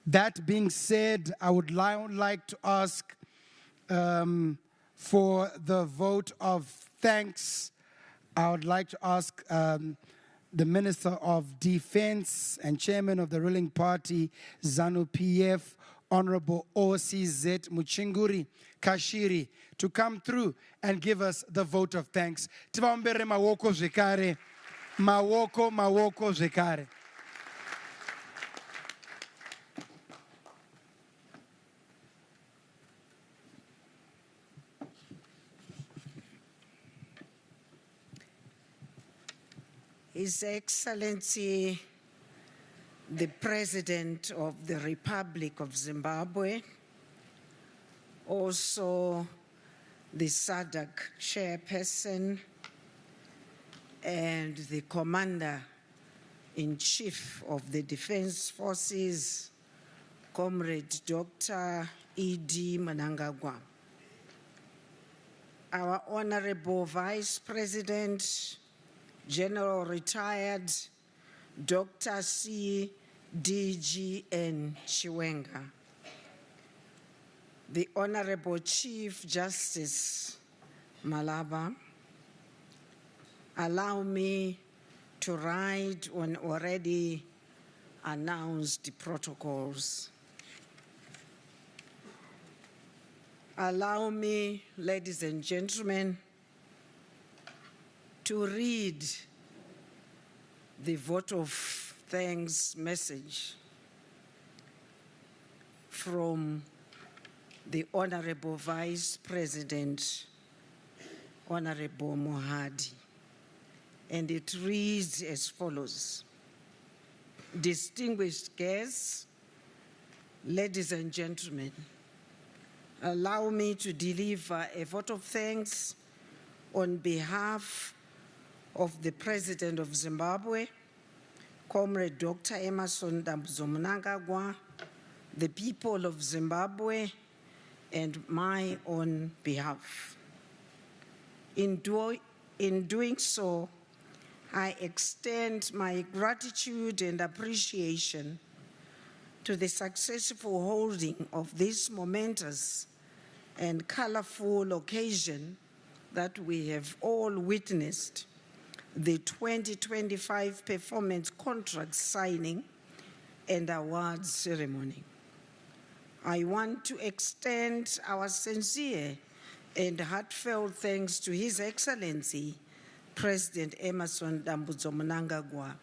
That being said, I would like to ask for the vote of thanks. I would like to ask the Minister of Defense and Chairman of the ruling party, ZANU-PF, Honorable OCZ Muchinguri Kashiri, to come through and give us the vote of thanks. Tivaombere mawoko zvekare. Mawoko zvekare. His Excellency, the President of the Republic of Zimbabwe, also the SADC chairperson, and the Commander-in-Chief of the Defense Forces, Comrade Dr. E.D. Mnangagwa. Our Honorable Vice President, General Retired Dr. C. D.G.N. Chiwenga. The Honorable Chief Justice Malaba, allow me to ride on already announced protocols. Allow me, ladies and gentlemen, to read the vote of thanks message from the Honorable Vice President, Honorable Mohadi. And it reads as follows. Distinguished guests, ladies and gentlemen, allow me to deliver a vote of thanks on behalf of the President of Zimbabwe, Comrade Dr. Emmerson Mnangagwa, the people of Zimbabwe, and my own behalf. In doing so, I extend my gratitude and appreciation to the successful holding of this momentous and colorful occasion that we have all witnessed, the 2025 performance contract signing and awards ceremony. I want to extend our sincere and heartfelt thanks to His Excellency, President Emmerson Mnangagwa,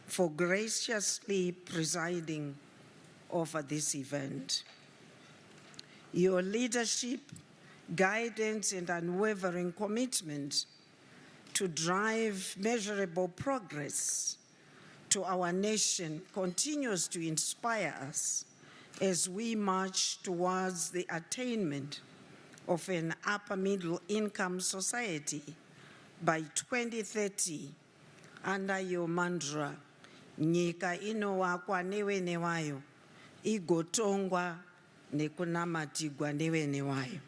for graciously presiding over this event. Your leadership, guidance, and unwavering commitment to drive measurable progress to our nation continues to inspire us as we march towards the attainment of an upper middle income society by 2030 under your mantra, nyika inowakwa newene wayo, igotongwa nekunamatigwa newene wayo.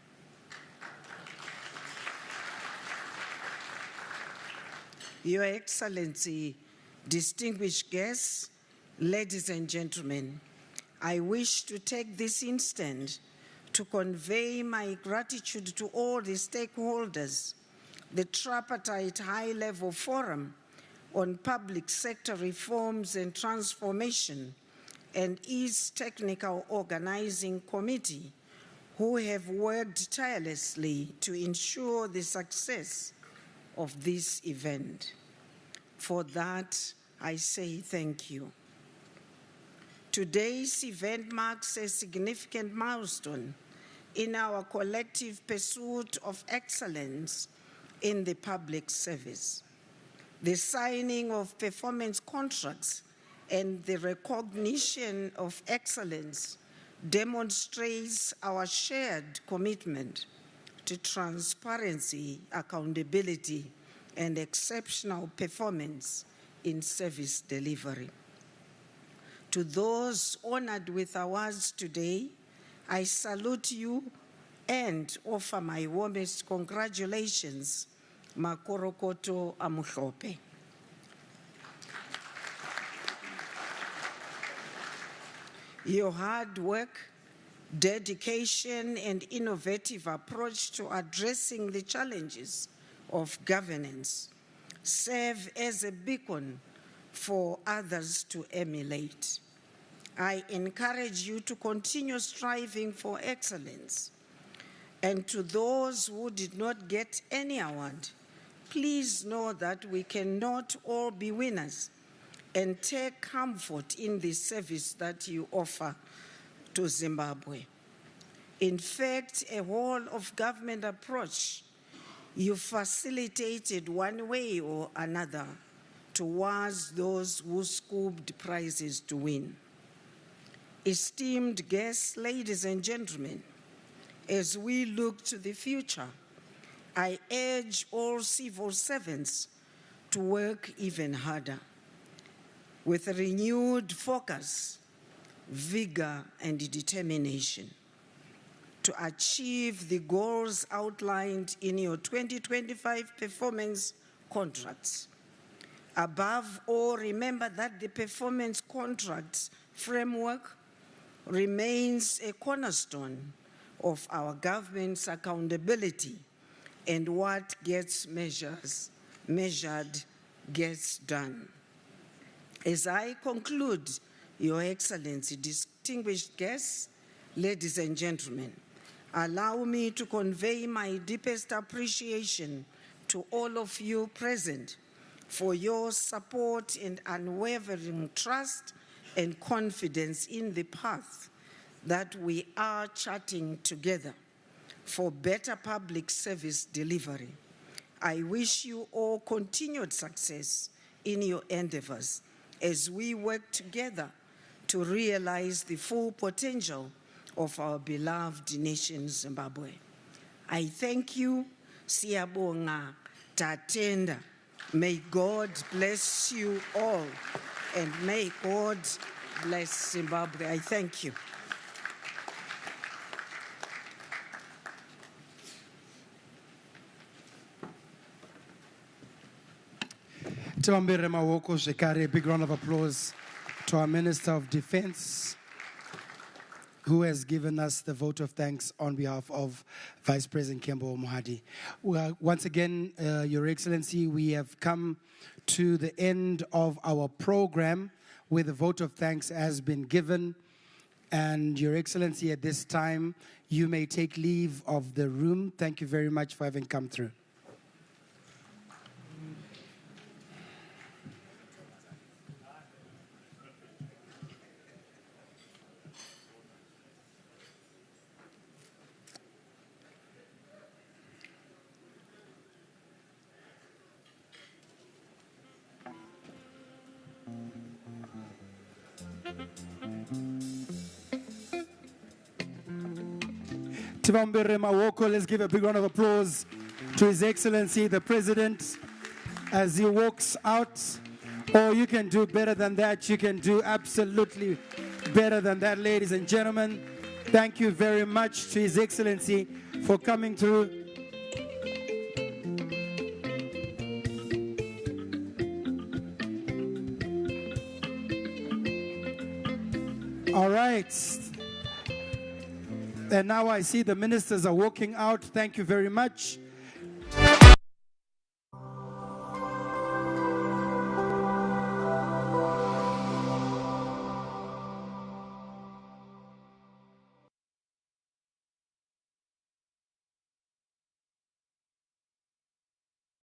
Your Excellency, distinguished guests, ladies and gentlemen, I wish to take this instant to convey my gratitude to all the stakeholders, the tripartite high-level forum on public sector reforms and transformation, and its technical organizing committee, who have worked tirelessly to ensure the success of this event. For that, I say thank you. Today's event marks a significant milestone in our collective pursuit of excellence in the public service. The signing of performance contracts and the recognition of excellence demonstrates our shared commitment to transparency, accountability, and exceptional performance in service delivery. To those honored with awards today, I salute you and offer my warmest congratulations, Makorokoto Amuhlope. Your hard work, dedication, and innovative approach to addressing the challenges of governance serve as a beacon for others to emulate. I encourage you to continue striving for excellence. And to those who did not get any award, please know that we cannot all be winners, and take comfort in the service that you offer to Zimbabwe. In fact, a whole of government approach you facilitated one way or another towards those who scooped prizes to win. Esteemed guests, ladies and gentlemen, as we look to the future, I urge all civil servants to work even harder with a renewed focus, vigor, and determination to achieve the goals outlined in your 2025 performance contracts. Above all, remember that the performance contracts framework remains a cornerstone of our government's accountability, and what gets measured gets done. As I conclude, Your Excellency, distinguished guests, ladies and gentlemen, allow me to convey my deepest appreciation to all of you present for your support and unwavering trust and confidence in the path that we are charting together for better public service delivery. I wish you all continued success in your endeavors as we work together to realize the full potential of our beloved nation, Zimbabwe. I thank you, Siyabonga, Tatenda. May God bless you all, and may God bless Zimbabwe. I thank you. Tibambere Mawoko Shekari, a big round of applause to our Minister of Defense, who has given us the vote of thanks on behalf of Vice President Kembo Mohadi. Well, once again, Your Excellency, we have come to the end of our program where the vote of thanks has been given. And Your Excellency, at this time, you may take leave of the room. Thank you very much for having come through. Tibambere Mawoko, let's give a big round of applause to His Excellency, the President, as he walks out. Or you can do better than that. You can do absolutely better than that, ladies and gentlemen. Thank you very much to His Excellency for coming through. All right. And now I see the ministers are walking out. Thank you very much.